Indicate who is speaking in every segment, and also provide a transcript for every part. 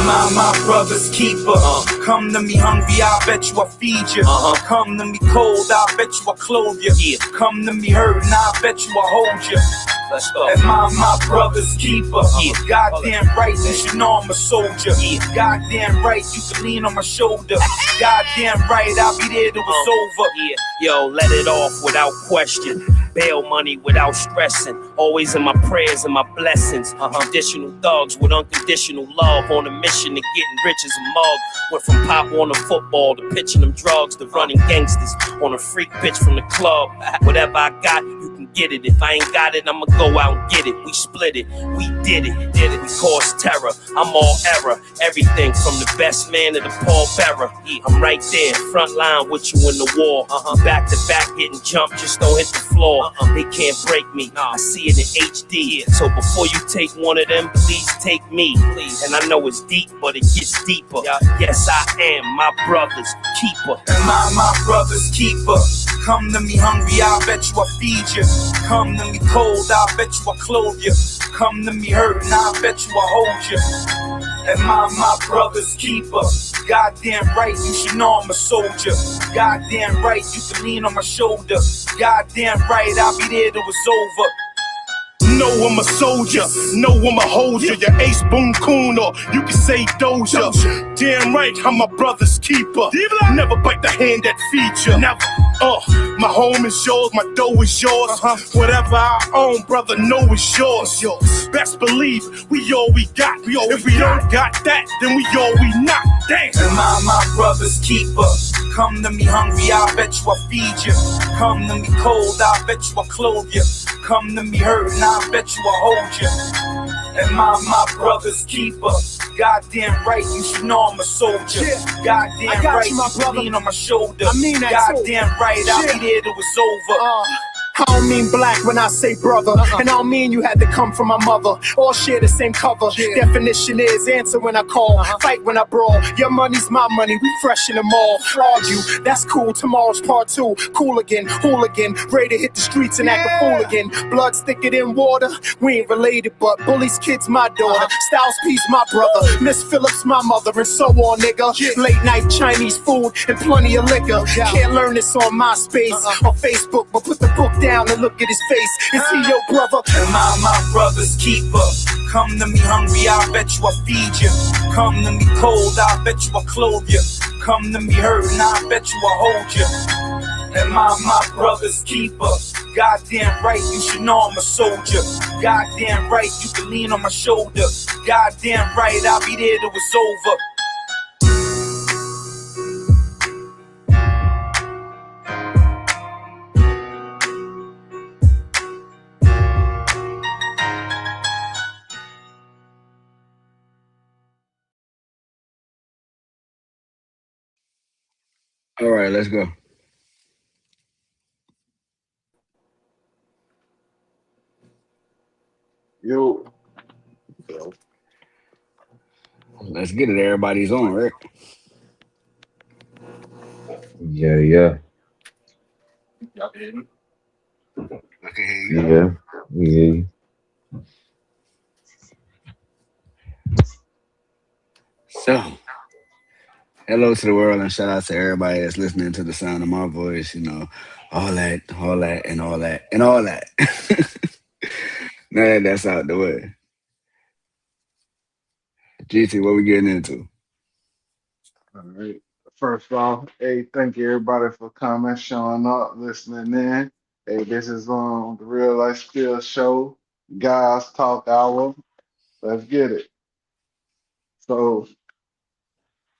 Speaker 1: Am I my brother's keeper? Come to me hungry, I bet you I feed you. Come to me cold, I bet you I clothe you. Come to me hurting, I bet you I hold you. Am I my brother's keeper? Goddamn right, you should know I'm a soldier. Goddamn right, you can lean on my shoulder. Goddamn right, I'll be there till it's over.
Speaker 2: Yo, let it off without question. Bail money without stressing. Always in my prayers and my blessings. Traditional thugs with unconditional love. On a mission to getting rich as a mug. Went from pop on to football to pitching them drugs to running gangsters. On a freak bitch from the club. Whatever I got, you can get it. If I ain't got it, I'ma go out and get it. We split it, we did it. We caused terror, I'm all error. Everything from the best man to the pallbearer. I'm right there, front line with you in the war. Back to back getting jumped, just don't hit the floor. They can't break me, I see it in HD. So before you take one of them, please take me. And I know it's deep, but it gets deeper. Yes, I am my brother's keeper.
Speaker 1: Am I my brother's keeper? Come to me hungry, I bet you I feed you. Come to me cold, I bet you I clothe you. Come to me hurting, I bet you I hold you. Am I my brother's keeper? Goddamn right, you should know I'm a soldier. Goddamn right, you can lean on my shoulder. Goddamn right, I'll be there till it's over.
Speaker 3: Know I'm a soldier, know I'm a hold you. Your ace boom coon or you can say doja. Damn right, I'm my brother's keeper. Never bite the hand that feeds you. Never. My home is yours, my dough is yours. Whatever I own, brother, know it's yours. Best believe we all we got. If we don't got that, then we all we not. Damn.
Speaker 1: Am I my brother's keeper? Come to me hungry, I bet you I feed you. Come to me cold, I bet you I clothe you. Come to me hurting, I bet you I hold you. Am I my brother's keeper? Goddamn right, you should know I'm a soldier. Goddamn right, you can lean on my shoulder. Goddamn right, I'll be there till it's over.
Speaker 4: I don't mean black when I say brother, and I don't mean you had to come from my mother. All share the same cover. Definition is answer when I call, fight when I brawl. Your money's my money, we fresh in the mall. Argue, that's cool. Tomorrow's part 2. Cool again, hooligan, ready to hit the streets and act a fool again. Blood's thicker than water. We ain't related, but Bully's kid's my daughter. Styles P's my brother. Miss Phillips my mother, and so on, nigga. Late night Chinese food and plenty of liquor. Can't learn this on MySpace or Facebook, but put the book down and look at his face. Is he your brother?
Speaker 1: Am I my brother's keeper? Come to me hungry, I bet you I feed you. Come to me cold, I bet you I clothe you. Come to me hurting, I bet you I hold you. Am I my brother's keeper? Goddamn right, you should know I'm a soldier. Goddamn right, you can lean on my shoulder. Goddamn right, I'll be there till it's over.
Speaker 5: All right, let's go.
Speaker 6: Yo.
Speaker 5: Let's get it. Everybody's on, right?
Speaker 7: Yeah.
Speaker 6: Y'all can hear me?
Speaker 5: I can hear you.
Speaker 7: Yeah.
Speaker 5: So, hello to the world and shout out to everybody that's listening to the sound of my voice. You know, all that, and all that, and all that. Now that that's out the way. GT, what we getting into?
Speaker 6: All right. First off, hey, thank you everybody for coming, showing up, listening in. Hey, this is the Real Life Skills Show, Guys Talk Hour. Let's get it. So,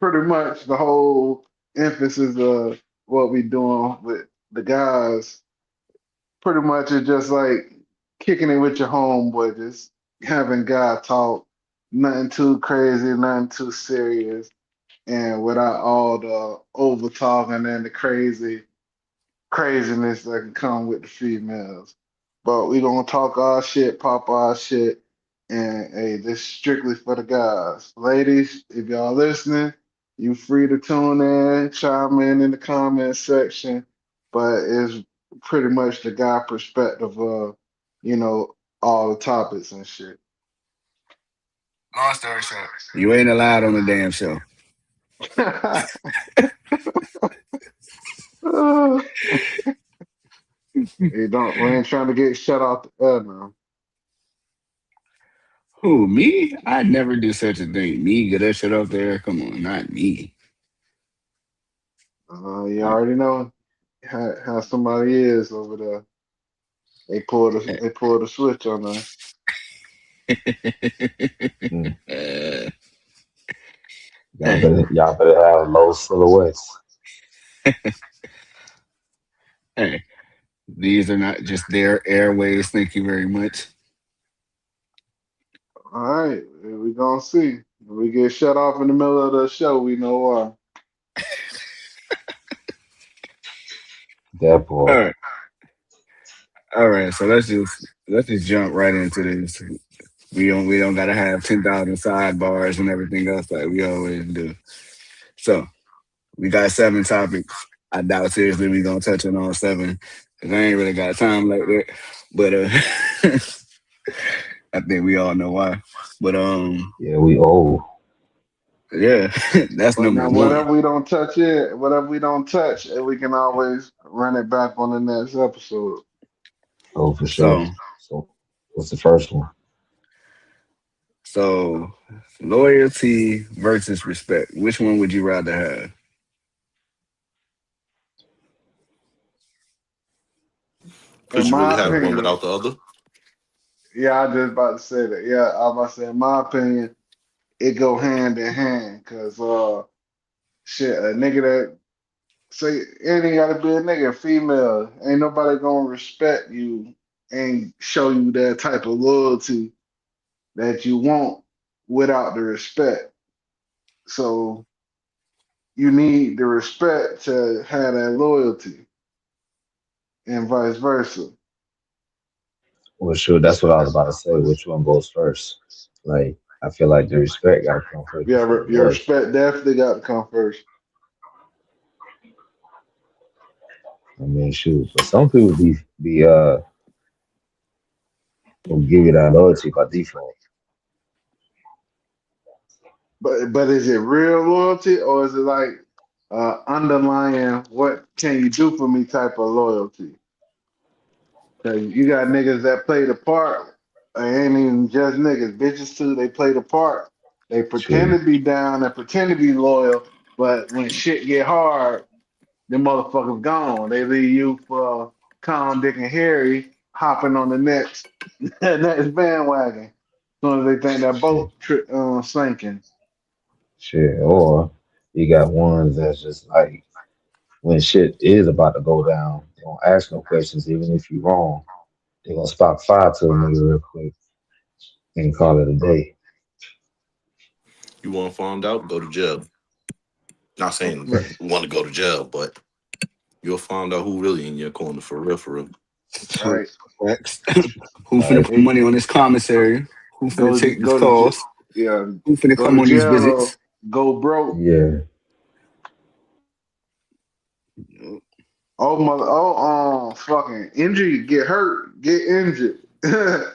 Speaker 6: pretty much the whole emphasis of what we doing with the guys, pretty much is just like kicking it with your homeboy, just having guy talk, nothing too crazy, nothing too serious, and without all the over talking and the craziness that can come with the females. But we gonna talk our shit, pop our shit, and hey, this is strictly for the guys. Ladies, if y'all listening, you free to tune in, chime in the comment section. But it's pretty much the guy perspective of, all the topics and shit.
Speaker 5: Long story short, you ain't allowed on the damn show.
Speaker 6: Hey, don't. We ain't trying to get shut off the air now.
Speaker 5: Who, me? I'd never do such a thing. Me get that shit up there? Come on, not me.
Speaker 6: You
Speaker 5: I-
Speaker 6: already know how somebody is over there. They pulled the switch on us.
Speaker 7: Mm.
Speaker 5: uh,
Speaker 7: Y'all
Speaker 5: hey,
Speaker 7: better have low silhouettes.
Speaker 5: hey, these are not just their airways. Thank you very much.
Speaker 6: All right, we gonna see. If we get shut off in the middle of the show, we know why.
Speaker 7: That
Speaker 5: All
Speaker 7: part.
Speaker 5: right, all right. So let's just jump right into this. We don't gotta have 10,000 sidebars and everything else like we always do. So we got 7 topics. I doubt seriously we gonna touch on all 7 because I ain't really got time like that. But I think we all know why. But
Speaker 7: Yeah, we old.
Speaker 5: yeah, that's
Speaker 6: But
Speaker 5: number
Speaker 6: now,
Speaker 5: one.
Speaker 6: whatever we don't touch, we can always run it back on the next episode.
Speaker 7: Oh, for sure.
Speaker 5: So
Speaker 7: So, what's the first one?
Speaker 5: so loyalty versus respect. Which one would you rather have?
Speaker 6: In
Speaker 8: Could you really
Speaker 6: my
Speaker 8: have one
Speaker 6: opinion,
Speaker 8: without the other?
Speaker 6: yeah, I just about to say that. Yeah, I was about to say, in my opinion, it go hand in hand. Cause shit, a nigga that say it ain't gotta be a nigga, female, ain't nobody gonna respect you and show you that type of loyalty that you want without the respect. So you need the respect to have that loyalty, and vice versa.
Speaker 7: Well, sure. That's what I was about to say. Which one goes first? Like, I feel like the respect got to come first
Speaker 6: Yeah,
Speaker 7: before the
Speaker 6: your
Speaker 7: loyalty.
Speaker 6: respect definitely got to come first.
Speaker 7: I mean, shoot. But some people be will give you that loyalty by default.
Speaker 6: But is it real loyalty or is it like underlying what can you do for me type of loyalty? 'Cause you got niggas that play the part. They ain't even just niggas, bitches too. They play the part. They pretend
Speaker 7: True.
Speaker 6: to be down. They pretend to be loyal. But when shit get hard, them motherfuckers gone. They leave you for Tom, Dick, and Harry hopping on the next next bandwagon. As soon as they think that
Speaker 7: Shit.
Speaker 6: boat sinking.
Speaker 7: Shit. Or you got ones that's just like when shit is about to go down, they don't ask no questions, even if you're wrong. They gonna spark fire to the nigga real quick and call it a day.
Speaker 8: You want found out, go to jail. Not saying
Speaker 6: Right.
Speaker 8: you want to go to jail, but you'll find out who really in your corner for real, for real.
Speaker 6: Right.
Speaker 5: Facts. Who finna
Speaker 7: Like,
Speaker 5: put money on this commissary? Who finna take this
Speaker 6: Go to
Speaker 5: calls?
Speaker 6: yeah,
Speaker 5: Who finna
Speaker 6: go
Speaker 5: come
Speaker 6: to
Speaker 5: on these
Speaker 6: jail or
Speaker 5: visits?
Speaker 6: go broke.
Speaker 7: yeah,
Speaker 6: Fucking injury, get hurt, get injured.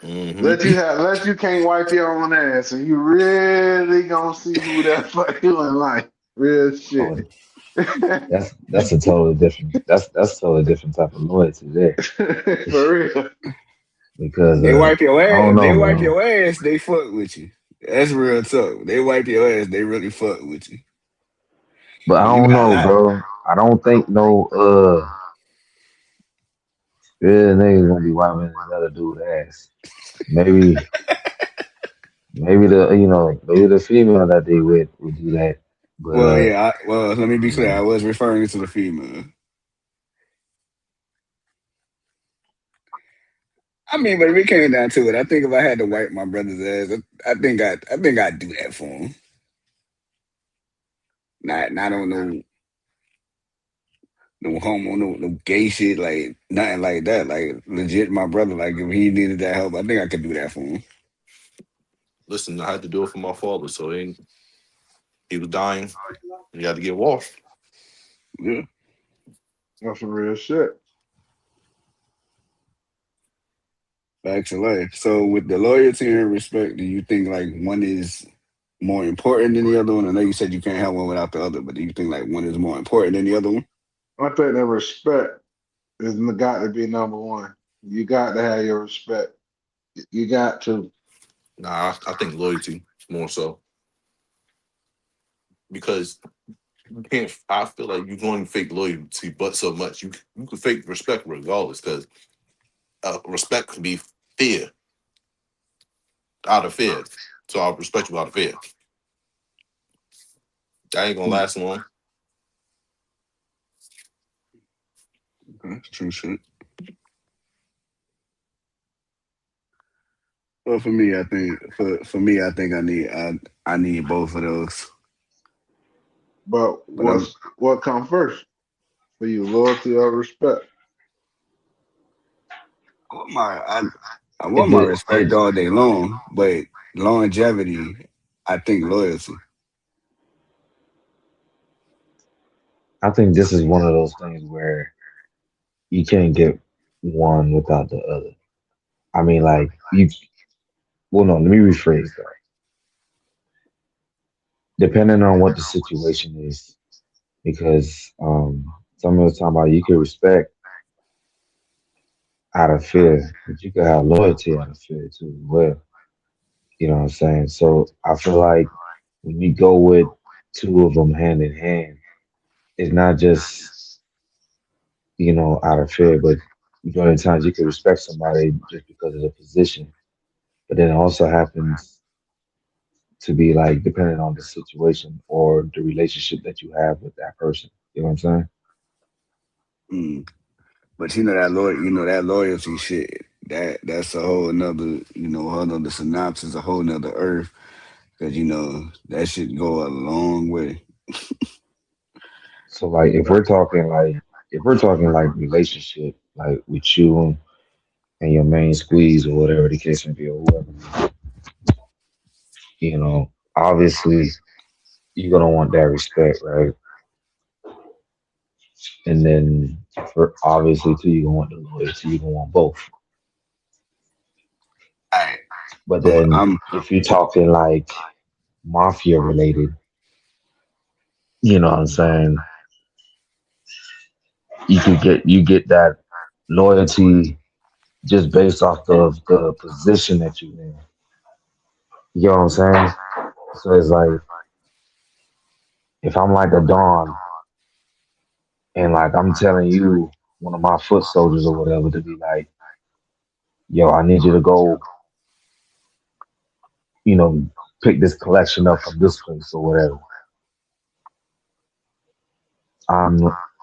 Speaker 8: Mm-hmm.
Speaker 6: Let you can't wipe your own ass, and you really gonna see who that fuck you in life. Real
Speaker 7: oh,
Speaker 6: shit.
Speaker 7: that's a totally different. That's a totally different type of loyalty there.
Speaker 6: For real.
Speaker 7: Because
Speaker 5: They wipe your
Speaker 7: I
Speaker 5: ass.
Speaker 7: don't
Speaker 5: If
Speaker 7: know,
Speaker 5: they wipe
Speaker 7: man.
Speaker 5: your ass, they fuck with you. That's real talk. They wipe your ass, they really fuck with you.
Speaker 7: But I
Speaker 5: But you
Speaker 7: don't
Speaker 5: got
Speaker 7: know,
Speaker 5: that.
Speaker 7: bro. I don't think no real niggas gonna be wiping another dude's ass. Maybe maybe the female that they with would do that. But
Speaker 5: Well, yeah. Well, let me be
Speaker 7: you
Speaker 5: clear. I
Speaker 7: know,
Speaker 5: was referring to the female. I mean, but if it came down to it, I think if I had to wipe my brother's ass, I think I'd do that for him. Not on no homo, no gay shit, like nothing like that. Like legit, my brother. Like if he needed that help, I think I could do that for him.
Speaker 8: Listen, I had to do it for my father, so he was dying. He had to get washed.
Speaker 5: Yeah.
Speaker 6: That's some real shit.
Speaker 5: Facts of life. So with the loyalty and respect, do you think like one is more important than the other one? I know you said you can't have one without the other, but do you think like one is more important than the other one?
Speaker 6: I think that respect is got to be number one. You got to have your respect. You got to.
Speaker 8: Nah, I think loyalty more so because you can't. I feel like you're going to fake loyalty, but so much you can fake respect regardless because respect can be fear out of fear. So I'll respect you out of fear. That ain't gonna last long.
Speaker 5: Okay, true shit. Well, for me, I think for me, I think I need both of those.
Speaker 6: But
Speaker 5: But I'm
Speaker 6: what comes first for you, loyalty or respect?
Speaker 5: I want my I
Speaker 7: If
Speaker 5: want my
Speaker 7: it,
Speaker 5: respect all day long, but longevity, I think loyalty.
Speaker 7: I think this is one of those things where you can't get one without the other. I mean, like you. Well, no, let me rephrase that. Depending on what the situation is, because some of the time about you can respect out of fear, but you can have loyalty out of fear too. As well, you know what I'm saying. So I feel like when you go with two of them hand in hand, it's not just out of fear, but during times you can respect somebody just because of the position. But then it also happens to be like depending on the situation or the relationship that you have with that person. You know what I'm saying?
Speaker 5: Mm. But that loyalty shit. That's a whole another, whole another synopsis, a whole another earth. Cause that shit go a long way.
Speaker 7: So like if we're talking like relationship, like with you and your main squeeze or whatever the case may be or whoever, obviously you're gonna want that respect, right? And then for obviously too, you're gonna want the loyalty, you're gonna want both.
Speaker 5: I,
Speaker 7: But
Speaker 5: I'm,
Speaker 7: then
Speaker 5: I'm,
Speaker 7: if you're talking like mafia related, you know what I'm saying, you get that loyalty just based off of the position that you're in. You know what I'm saying? So it's like if I'm like a Don and like I'm telling you one of my foot soldiers or whatever to be like, yo, I need you to go, you know, pick this collection up from this place or whatever.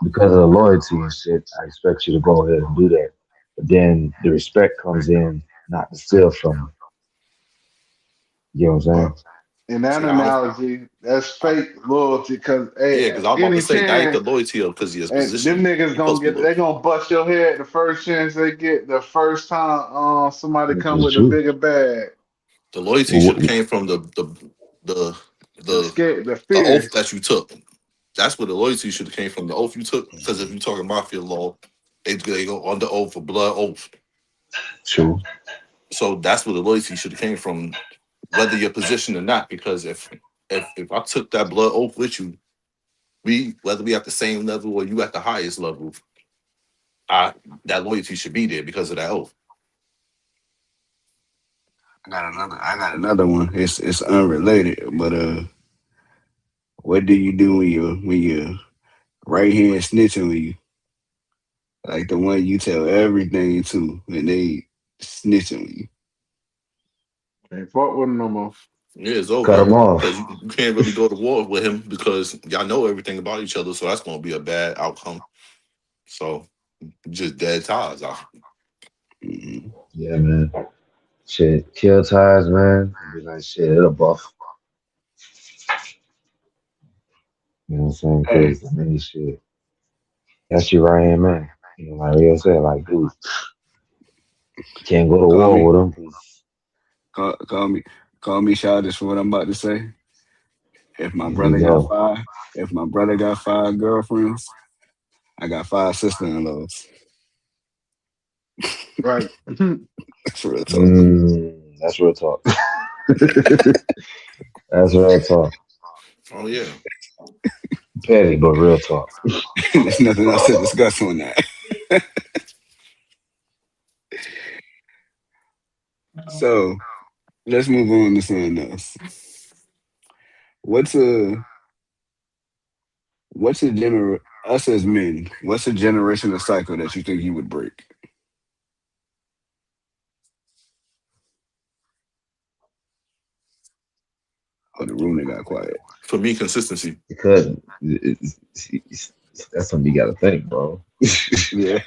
Speaker 7: Because of the loyalty and shit, I expect you to go ahead and do that. But then the respect comes in not to steal from you. You know what I'm
Speaker 6: But
Speaker 7: saying?
Speaker 6: in that
Speaker 8: See, I don't.
Speaker 6: analogy, that's
Speaker 8: I,
Speaker 6: fake loyalty because
Speaker 8: yeah, because I'm about to
Speaker 6: any
Speaker 8: say that ain't the
Speaker 6: chance,
Speaker 8: loyalty of because he has
Speaker 6: and them
Speaker 8: position.
Speaker 6: niggas
Speaker 8: You
Speaker 6: gonna
Speaker 8: supposed to be
Speaker 6: get,
Speaker 8: loyal.
Speaker 6: they gonna bust your head the first chance they get, the first time somebody
Speaker 7: Which
Speaker 6: come
Speaker 7: is
Speaker 6: with a
Speaker 7: true.
Speaker 6: bigger bag.
Speaker 8: The loyalty
Speaker 7: Well,
Speaker 8: should have came from the
Speaker 6: The
Speaker 8: the
Speaker 6: scare, the
Speaker 8: the oath
Speaker 6: fear.
Speaker 8: that you took. That's where the loyalty should have came from. The oath you took. Because if you're talking mafia law, they go under oath for blood oath.
Speaker 7: true.
Speaker 8: So that's where the loyalty should have came from, whether your position or not. Because if I took that blood oath with you, we whether we at the same level or you at the highest level, I that loyalty should be there because of that oath.
Speaker 5: I got another one. It's unrelated, but what do you do when your right hand snitching on you? Like the one you tell everything to, and they snitching on you.
Speaker 6: Ain't fuck with them no more.
Speaker 8: Yeah, it's
Speaker 7: Cut
Speaker 8: over
Speaker 7: them
Speaker 8: because
Speaker 7: off.
Speaker 8: you can't really go to war with him because y'all know everything about each other. So that's going to be a bad outcome. So just dead ties.
Speaker 5: Mhm.
Speaker 7: Yeah, man. Shit, kill ties, man. Be like, shit, it'll buff. You know what I'm saying?
Speaker 5: Hey,
Speaker 7: Because, I mean, shit, that's your right hand man. Like Rio said, like, dude, you can't go to
Speaker 5: call
Speaker 7: war
Speaker 5: me,
Speaker 7: with him 'cause
Speaker 5: call me childish for what I'm about to say. If my
Speaker 7: here we
Speaker 5: brother got
Speaker 7: go.
Speaker 5: five, if my brother got five girlfriends, I got five sister-in-laws.
Speaker 6: Right.
Speaker 5: That's real talk.
Speaker 7: That's real talk. That's real talk.
Speaker 8: Oh yeah.
Speaker 7: Petty, but real talk.
Speaker 5: There's nothing else to discuss on that. So let's move on to something else. What's a us as men? What's a generational cycle that you think you would break? Oh, the room that got quiet.
Speaker 8: For me, consistency.
Speaker 7: Because that's something you gotta think, bro.
Speaker 5: Yeah.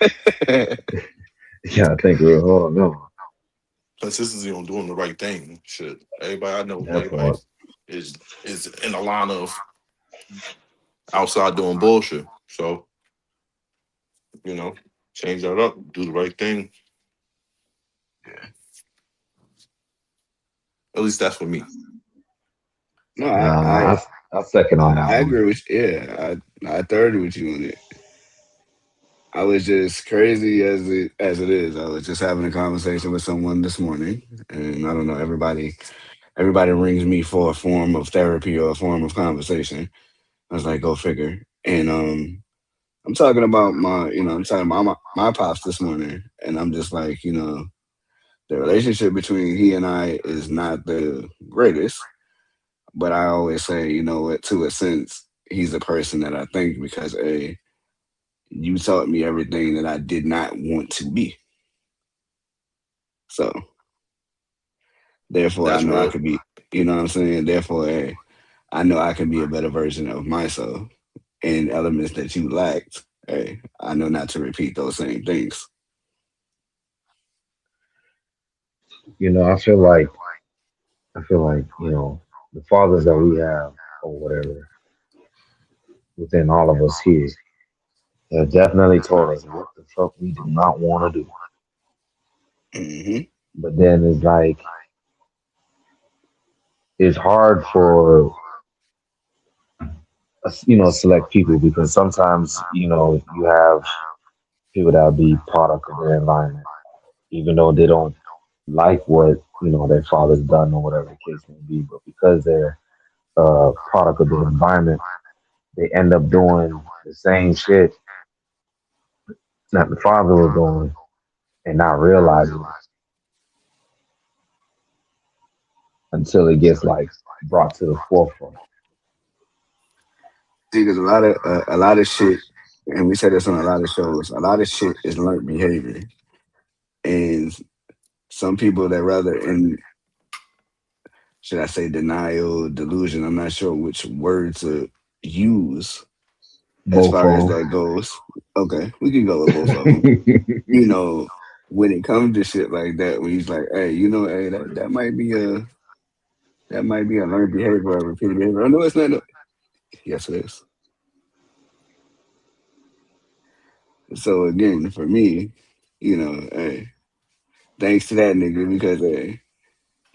Speaker 7: You gotta think real hard. No,
Speaker 8: Consistency on doing the right thing. Shit. Everybody I know,
Speaker 7: that
Speaker 8: everybody
Speaker 7: part.
Speaker 8: is in a line of outside doing bullshit. So, you know, change that up, do the right thing. At least that's for me.
Speaker 5: No,
Speaker 7: Nah, I second on that
Speaker 5: I
Speaker 7: one.
Speaker 5: agree with I third with you on it. I was just crazy as it is. I was just having a conversation with someone this morning, and I don't know. Everybody rings me for a form of therapy or a form of conversation. I was like, go figure. And I'm talking about I'm talking about my pops this morning, and I'm just like, the relationship between he and I is not the greatest, but I always say, what, to a sense, he's a person that I think because you taught me everything that I did not want to be. So therefore, I
Speaker 8: That's
Speaker 5: know I
Speaker 8: real.
Speaker 5: could be, you know what I'm saying? Therefore, I know I can be a better version of myself in elements that you lacked. Hey, I know not to repeat those same things.
Speaker 7: I feel like the fathers that we have or whatever within all of us here have definitely taught us what the fuck we do not want to do.
Speaker 5: Hmm.
Speaker 7: But then it's like it's hard for us, select people because sometimes you have people that will be product of their environment, even though they don't like what their father's done or whatever the case may be. But because they're product of the environment, they end up doing the same shit that the father was doing and not realizing it until it gets like brought to the forefront.
Speaker 5: See, because a lot of shit, and we said this on a lot of shows. A lot of shit is learned behavior, and some people that rather in should I say denial, delusion. I'm not sure which word to use as
Speaker 7: Both
Speaker 5: far as
Speaker 7: of
Speaker 5: that goes. Okay, we can go with both of them.
Speaker 7: them.
Speaker 5: You know, when it comes to shit like that, when he's like, hey, hey, that might be a learned behavior or repeated behavior. Oh, no, it's not. No. Yes, it is. So again, for me, hey, thanks to that nigga because hey,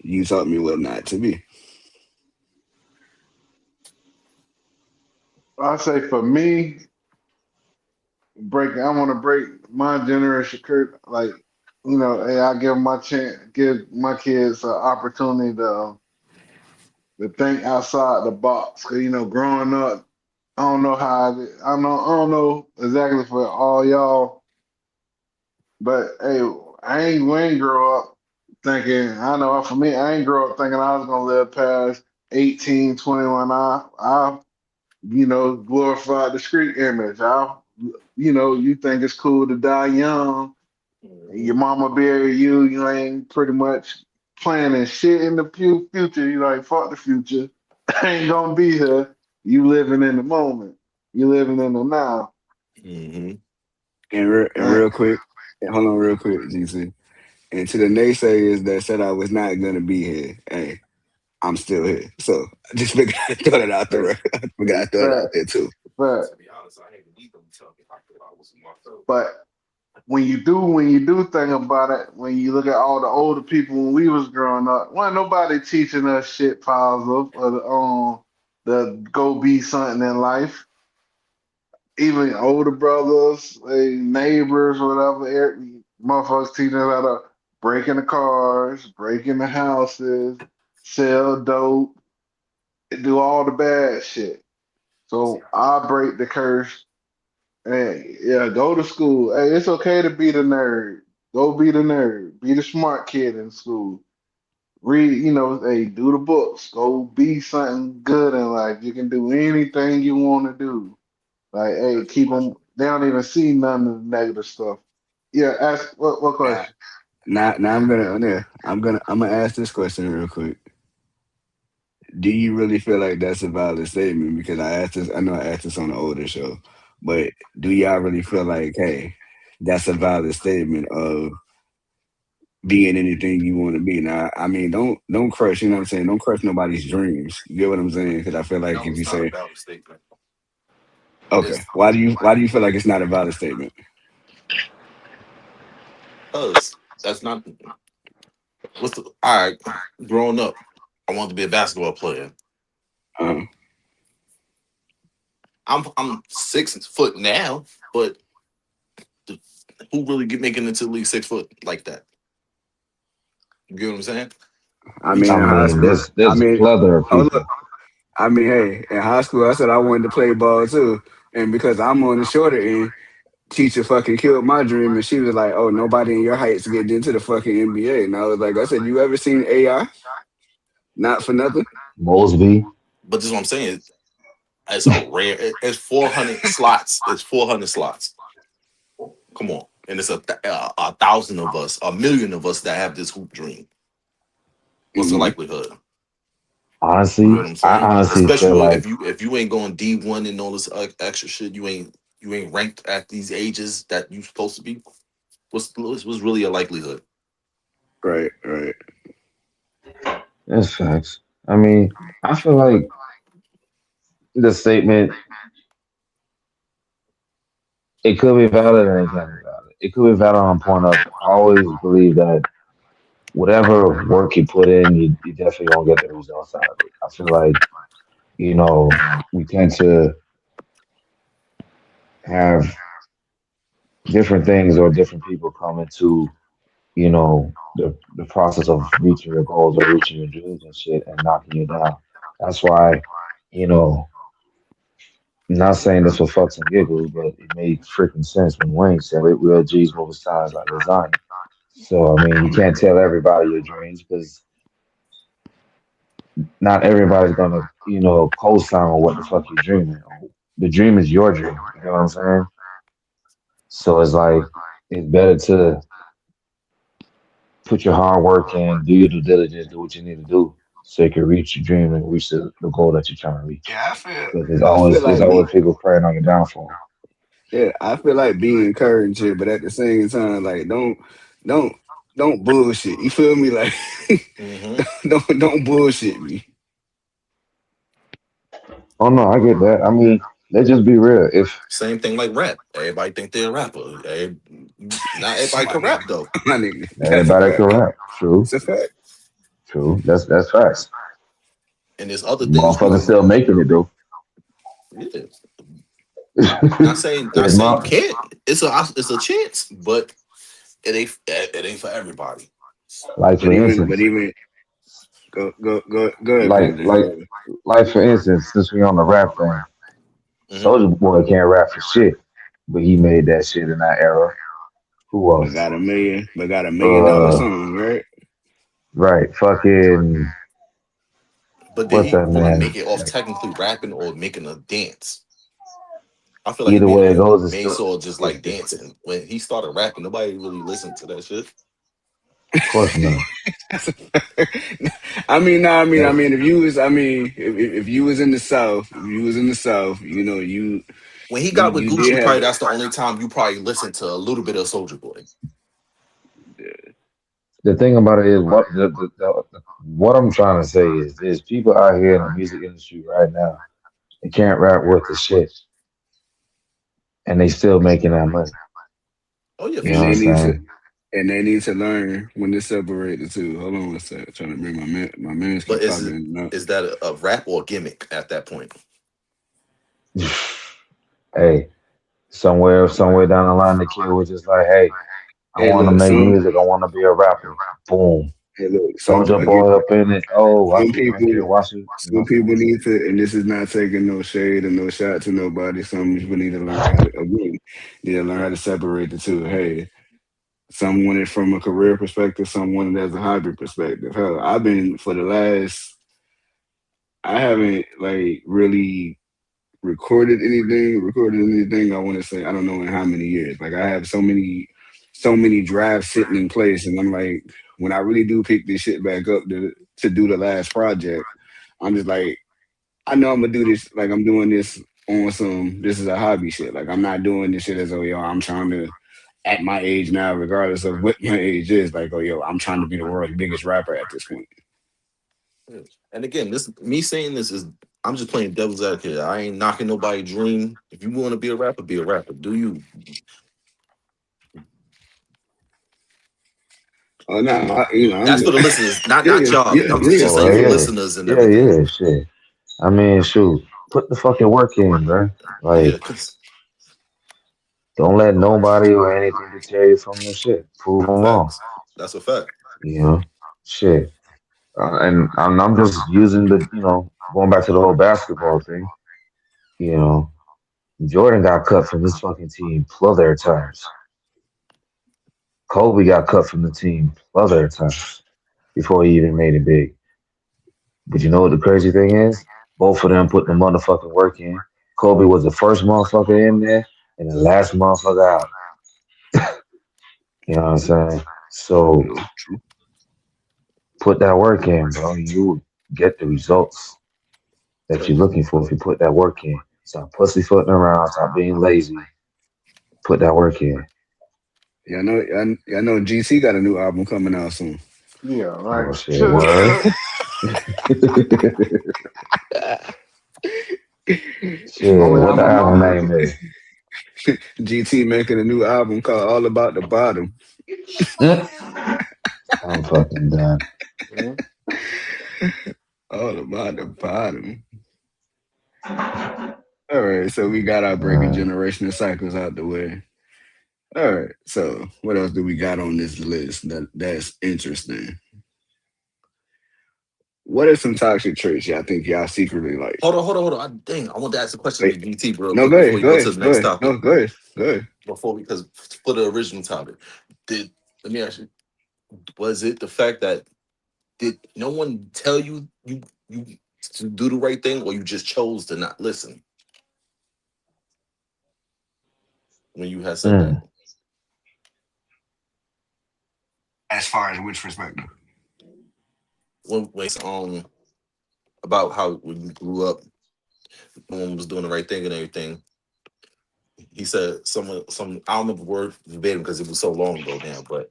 Speaker 5: you taught me what not to be.
Speaker 6: I say for me, I want to break my generation curse. Like, hey, I give my kids an opportunity to think outside the box. 'Cause growing up, I don't know I don't know exactly for all y'all, but hey, we ain't grow up thinking. I know for me, I ain't grow up thinking I was gonna live past 18, 21. I glorified the street image. You think it's cool to die young. Your mama bury you. You ain't pretty much planning shit in the future. You like, fuck the future. I ain't gonna be here. You living in the moment. You living in the now.
Speaker 8: Mm-hmm.
Speaker 5: And
Speaker 6: And
Speaker 5: real quick, hold on, real quick, GC. And to the naysayers that said I was not gonna be here, hey, I'm still here. So I just figured I'd throw that out there. I figured I'd throw it out
Speaker 6: but
Speaker 5: there too.
Speaker 6: but
Speaker 8: To be honest, I ain't believe them tell me I thought I was myself.
Speaker 6: but when you do think about it, when you look at all the older people when we was growing up, wasn't nobody teaching us shit positive or the go be something in life. Even older brothers, neighbors, whatever. Motherfuckers teaching us how to break in the cars, break in the houses, sell dope, do all the bad shit. So I break the curse. Hey, yeah, go to school. Hey, it's okay to be the nerd. Go be the nerd. Be the smart kid in school. Read, hey, do the books. Go be something good in life. You can do anything you want to do. Like, hey, keep them. They don't even see none of the negative stuff. Yeah, ask what
Speaker 5: Now,
Speaker 6: question?
Speaker 5: now I'm gonna ask this question real quick. Do you really feel like that's a valid statement? Because I asked this, I know I asked this on the older show, but do y'all really feel like, hey, that's a valid statement of being anything you want to be? Now, I mean, don't crush, you know what I'm saying? Don't crush nobody's dreams. You get what I'm saying? Because I feel like
Speaker 8: No,
Speaker 5: if you
Speaker 8: it's not a
Speaker 5: say,
Speaker 8: valid statement.
Speaker 5: okay,
Speaker 8: It's
Speaker 5: why do you feel like it's not a valid statement?
Speaker 8: because that's not what's the all right. Growing up, I wanted to be a basketball player.
Speaker 5: Um,
Speaker 8: I'm 6 foot now, but the, who really get making it to the league 6 foot like that? You get what I'm saying?
Speaker 5: I
Speaker 8: We
Speaker 5: mean,
Speaker 7: I
Speaker 8: tr-
Speaker 5: in high
Speaker 7: mean,
Speaker 5: school, I
Speaker 7: there's a
Speaker 5: mean,
Speaker 7: plethora of
Speaker 5: hold up.
Speaker 7: people.
Speaker 5: I mean, hey, in high school, I said I wanted to play ball too. And because I'm on the shorter end, teacher fucking killed my dream, and she was like, "Oh, nobody in your heights getting into the fucking NBA." And I was like, "I said, you ever seen AI? Not for nothing."
Speaker 7: Mosby,
Speaker 8: but this is what I'm saying. It's a rare. It's 400 slots. It's 400 slots. Come on, and it's a thousand of us, a million of us that have this hoop dream. What's the
Speaker 5: Hmm.
Speaker 8: likelihood? You know
Speaker 7: honestly,
Speaker 8: what I'm
Speaker 7: I
Speaker 8: saying?
Speaker 7: honestly feel
Speaker 8: Especially
Speaker 7: like
Speaker 8: if you ain't going D1 and all this extra shit, you ain't ranked at these ages that you supposed to be. What's really a likelihood?
Speaker 5: Right, right.
Speaker 7: it's facts. I mean, I feel like the statement, it could be valid and it can be valid. It could be valid on the point of I always believe that whatever work you put in, you definitely gonna get the results out of it. I feel like, we tend to have different things or different people come into, the process of reaching your goals or reaching your dreams and shit and knocking you down. That's why, you know, not saying this for fucks and giggles, but it made freaking sense when Wayne said it. Real G's move styles like lasagna. So I mean, you can't tell everybody your dreams because not everybody's gonna, co-sign on what the fuck you're dreaming. The dream is your dream. You know what I'm saying? So it's like it's better to put your hard work in, do your due diligence, do what you need to do, so you can reach your dream and reach the goal that you're trying to reach.
Speaker 5: Yeah, I feel,
Speaker 7: Because there's
Speaker 5: I feel
Speaker 7: always there's
Speaker 5: like be,
Speaker 7: always people praying on your downfall.
Speaker 5: yeah, I feel like being encouraged here, but at the same time, like don't, don't bullshit. You feel me? Like,
Speaker 8: Hmm
Speaker 5: don't bullshit me.
Speaker 7: Oh no, I get that. I mean, let's just be real. If
Speaker 8: Same thing like rap. Everybody think they're a rapper. Not everybody
Speaker 5: My
Speaker 8: can
Speaker 5: nigga,
Speaker 8: rap though.
Speaker 5: my nigga, that's a
Speaker 7: everybody can
Speaker 5: fact.
Speaker 7: rap, true,
Speaker 5: It's a fact.
Speaker 7: true. That's facts.
Speaker 8: And there's other things
Speaker 7: Motherfuckers
Speaker 8: people.
Speaker 7: still making it though.
Speaker 8: Yeah. Not
Speaker 7: There's
Speaker 8: saying you
Speaker 7: my
Speaker 8: can't. It's a chance, but it ain't for everybody.
Speaker 7: like
Speaker 5: But
Speaker 7: for
Speaker 5: even, but
Speaker 7: instance,
Speaker 5: even, go ahead,
Speaker 7: like
Speaker 5: Pager.
Speaker 7: like like for instance, since we on the rap thing,
Speaker 8: Hmm
Speaker 7: Soldier Boy can't rap for shit, but he made that shit in that era. Who else?
Speaker 5: But got $1 million
Speaker 7: Uh,
Speaker 5: song, right?
Speaker 7: right, fucking
Speaker 8: But did
Speaker 7: what's
Speaker 8: he
Speaker 7: that
Speaker 8: really make
Speaker 7: man?
Speaker 8: it off technically rapping or making a dance? I feel like he
Speaker 7: Either
Speaker 8: made
Speaker 7: way it
Speaker 8: it
Speaker 7: goes, it's
Speaker 8: made
Speaker 7: still,
Speaker 8: Saul just
Speaker 7: it's,
Speaker 8: like
Speaker 7: it's
Speaker 8: dancing. When he started rapping, nobody really listened to that shit.
Speaker 7: of course not.
Speaker 5: I mean, no, I
Speaker 7: That's
Speaker 5: mean, if you was, I mean, if you was in the South, if you was in the South,
Speaker 8: When he
Speaker 5: you
Speaker 8: got with
Speaker 5: you did
Speaker 8: Gucci,
Speaker 5: have
Speaker 8: probably that's the only time you probably listened to a little bit of Soldier Boy.
Speaker 7: the thing about it is what I'm trying to say is there's people out here in the music industry right now that can't rap worth a shit and they still making that money.
Speaker 8: Oh yeah,
Speaker 7: You
Speaker 8: for
Speaker 7: know
Speaker 5: and
Speaker 7: what I'm
Speaker 5: they
Speaker 8: sure.
Speaker 5: need to
Speaker 7: saying?
Speaker 5: and they need to learn when to separate the two. Hold on one sec, trying to bring my man's
Speaker 8: But
Speaker 5: keep popping in and out.
Speaker 8: is that a rap or gimmick at that point?
Speaker 7: Hey, somewhere down the line the kid was just like, hey. I
Speaker 5: Hey,
Speaker 7: want to
Speaker 5: look,
Speaker 7: make music. I want to be a rapper. Boom.
Speaker 5: hey, look,
Speaker 7: Soldier
Speaker 5: again,
Speaker 7: Boy up in it. Oh, watch
Speaker 5: some
Speaker 7: it, drink
Speaker 5: people,
Speaker 7: it, watch it. You
Speaker 5: some
Speaker 7: know.
Speaker 5: people need to, and this is not taking no shade or no shot to nobody. Some people need to learn how to, again, need to learn how to separate the two. Hey, some want it from a career perspective, some want it as a hobby perspective. Hell, I've been for the last, I haven't like really recorded anything. I want to say I don't know in how many years. Like I have so many drafts sitting in place, and I'm like, when I really do pick this shit back up to do the last project, I'm just like, I know I'm gonna do this. Like I'm doing this on some. This is a hobby shit. Like I'm not doing this shit as oh yo, I'm trying to at my age now, regardless of what my age is. Like oh yo, I'm trying to be the world's biggest rapper at this point.
Speaker 8: Yeah. And again, this me saying this is I'm just playing devil's advocate. I ain't knocking nobody's dream. If you want to be a rapper, be a rapper. Do you?
Speaker 5: Oh no,
Speaker 8: You know,
Speaker 5: I'm
Speaker 8: that's for
Speaker 5: just
Speaker 8: the listeners, not
Speaker 5: yeah,
Speaker 8: y'all.
Speaker 5: yeah,
Speaker 8: I'm
Speaker 5: yeah.
Speaker 8: just
Speaker 7: Oh,
Speaker 8: saying for
Speaker 7: yeah.
Speaker 8: listeners and
Speaker 7: Yeah,
Speaker 8: everything.
Speaker 7: yeah, shit. I mean, shoot. Put the fucking work in, bro.
Speaker 8: Yeah,
Speaker 7: Like,
Speaker 8: cause
Speaker 7: don't let nobody or anything deter you from your shit. Prove them wrong.
Speaker 8: facts. That's a fact.
Speaker 7: You know? Shit. And I'm just using going back to the whole basketball thing. You know, Jordan got cut from his fucking team plethora times. Kobe got cut from the team plethora times before he even made it big. But you know what the crazy thing is? Both of them put the motherfucking work in. Kobe was the first motherfucker in there and the last motherfucker out. You know what I'm saying? So
Speaker 5: You know,
Speaker 7: put that work in, bro. You will get the results that you're
Speaker 8: Facts.
Speaker 7: looking for if you put that work in. Stop pussyfooting around, stop being lazy. Put that work in.
Speaker 5: I know GC got a new album coming out soon.
Speaker 6: Yeah,
Speaker 7: Oh
Speaker 6: right.
Speaker 7: shit, word. Shit,
Speaker 6: Only
Speaker 7: what the
Speaker 6: album
Speaker 7: album
Speaker 6: I'm
Speaker 7: name
Speaker 6: listening.
Speaker 7: is?
Speaker 5: GT making a new album called All About the Bottom.
Speaker 7: I'm fucking done.
Speaker 6: Yeah.
Speaker 5: All About the Bottom. All right, so we got our breaking
Speaker 7: Uh,
Speaker 5: generational cycles out the way. All right, so what else do we got on this list that's interesting? What are some toxic traits y'all think y'all secretly like?
Speaker 8: Hold on. Dang, I want to ask a question to
Speaker 5: Wait,
Speaker 8: GT real
Speaker 5: no,
Speaker 8: quick
Speaker 5: go
Speaker 8: before
Speaker 5: ahead,
Speaker 8: you
Speaker 5: go
Speaker 8: go to
Speaker 5: ahead,
Speaker 8: the
Speaker 5: go
Speaker 8: next
Speaker 5: ahead.
Speaker 8: topic.
Speaker 5: No, go ahead, go ahead.
Speaker 8: Because for the original topic, did let me ask you, was it the fact that did no one tell you to do the right thing, or you just chose to not listen when you had said that?
Speaker 7: mm,
Speaker 5: As far as which perspective?
Speaker 8: When about how when you grew up, no one was doing the right thing and everything. He said some I don't remember word verbatim because it was so long ago now, but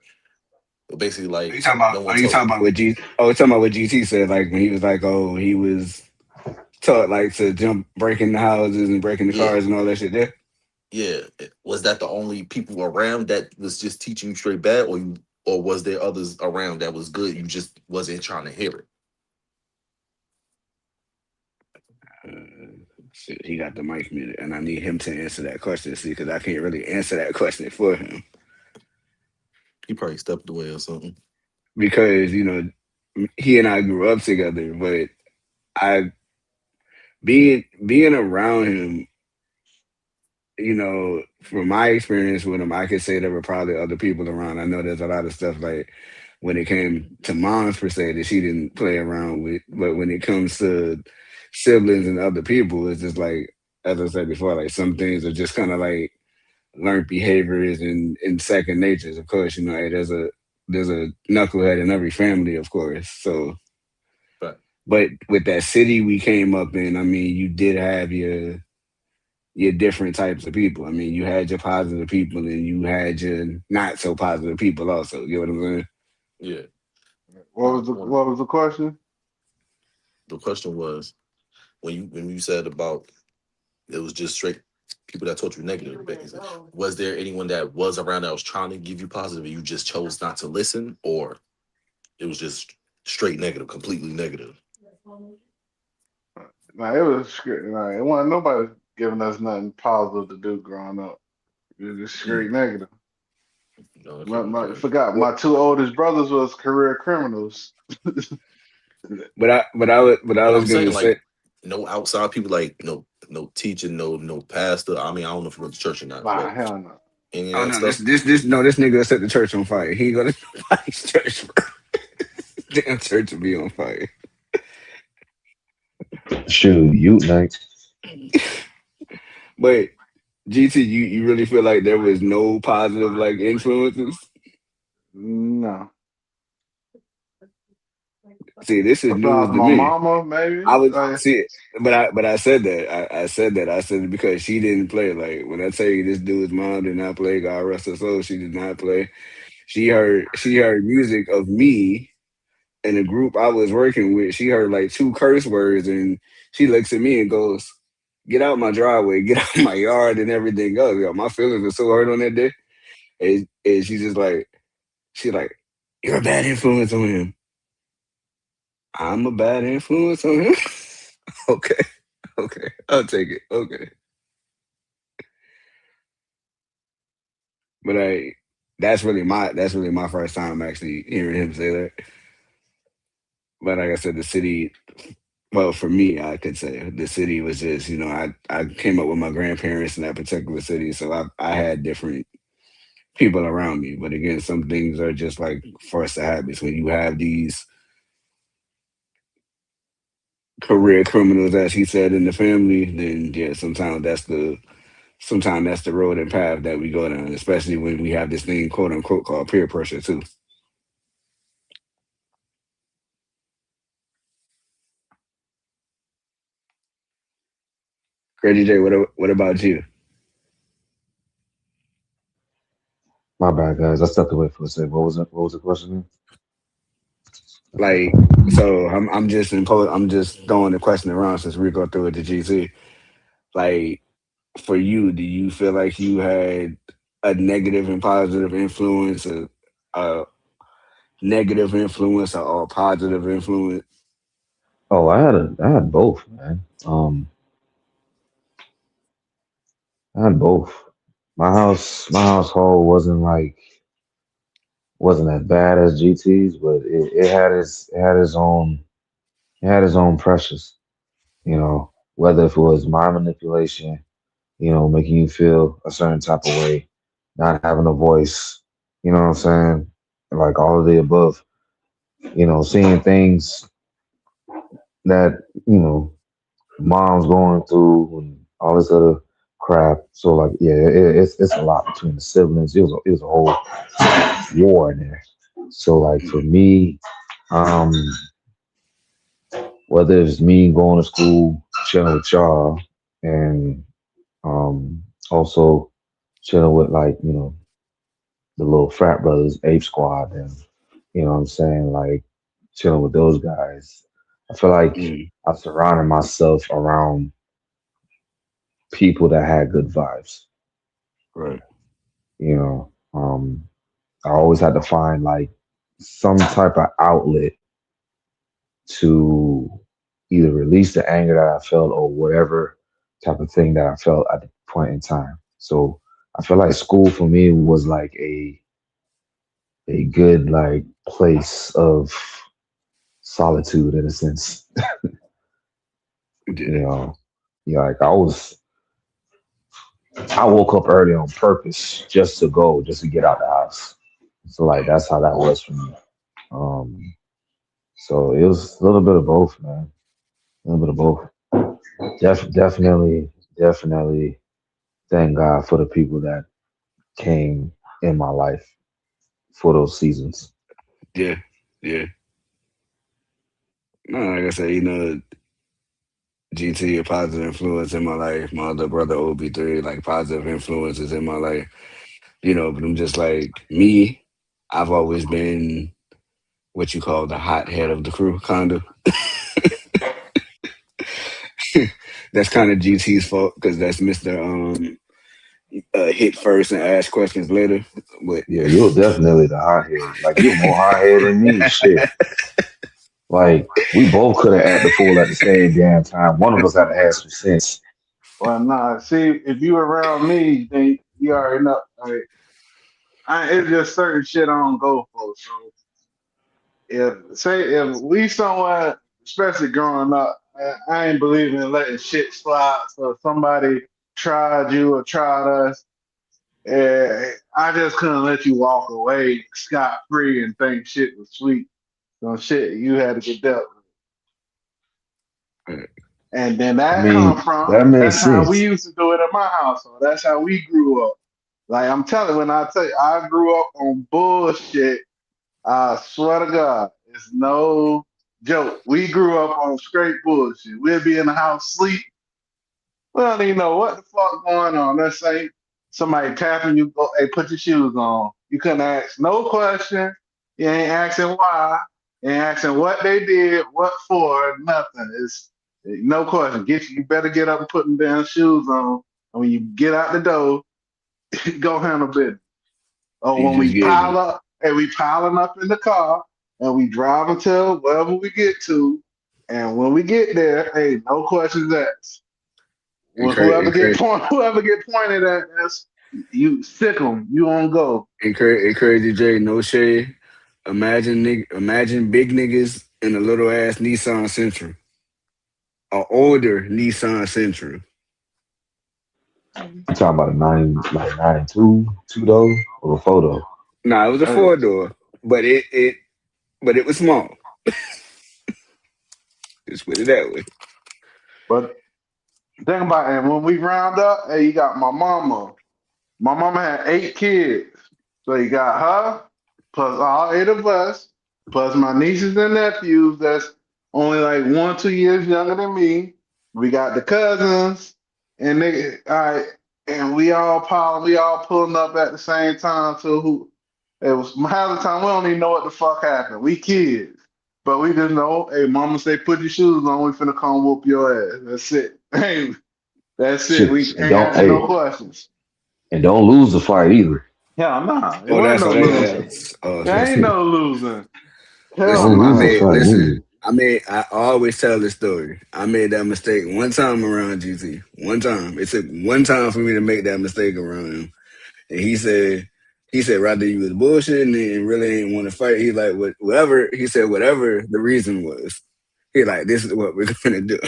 Speaker 8: basically
Speaker 5: Are
Speaker 8: like
Speaker 5: you talking about?
Speaker 8: no one
Speaker 5: Are you
Speaker 8: told.
Speaker 5: talking about what G? Oh, you talking about what GT said? Like when he was like, oh, he was taught like to jump, breaking the houses and breaking the
Speaker 8: Yeah,
Speaker 5: cars and all that shit. There.
Speaker 8: yeah. Was that the only people around that was just teaching you straight bad, or was there others around that was good? You just wasn't trying to hear it.
Speaker 5: Shit, he got the mic muted, and I need him to answer that question. See, because I can't really answer that question for him
Speaker 8: He probably stepped away or something.
Speaker 5: because he and I grew up together, but I being around him, from my experience with him, I could say there were probably other people around. I know there's a lot of stuff like when it came to moms per se that she didn't play around with, but when it comes to siblings and other people, it's just like as I said before, like some things are just kind of like learned behaviors and second natures. Of course, hey, there's a knucklehead in every family, of course. So,
Speaker 8: But
Speaker 5: but with that city we came up in, I mean, you did have your different types of people. I mean, you had your positive people and you had your not so positive people also. You know what I'm saying?
Speaker 8: yeah,
Speaker 6: What was the
Speaker 8: one.
Speaker 6: what was the question?
Speaker 8: The question was when you said about it was just straight people that told you negative. Basically. Was there anyone that was around that was trying to give you positive and you just chose not to listen, or it was just straight negative, completely negative?
Speaker 6: Nah, it was straight. Nah, it wasn't nobody giving us nothing positive to do growing up. It was just straight
Speaker 8: Mm.
Speaker 6: negative.
Speaker 8: No,
Speaker 6: Forgot
Speaker 5: What?
Speaker 6: my two oldest brothers was career criminals.
Speaker 5: But I
Speaker 8: but
Speaker 5: was
Speaker 8: I'm
Speaker 5: gonna
Speaker 8: saying like
Speaker 5: say
Speaker 8: no outside people, like no teaching, no pastor. I mean, I don't know if you went to church or not,
Speaker 6: Nah,
Speaker 8: but
Speaker 6: hell no.
Speaker 8: any of
Speaker 5: oh
Speaker 8: that
Speaker 5: no,
Speaker 8: stuff.
Speaker 5: this no, this nigga set the church on fire. He ain't gonna nobody's church, bro. Damn church will be on fire.
Speaker 7: Shoot, you night.
Speaker 5: But GT, you really feel like there was no positive like influences?
Speaker 6: No.
Speaker 5: See, this is news
Speaker 6: Besides
Speaker 5: to
Speaker 6: my
Speaker 5: me.
Speaker 6: mama,
Speaker 5: I
Speaker 6: maybe.
Speaker 5: was
Speaker 6: Like,
Speaker 5: see, but I said that I said it because she didn't play. Like when I tell you this dude's mom did not play, God rest her soul, she did not play. She heard music of me in a group I was working with. She heard like two curse words, and she looks at me and goes, "Get out my driveway, get out my yard, and everything else." Yo, my feelings were so hurt on that day, and she just like she like, "You're a bad influence on him." I'm a bad influence on him. Okay. Okay. I'll take it. Okay. But that's really my first time actually hearing him say that. But like I said, the city well, for me, I could say the city was just, I came up with my grandparents in that particular city, so I had different people around me. But again, some things are just like forced to habits. When you have these career criminals, as he said, in the family, then yeah, sometimes that's the road and path that we go down, especially when we have this thing, quote unquote, called peer pressure too. Crazy J, what about you?
Speaker 7: My bad, guys. I stepped away for a second. What was it? What was the question?
Speaker 5: Like, so I'm just throwing the question around since Rico threw it to GC. Like, for you, do you feel like you had a negative and positive influence, a negative influence, or a positive influence?
Speaker 7: Oh, I had both, man. I had both. My household wasn't as bad as GT's, but it had its own pressures. You know, whether if it was mind manipulation, making you feel a certain type of way, not having a voice, you know what I'm saying? Like all of the above, seeing things that, mom's going through and all this other crap. So like, yeah, it's a lot between the siblings. It was a whole war in there. So like for
Speaker 5: Mm,
Speaker 7: me, um, whether it's me going to school, chilling with y'all, and also chilling with like the little frat brothers, Ape Squad, and what I'm saying, like chilling with those guys. I feel like
Speaker 5: mm,
Speaker 7: I surrounded myself around people that had good vibes.
Speaker 5: right.
Speaker 7: You know, I always had to find like some type of outlet to either release the anger that I felt or whatever type of thing that I felt at the point in time. So I feel like school for me was like a good like place of solitude in a sense.
Speaker 5: Yeah,
Speaker 7: You know, yeah, like I woke up early on purpose just to get out the house. So like that's how that was for me. Um, so it was a little bit of both, man. A little bit of both. Definitely thank God for the people that came in my life for those seasons.
Speaker 5: yeah, yeah. No, like I said, GT a positive influence in my life. My other brother OB3, like positive influences in my life. But I'm just like me. I've always been what you call the hothead of the crew, kind of. That's kind of GT's fault because that's Mister hit first and ask questions later. But
Speaker 7: Yeah, you were definitely the hothead. Like you were more hothead than me. Shit. Like we both could have acted the fool at the same damn time. One of us had to have some sense.
Speaker 6: well, nah. See, if you around me, then you already know. Like, it's just certain shit I don't go for. So if we somewhere, especially growing up, I ain't believing in letting shit slide. So if somebody tried you or tried us, I just couldn't let you walk away scot free and think shit was sweet. So shit, you had to get dealt with. And then
Speaker 7: I
Speaker 6: that come
Speaker 7: mean,
Speaker 6: from
Speaker 7: that makes
Speaker 6: that's how we
Speaker 7: sense.
Speaker 6: used to do it in my household. That's how we grew up. Like I'm telling you, when I tell you, I grew up on bullshit. I swear to God, it's no joke. We grew up on straight bullshit. We'd be in the house sleep. We don't even know what the fuck going on. Let's say somebody tapping you, go, hey, put your shoes on. You couldn't ask no question. You ain't asking why. You ain't asking what they did, what for, nothing. It's no question. You better get up and put them damn shoes on. And when you get out the door, go handle business. Or
Speaker 5: You
Speaker 6: when
Speaker 5: just
Speaker 6: we
Speaker 5: get
Speaker 6: pile
Speaker 5: it.
Speaker 6: up and we piling up in the car and we drive until wherever we get to. And when we get there, hey, no questions asked.
Speaker 5: And,
Speaker 6: Well,
Speaker 5: cra- and, cra-
Speaker 6: whoever get pointed at, that's you sick 'em. You on go.
Speaker 5: and crazy J, no shade. Imagine big niggas in a little ass Nissan Sentra, a older Nissan Sentra.
Speaker 7: You talking about a 92 two door or a photo?
Speaker 5: Nah, it was a
Speaker 6: Hey,
Speaker 5: 4 door, but it was small. Just put it that way.
Speaker 6: but think about it. And when we round up, hey, you got my mama. My mama had 8 kids. So you got her, plus all 8 of us, plus my nieces and nephews that's only like 1, 2 years younger than me. We got the cousins, and they all right, and we all pulling up at the same time. So who it was half the time we don't even know what the fuck happened. We kids. But we just know, hey, mama say put your shoes on, we finna come whoop your ass. That's it. Hey, that's it. We
Speaker 7: Shit,
Speaker 6: ain't
Speaker 7: and don't
Speaker 6: asking no
Speaker 7: hey,
Speaker 6: questions.
Speaker 7: and don't lose the fight either.
Speaker 6: Hell nah. It
Speaker 5: Oh,
Speaker 6: wasn't
Speaker 5: that's
Speaker 6: no
Speaker 5: oh that
Speaker 6: losing.
Speaker 5: that's oh
Speaker 6: There ain't no losing. Hell
Speaker 5: listen.
Speaker 7: Don't lose the
Speaker 6: no.
Speaker 7: fight
Speaker 5: Listen.
Speaker 7: either.
Speaker 5: I always tell this story. I made that mistake one time around GT. One time. It took one time for me to make that mistake around him. And he said, rather you was bullshitting and really ain't want to fight. He like, whatever, he said, whatever the reason was. He like, this is what we're going to do.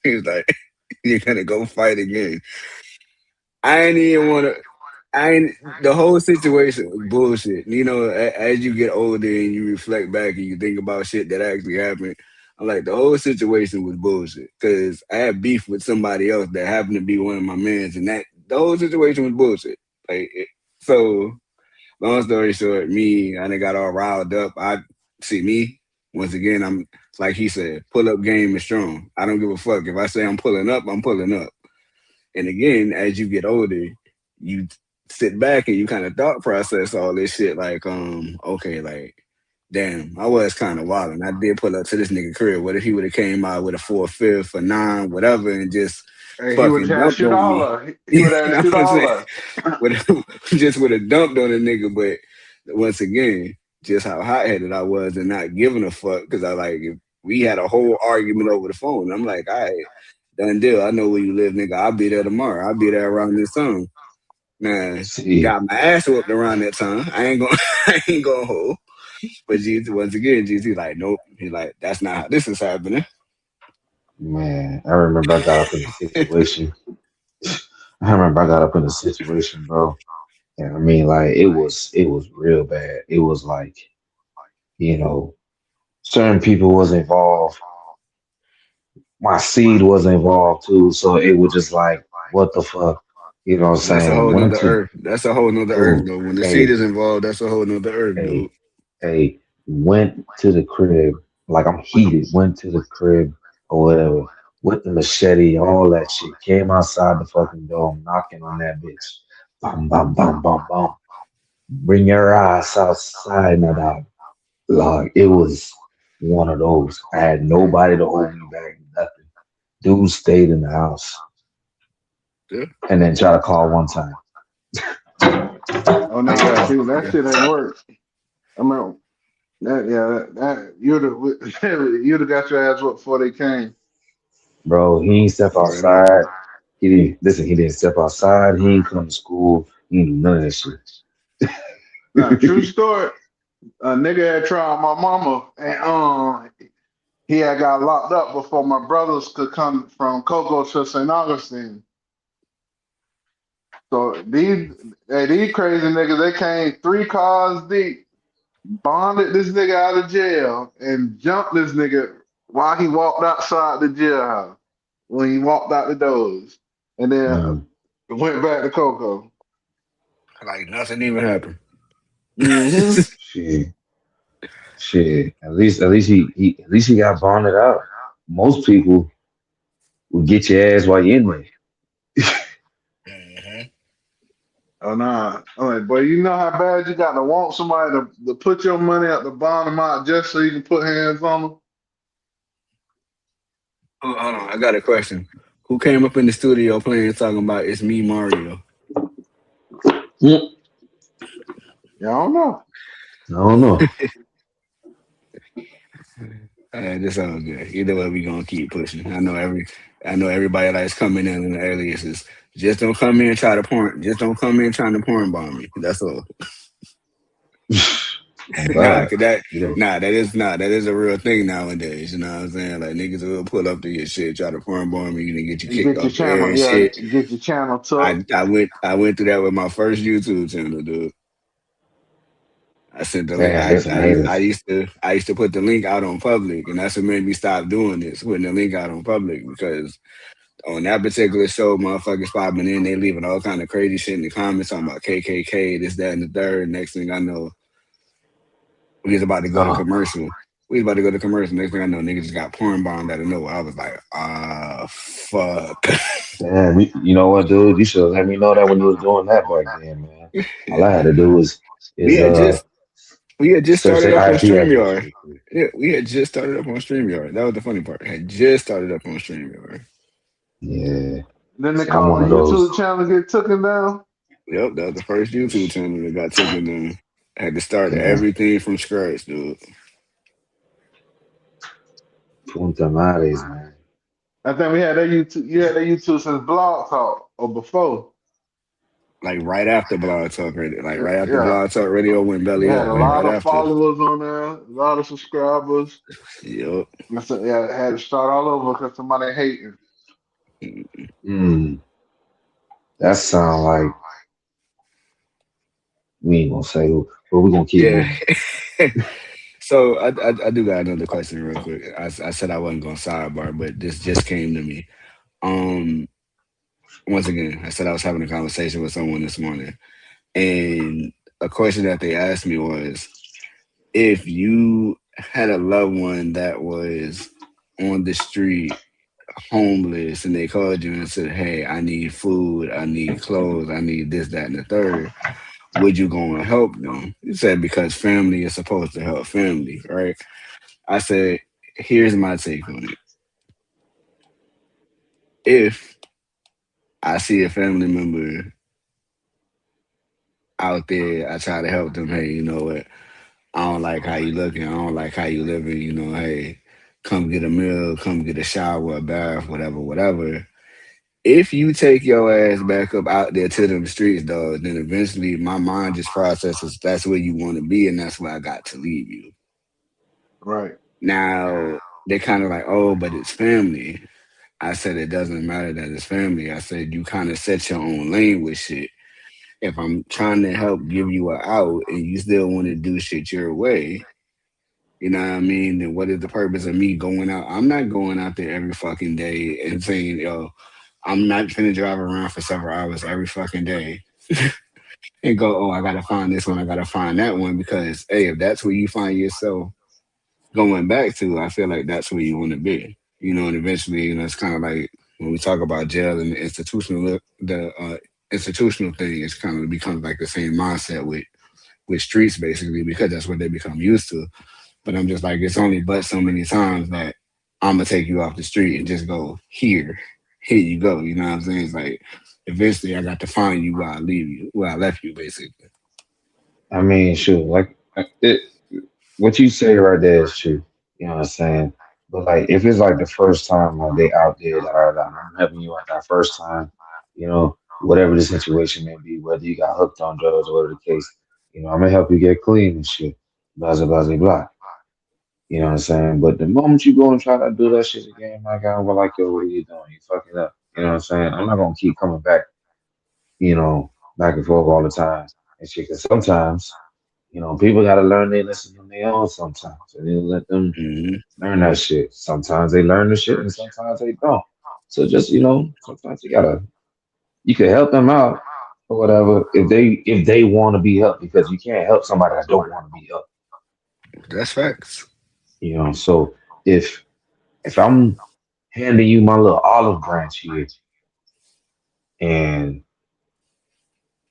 Speaker 5: He was like, you're going to go fight again. I ain't even want to, I ain't, the whole situation was bullshit. You know, as you get older and you reflect back and you think about shit that actually happened, I'm like, the whole situation was bullshit. Cause I had beef with somebody else that happened to be one of my mans, and the whole situation was bullshit. So long story short, I done got all riled up. I see me, once again, I'm like he said, pull up game is strong. I don't give a fuck. If I say I'm pulling up, I'm pulling up. And again, as you get older, you sit back and you kind of thought process all this shit like, okay, like, damn, I was kind of wilding. I did pull up to this nigga crib. What if he would have came out with a 4 5 or 9, whatever, and just
Speaker 6: Hey, he would
Speaker 5: fucking
Speaker 6: have
Speaker 5: dumped
Speaker 6: shoot
Speaker 5: on
Speaker 6: all
Speaker 5: me?
Speaker 6: us. He
Speaker 5: You
Speaker 6: would have
Speaker 5: know
Speaker 6: shoot
Speaker 5: what I'm
Speaker 6: all
Speaker 5: saying?
Speaker 6: us.
Speaker 5: Would just would have dumped on a nigga, but once again, just how hot headed I was and not giving a fuck because I like if we had a whole argument over the phone. I'm like, all right, done deal. I know where you live, nigga. I'll be there tomorrow. I'll be there around this time. Nah,
Speaker 7: See,
Speaker 5: got my ass whooped around that time. I ain't gonna I ain't gonna hold. But GT once again, GT like, nope. He like, that's not how this is happening.
Speaker 7: man, I remember I got up in a situation. I remember I got up in a situation, bro. And I mean, like it was real bad. It was like, you know, certain people was involved. My seed was involved too. So it was just like, what the fuck? You know what I'm
Speaker 5: That's a
Speaker 7: saying?
Speaker 5: whole
Speaker 7: Went
Speaker 5: nother
Speaker 7: to
Speaker 5: earth. That's a whole nother earth
Speaker 7: dude,
Speaker 5: though. When the seed
Speaker 7: hey,
Speaker 5: is involved, that's a whole nother earth, dude.
Speaker 7: hey, hey, went to the crib, like I'm heated, went to the crib or whatever, with the machete, all that shit. Came outside the fucking door, I'm knocking on that bitch. Bum, bum, bum, bum, bum. Bring your ass outside, my dog. Like it was one of those. I had nobody to hold me back, nothing. Dude stayed in the house
Speaker 5: Yeah.
Speaker 7: and then try to call one time.
Speaker 6: Oh, nigga,
Speaker 5: Oh,
Speaker 6: see that
Speaker 5: yeah.
Speaker 6: shit ain't work. I mean, that you'd have got your ass whooped before they came.
Speaker 7: Bro, he ain't step
Speaker 5: Word up.
Speaker 7: outside. He didn't listen, he didn't step outside. He ain't come to school. He didn't do none of that shit.
Speaker 6: Nah, true story. A nigga had tried my mama, and he had got locked up before my brothers could come from Cocoa to St. Augustine. So these crazy niggas, they came 3 cars deep, bonded this nigga out of jail, and jumped this nigga while he walked outside the jailhouse when he walked out the doors, and then
Speaker 7: Mm,
Speaker 6: went back to Cocoa.
Speaker 5: Like nothing even happened.
Speaker 6: Hmm.
Speaker 7: shit, shit. At least he got bonded out. Most people will get your ass while you're in there.
Speaker 5: Mhm.
Speaker 6: Oh nah. I'm like, boy, you know how bad you got to want somebody to put your money at the bottom out just so you can put hands on them?
Speaker 5: Hold on, I got a question. Who came up in the studio playing talking about it's me Mario?
Speaker 7: Mm,
Speaker 6: Yeah, I don't know.
Speaker 7: I don't know.
Speaker 5: This sounds good. Either way, we gonna keep pushing. I know everybody that's coming in the earliest is just don't come in and try to porn. Just don't come in trying to porn bomb me. That's all.
Speaker 7: Oh
Speaker 5: nah,
Speaker 7: God.
Speaker 5: cause that
Speaker 7: You know,
Speaker 5: that is a real thing nowadays. You know what I'm saying? Like niggas will pull up to your shit, try to porn bomb me, and get you
Speaker 6: And
Speaker 5: kicked
Speaker 6: get your
Speaker 5: off the air
Speaker 6: channel,
Speaker 5: and
Speaker 6: yeah,
Speaker 5: shit.
Speaker 6: get your channel took.
Speaker 5: I went through that with my first YouTube channel, dude. I sent the link.
Speaker 7: damn, that's amazing.
Speaker 5: I used to put the link out on public, and that's what made me stop doing this, putting the link out on public because on that particular show, motherfuckers popping in, they leaving all kind of crazy shit in the comments talking about KKK, this, that, and the third. Next thing I know, we was about to go to
Speaker 7: Oh,
Speaker 5: commercial. We was about to go to commercial. Next thing I know, niggas just got porn bombed out of nowhere. I was like, fuck.
Speaker 7: damn. You know what, dude? You should have let me know that when you was doing that back then, man. All I had to do was
Speaker 5: we
Speaker 7: is
Speaker 5: had just we had just
Speaker 7: search
Speaker 5: started
Speaker 7: their
Speaker 5: up on
Speaker 7: IP address
Speaker 5: StreamYard.
Speaker 7: real quick.
Speaker 5: Yeah, we had just started up on StreamYard. That was the funny part. Had just started up on StreamYard.
Speaker 7: Yeah.
Speaker 6: Then they
Speaker 7: See, I'm
Speaker 6: call
Speaker 7: one
Speaker 6: the
Speaker 7: of those.
Speaker 6: YouTube channel get taken down.
Speaker 5: Yep, that was the first YouTube channel that got taken down. Had to start
Speaker 7: Yeah.
Speaker 5: everything from scratch, dude.
Speaker 7: Punta Mares, man.
Speaker 6: I think we had that YouTube. You had that YouTube since Blog Talk or before.
Speaker 5: Like right after Blog Talk Radio, like right after
Speaker 6: Yeah,
Speaker 5: Blog Talk Radio went
Speaker 6: we
Speaker 5: belly
Speaker 6: had
Speaker 5: up,
Speaker 6: a
Speaker 5: like
Speaker 6: lot
Speaker 5: right
Speaker 6: of
Speaker 5: after.
Speaker 6: followers on there, a lot of subscribers.
Speaker 5: Yep.
Speaker 6: I said, yeah, I had to start all over because somebody hating.
Speaker 7: Mm, that sound like we ain't gonna say who, but we gonna keep
Speaker 5: Yeah.
Speaker 7: moving.
Speaker 5: So I do got another question real quick. I said I wasn't gonna sidebar, but this just came to me. Um, Once again, I said I was having a conversation with someone this morning, and a question that they asked me was, if you had a loved one that was on the street, homeless, and they called you and said, "Hey, I need food, I need clothes, I need this, that, and the third," would you go and help them? You said because family is supposed to help family, right? I said, here's my take on it. If I see a family member out there, I try to help them. Hey, you know what? I don't like how you looking. I don't like how you living. You know, hey, come get a meal, come get a shower, a bath, whatever, whatever. If you take your ass back up out there to them streets, dog, then eventually my mind just processes that's where you want to be, and that's where I got to leave you.
Speaker 6: Right.
Speaker 5: Now they're kind of like, oh, but it's family. I said it doesn't matter that it's family. I said you kind of set your own lane with shit. If I'm trying to help give you a out and you still want to do shit your way, you know what I mean? Then what is the purpose of me going out? I'm not going out there every fucking day and saying, yo, I'm not gonna drive around for several hours every fucking day and go, oh, I gotta find this one, I gotta find that one. Because hey, if that's where you find yourself going back to, I feel like that's where you want to be. You know, and eventually, you know, it's kind of like when we talk about jail and the institutional thing, it's kind of becomes like the same mindset with streets basically because that's what they become used to. But I'm just like, it's only but so many times that I'm gonna take you off the street and just go here you go. You know what I'm saying? It's like eventually I got to find you where I leave you, where I left you, basically.
Speaker 7: I mean, sure, like what you say right there is true. You know what I'm saying? But like, if it's like the first time, like they out there, that are like, I'm helping you out that first time, whatever the situation may be, whether you got hooked on drugs or whatever the case, You know, I'm gonna help you get clean and shit. Blah blah blah blah. You know what I'm saying? But the moment you go and try to do that shit again, my guy, we're like, yo, what are you doing? You fucking up. You know what I'm saying? I'm not gonna keep coming back, you know, back and forth all the time and shit. Cause sometimes, you know, people gotta learn they listen on their own sometimes. And you let them
Speaker 5: Hmm.
Speaker 7: learn that shit. Sometimes they learn the shit and sometimes they don't. So just, you know, sometimes you can help them out or whatever if they want to be helped because you can't help somebody that don't want to be helped.
Speaker 5: That's facts.
Speaker 7: You know, so if I'm handing you my little olive branch here and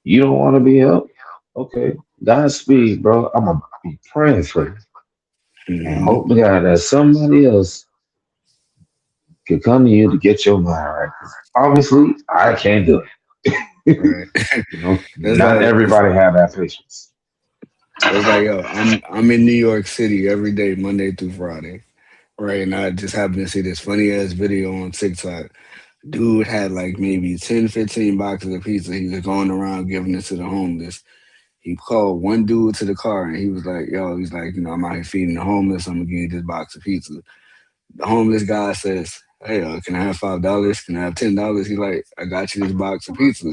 Speaker 7: you don't want to be helped, okay, Godspeed, bro. I'm gonna be praying for you and
Speaker 5: Hmm.
Speaker 7: hope to God that somebody else can come to you to get your mind right. 'Cause obviously, I can't do it.
Speaker 5: Right.
Speaker 7: You know,
Speaker 5: That's
Speaker 7: not
Speaker 5: like
Speaker 7: everybody have that patience.
Speaker 5: it's like yo, I'm in New York City every day, Monday through Friday. Right. And I just happened to see this funny ass video on TikTok. Dude had like maybe 10, 15 boxes of pizza. He was going around giving it to the homeless. He called one dude to the car and he was like, yo, he's like, I'm out here feeding the homeless. I'm gonna give you this box of pizza. The homeless guy says, hey, can I have $5? Can I have $10? He's like, I got you this box of pizza.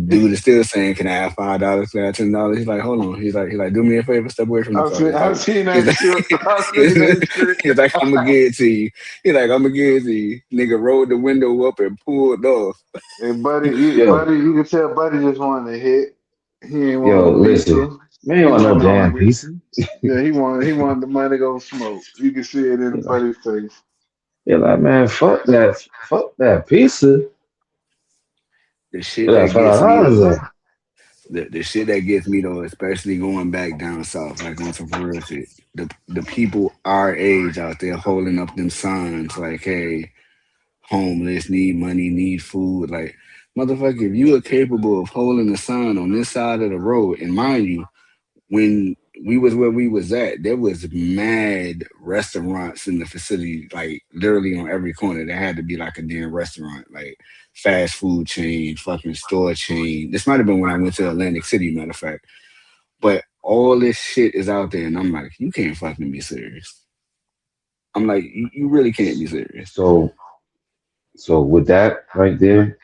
Speaker 5: Dude is still saying, can I have $5? Can I have $10? He's like, hold on. He's like, do me a favor, step away from the car.
Speaker 6: I've seen
Speaker 5: He's
Speaker 6: that
Speaker 5: like,
Speaker 6: shit. I've
Speaker 5: he's
Speaker 6: seen that shit.
Speaker 5: like, I'm gonna give it to you. He's like, I'm gonna give it to you. Nigga rolled the window up and pulled off.
Speaker 6: And
Speaker 7: Yo,
Speaker 6: Buddy, you can tell Buddy just wanted to hit. He ain't want
Speaker 7: yo,
Speaker 6: no
Speaker 7: listen,
Speaker 6: pizza.
Speaker 7: man, you
Speaker 6: He
Speaker 7: want no
Speaker 6: wasn't
Speaker 7: damn
Speaker 6: hungry.
Speaker 7: pizza.
Speaker 6: Yeah, he wanted the money to go smoke. You can see it in
Speaker 7: You're like,
Speaker 6: Buddy's face.
Speaker 7: you're like, man, fuck that pizza.
Speaker 5: The shit
Speaker 7: You're like,
Speaker 5: that gets me though,
Speaker 7: $5.
Speaker 5: the shit that gets me though, especially going back down south, like on some real shit. The people our age out there holding up them signs like, hey, homeless, need money, need food. Like, motherfucker, if you are capable of holding a sign on this side of the road, and mind you, when we was where we was at, there was mad restaurants in the facility, like literally on every corner. There had to be like a damn restaurant, like fast food chain, fucking store chain. This might have been when I went to Atlantic City, matter of fact. But all this shit is out there, and I'm like, you can't fucking be serious. I'm like, you really can't be serious.
Speaker 7: So, so with that right there,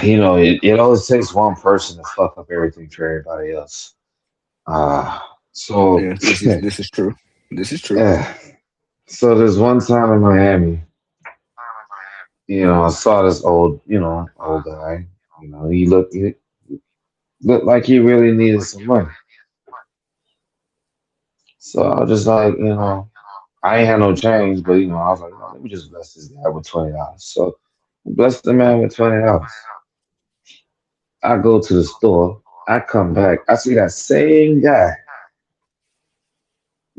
Speaker 7: you know, it always takes one person to fuck up everything for everybody else. So,
Speaker 5: Yeah, this is true. This is true.
Speaker 7: yeah. So there's one time in Miami, you know, I saw this old guy. You know, he looked like he really needed some money. So I was just like, I ain't had no change, but I was like, let me just bless this guy with $20. So I blessed the man with $20. I go to the store, I come back, I see that same guy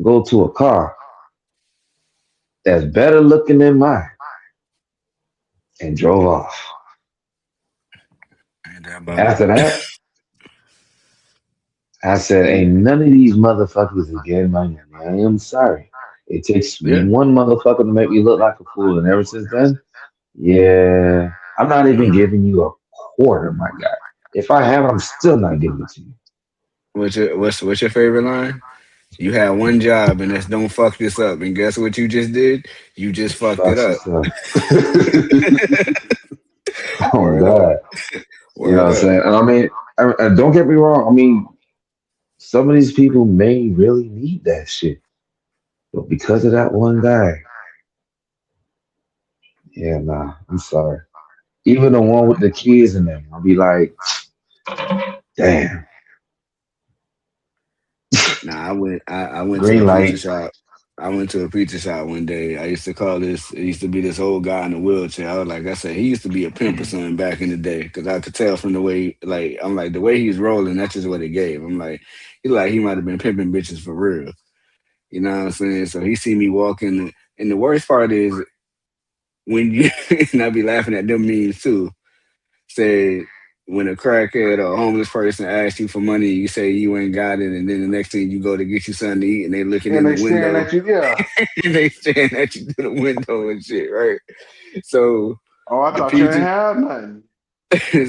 Speaker 7: go to a car that's better looking than mine and drove off.
Speaker 5: Ain't that about it?
Speaker 7: After that, I said, ain't none of these motherfuckers are getting my money. I am sorry. It takes
Speaker 5: Yeah.
Speaker 7: one motherfucker to make me look like a fool, and ever since then, yeah, I'm not even giving you a quarter, my guy. If I have, I'm still not giving it to you.
Speaker 5: What's your favorite line? You had one job and that's don't fuck this up. And guess what you just did? You just fucked it
Speaker 7: Fuck
Speaker 5: up.
Speaker 7: yourself. Oh
Speaker 5: Word up.
Speaker 7: God, you know what
Speaker 5: Word
Speaker 7: I'm
Speaker 5: up.
Speaker 7: saying? And I mean, don't get me wrong. I mean, some of these people may really need that shit, but because of that one guy, yeah, nah, I'm sorry. Even the one with the kids in them, I'll be like, damn,
Speaker 5: Nah, I went to
Speaker 7: green
Speaker 5: a pizza
Speaker 7: light.
Speaker 5: shop. I went to a pizza shop one day. I used to call this. It used to be this old guy in a wheelchair. I was like, I said, he used to be a pimp or something back in the day because I could tell from the way, like, I'm like the way he's rolling. That's just what it gave. I'm like, he might have been pimping bitches for real. You know what I'm saying? So he see me walking, and the worst part is when you and I be laughing at them memes too. Say when a crackhead or a homeless person asks you for money, you say you ain't got it, and then the next thing you go to get you something to eat, and they looking
Speaker 6: And
Speaker 5: in
Speaker 6: they
Speaker 5: the
Speaker 6: staring
Speaker 5: window,
Speaker 6: at you. Yeah.
Speaker 5: and they staring at you through the window and shit, right? So
Speaker 6: Oh, I
Speaker 5: the
Speaker 6: thought you ain't
Speaker 5: pizza,
Speaker 6: have nothing.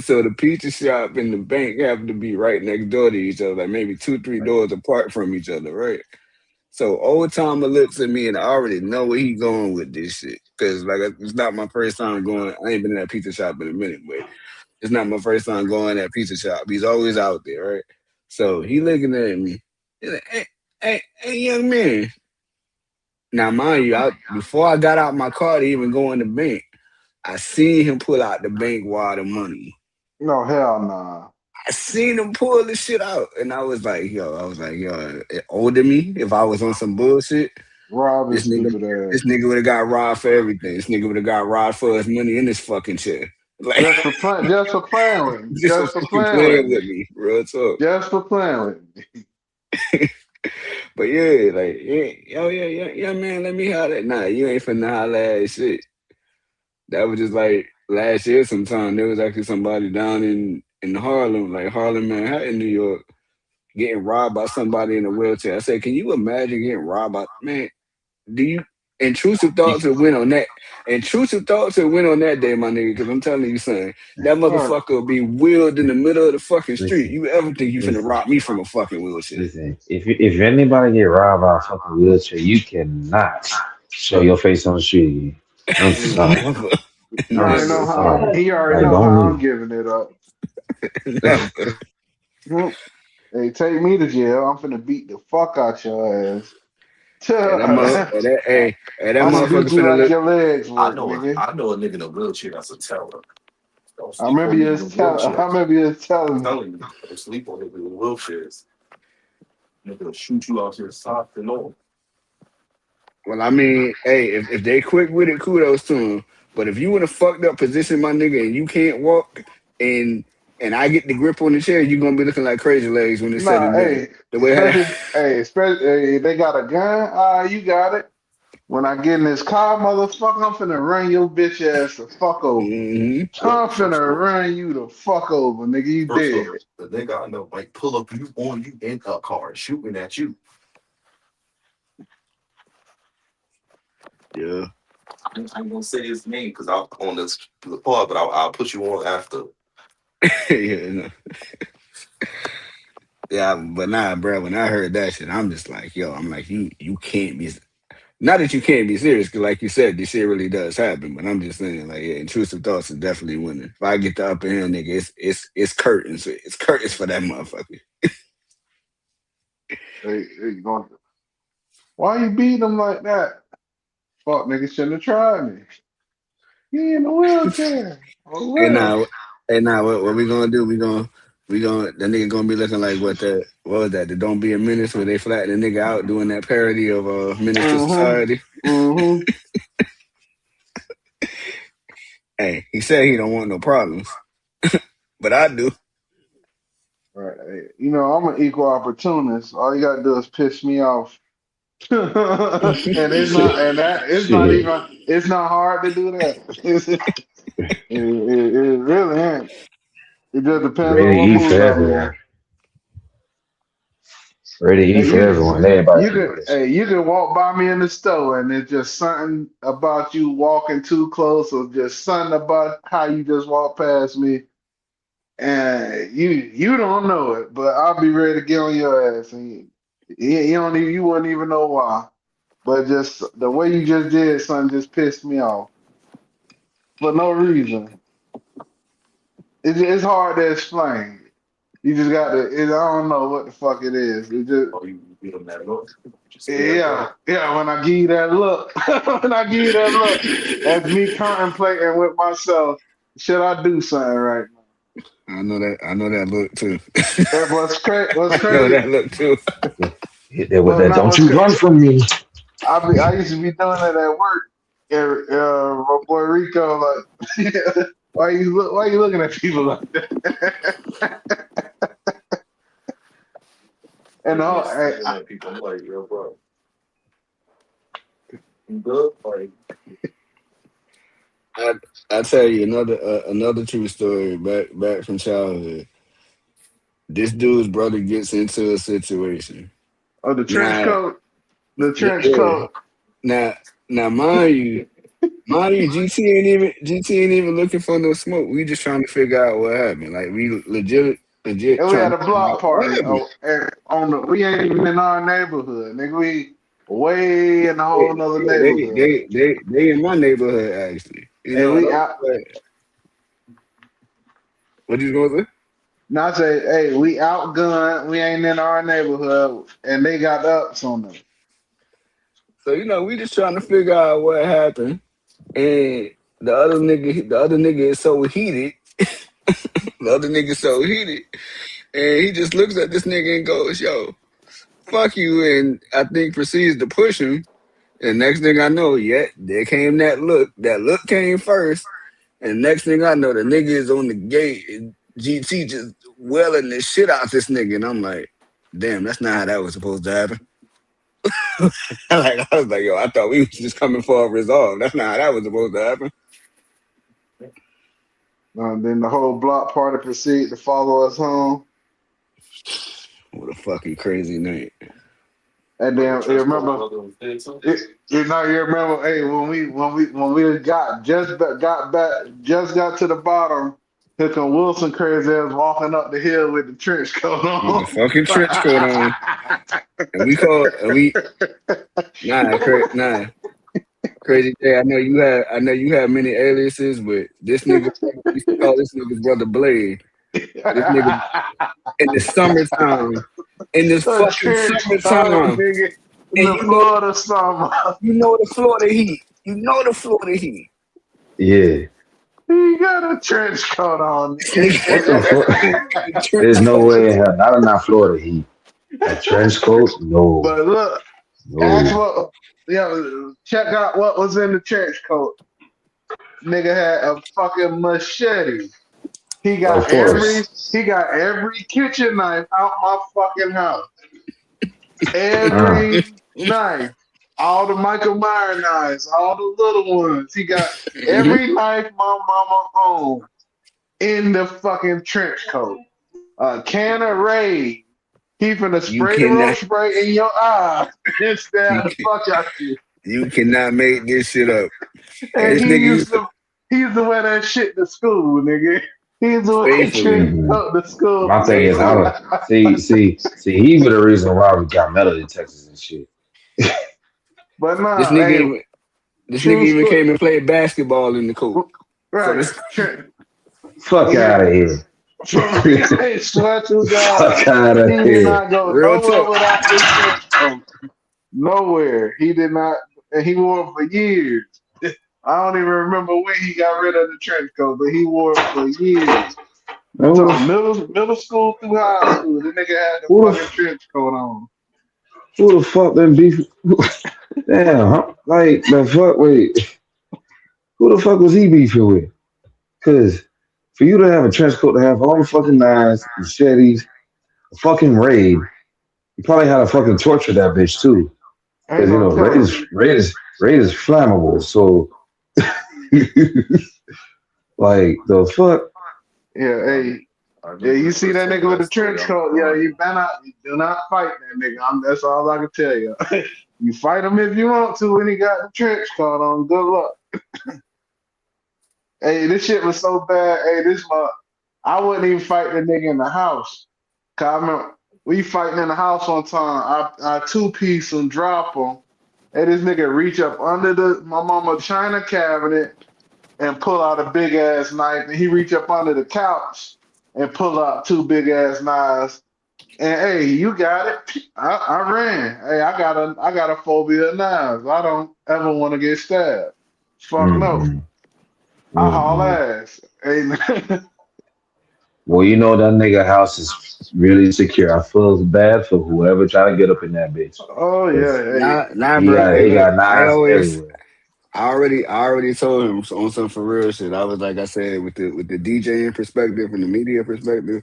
Speaker 5: So the pizza shop and the bank happen to be right next door to each other, like maybe 2, 3 doors apart from each other, right? So old timer looks at me and I already know where he going with this shit. Cause like it's not my first time going. I ain't been in that pizza shop in a minute, but it's not my first time going to that pizza shop. He's always out there, right? So he looking at me. He's like, hey, young man. Now, mind you, before I got out my car to even go in the bank, I seen him pull out the bank wire money.
Speaker 6: No, hell nah.
Speaker 5: I seen him pull the shit out, and I was like, yo, it older me. If I was on some bullshit,
Speaker 6: Rob
Speaker 5: this
Speaker 6: is
Speaker 5: nigga,
Speaker 6: stupid ass.
Speaker 5: this nigga would have got robbed for everything. This nigga would have got robbed for his money in this fucking chair. Like,
Speaker 6: Just for playing with me.
Speaker 5: just for
Speaker 6: Just for
Speaker 5: fucking
Speaker 6: playing
Speaker 5: playing
Speaker 6: with
Speaker 5: with
Speaker 6: me.
Speaker 5: me, real talk.
Speaker 6: Just for playing with me.
Speaker 5: But yeah, like, yeah, man, let me holler. Nah, you ain't finna holler at shit. That was just like last year sometime. There was actually somebody down in Harlem, like Harlem, Manhattan, New York, getting robbed by somebody in a wheelchair. I said, can you imagine getting robbed by, man? Do you intrusive thoughts will win on that? Intrusive thoughts will win on that day, my nigga. Because I'm telling you, son, that
Speaker 6: Fuck.
Speaker 5: motherfucker will be wheeled in the middle of the fucking street.
Speaker 7: Listen,
Speaker 5: You ever think you finna
Speaker 7: listen,
Speaker 5: rob me from a fucking wheelchair?
Speaker 7: listen. If anybody get robbed by a fucking wheelchair, you cannot show your face on the street again. I'm sorry.
Speaker 5: Never,
Speaker 6: You
Speaker 7: I'm
Speaker 6: already know how
Speaker 7: sorry.
Speaker 6: he already
Speaker 7: Like,
Speaker 6: know
Speaker 7: don't
Speaker 6: how I'm
Speaker 7: even.
Speaker 6: giving it up.
Speaker 5: never.
Speaker 6: Hmm. Hey, take me to jail. I'm finna beat the fuck out your ass.
Speaker 5: Hey, that mother,
Speaker 6: I'm
Speaker 5: that
Speaker 6: gonna
Speaker 5: motherfucker
Speaker 6: beat you
Speaker 5: finna
Speaker 6: like
Speaker 5: look.
Speaker 6: your legs
Speaker 8: I
Speaker 6: work,
Speaker 8: know
Speaker 6: nigga.
Speaker 8: I know a nigga in a wheelchair that's a terror. Don't
Speaker 6: I
Speaker 8: sleep
Speaker 6: remember
Speaker 8: on
Speaker 6: you
Speaker 8: niggas
Speaker 6: was
Speaker 8: in
Speaker 6: telling. I
Speaker 8: wheelchairs.
Speaker 6: remember you was
Speaker 8: I'm
Speaker 6: telling me.
Speaker 8: telling you, don't sleep on niggas in wheelchairs. Nigga will shoot you out your sock and all.
Speaker 5: Well, I mean, hey, if they quick with it, kudos to them. But if you in a fucked up position, my nigga, and you can't walk, and I get the grip on the chair, you gonna be looking like crazy legs when it's said
Speaker 6: Nah,
Speaker 5: and done.
Speaker 6: hey,
Speaker 5: The way how that,
Speaker 6: especially they got a gun. You got it. When I get in this car, motherfucker, I'm finna run your bitch ass the fuck over.
Speaker 5: hmm
Speaker 8: Well,
Speaker 6: I'm finna run you the fuck over, nigga. You
Speaker 8: first off,
Speaker 6: dead.
Speaker 8: the nigga I know might pull up you on you in a car shooting at you.
Speaker 5: yeah,
Speaker 8: I'm gonna say his name because I'll on the pod, but I'll put you on after.
Speaker 5: yeah, no. Yeah. But nah, bro, when I heard that shit, I'm just like, yo, I'm like, you can't be. Not that you can't be serious, because like you said, this shit really does happen. But I'm just saying, like, yeah, intrusive thoughts is definitely winning. If I get the upper hand, nigga, it's curtains. It's curtains for that motherfucker.
Speaker 6: Hey, going. Why you beating him like that? Fuck, nigga shouldn't have tried me. He in a wheelchair. Oh
Speaker 5: And
Speaker 6: well.
Speaker 5: now, what we gonna do? We gonna that nigga gonna be looking like what was that? The Don't Be a Menace where they flatten the nigga out doing that parody of Menace to Society.
Speaker 6: Mm-hmm.
Speaker 5: Hey, he said he don't want no problems, but I do.
Speaker 6: Right. Hey, you know, I'm an equal opportunist. All you gotta do is piss me off. And it's not and that it's not
Speaker 7: Shit.
Speaker 6: even it's not hard to do that. It really ain't. It just depends on
Speaker 7: Ready to
Speaker 6: what
Speaker 7: eat for
Speaker 6: mood I'm in.
Speaker 7: everyone. Ready to eat
Speaker 6: Hey,
Speaker 7: for everyone. Everybody can do this.
Speaker 6: you can walk by me in the store and it's just something about you walking too close or just something about how you just walk past me and you don't know it, but I'll be ready to get on your ass and you don't even you wouldn't even know why. But just the way you just did something just pissed me off for no reason. It's hard to explain. You just got to. I don't know what the fuck it is. It just
Speaker 8: Oh, you give him that look. Just scared,
Speaker 6: yeah,
Speaker 8: bro.
Speaker 6: yeah. When I give you that look, when I give you that look, that's me contemplating with myself. Should I do something right now?
Speaker 5: I know that. I know that look too.
Speaker 6: That what's crazy? What's
Speaker 5: I know
Speaker 6: crazy?
Speaker 5: that look too.
Speaker 7: Hit that with
Speaker 6: Well,
Speaker 7: that.
Speaker 6: not
Speaker 7: Don't
Speaker 6: what's
Speaker 7: you
Speaker 6: crazy.
Speaker 7: run from me.
Speaker 6: I used to be doing it at work. And, my boy Rico, like, why you looking at people like that? And
Speaker 8: Looking
Speaker 6: all,
Speaker 8: at looking at people, I'm like, yo, bro, you good? Like,
Speaker 5: I tell you another true story back from childhood. This dude's brother gets into a situation.
Speaker 6: oh,
Speaker 5: Now,
Speaker 6: the trench
Speaker 5: yeah,
Speaker 6: coat.
Speaker 5: now, mind you. Mind you, GT ain't even looking for no smoke. We just trying to figure out what happened. Like we legit
Speaker 6: And we had
Speaker 5: trying
Speaker 6: a
Speaker 5: to figure
Speaker 6: block
Speaker 5: out what
Speaker 6: party
Speaker 5: happened.
Speaker 6: on the. We ain't even in our neighborhood, nigga. We way in a
Speaker 5: Yeah,
Speaker 6: whole nother
Speaker 5: yeah, they
Speaker 6: neighborhood.
Speaker 5: they they they in my neighborhood actually. You
Speaker 6: And
Speaker 5: know, and
Speaker 6: we
Speaker 5: I'm
Speaker 6: out.
Speaker 5: like, what you gonna say?
Speaker 6: Not say, hey, we outgunned. We ain't in our neighborhood, and they got ups on them.
Speaker 5: So we just trying to figure out what happened, and the other nigga is so heated. The other nigga so heated, and he just looks at this nigga and goes, "Yo, fuck you," and I think proceeds to push him. And next thing I know, yeah, there came that look. That look came first. And next thing I know, the nigga is on the gate. And GT just welling the shit out this nigga. And I'm like, damn, that's not how that was supposed to happen. I was like, yo, I thought we was just coming for a resolve. That's not how that was supposed to happen.
Speaker 6: Then the whole block party proceeded to follow us home.
Speaker 5: What a fucking crazy night.
Speaker 6: And then you remember, you remember, hey, when we got to the bottom. Here come Wilson crazy ass walking up the hill with the trench coat
Speaker 5: With the
Speaker 6: on.
Speaker 5: fucking trench coat on. And nah. Crazy J, I know you have many aliases, but this nigga we used to call this nigga's brother Blade. This nigga in the summertime. In this
Speaker 6: A
Speaker 5: fucking
Speaker 6: trench coat,
Speaker 5: summertime.
Speaker 6: nigga, in
Speaker 5: And
Speaker 6: the Florida summer.
Speaker 5: you know the Florida heat. You know the Florida heat.
Speaker 7: Yeah.
Speaker 6: He got a trench coat on.
Speaker 7: What the fuck? There's no way in hell. Not enough Florida heat. A trench coat? No.
Speaker 6: But look, ask what, check out what was in the trench coat. Nigga had a fucking machete. He
Speaker 7: Of
Speaker 6: got
Speaker 7: course.
Speaker 6: every kitchen knife out my fucking house. Every knife. All the Michael Myers knives, all the little ones. He got every knife my mama owned in the fucking trench coat. A can of Raid. He finna
Speaker 5: You
Speaker 6: spray the roach
Speaker 5: cannot
Speaker 6: spray in your eye and stab
Speaker 5: you,
Speaker 6: the fuck out you.
Speaker 5: you cannot make this shit up. And
Speaker 6: And
Speaker 5: this
Speaker 6: he
Speaker 5: nigga used to
Speaker 6: used to wear that shit to school, nigga. He used to wear that
Speaker 5: faithfully.
Speaker 6: trench
Speaker 7: Mhm.
Speaker 6: coat to school.
Speaker 7: My thing is, I don't see. He was the reason why we got metal detectors and shit.
Speaker 6: But
Speaker 5: This
Speaker 6: nah,
Speaker 5: nigga
Speaker 6: hey,
Speaker 5: even this nigga
Speaker 6: true
Speaker 5: even
Speaker 6: story.
Speaker 5: came and played basketball in the court. So
Speaker 6: Right.
Speaker 5: this
Speaker 7: Fuck
Speaker 6: Nigga,
Speaker 7: out of here.
Speaker 6: I swear to God,
Speaker 7: Fuck out
Speaker 6: he
Speaker 7: of
Speaker 6: did
Speaker 7: here.
Speaker 6: not go
Speaker 5: real
Speaker 6: nowhere
Speaker 5: talk.
Speaker 6: without this trench coat. Nowhere. He did not, and he wore it for years. I don't even remember when he got rid of the trench coat, but he wore it for years. I'm
Speaker 7: Who
Speaker 6: talking
Speaker 7: the
Speaker 6: middle school through high school. The nigga had the
Speaker 7: who
Speaker 6: fucking
Speaker 7: the
Speaker 6: trench coat on.
Speaker 7: who the fuck been beef? Damn, huh? Like the fuck? Wait, who the fuck was he beefing with? Cause for you to have a trench coat to have all the fucking knives, machetes, a fucking raid, you probably had to fucking torture that bitch too.
Speaker 6: Ain't
Speaker 7: Cause
Speaker 6: no telling.
Speaker 7: raid is flammable. So like the fuck?
Speaker 6: Yeah, hey, yeah, you see that nigga with the trench coat? Yeah, you do not fight that nigga. That's all I can tell you. You fight him if you want to when he got the trench coat on. Good luck. Hey, this shit was so bad. Hey, I wouldn't even fight the nigga in the house. Cause I remember we fighting in the house one time. I two-piece and drop him. And this nigga reach up under my mama china cabinet and pull out a big ass knife. And he reach up under the couch and pull out two big ass knives. And hey, you got it. I ran. Hey, I got a phobia of knives. I don't ever want to get stabbed. Fuck no.
Speaker 7: Mm-mm,
Speaker 6: I haul
Speaker 7: mm-mm.
Speaker 6: ass. Hey, man.
Speaker 7: Well, you know that nigga house is really secure. I feel bad for whoever trying to get up in that bitch.
Speaker 6: Oh
Speaker 7: Cause
Speaker 6: yeah, hey.
Speaker 5: Nah, bro. Hey,
Speaker 7: he
Speaker 5: look,
Speaker 7: got knives everywhere.
Speaker 5: I already told him on some for real shit. I was like I said with the DJing perspective and the media perspective.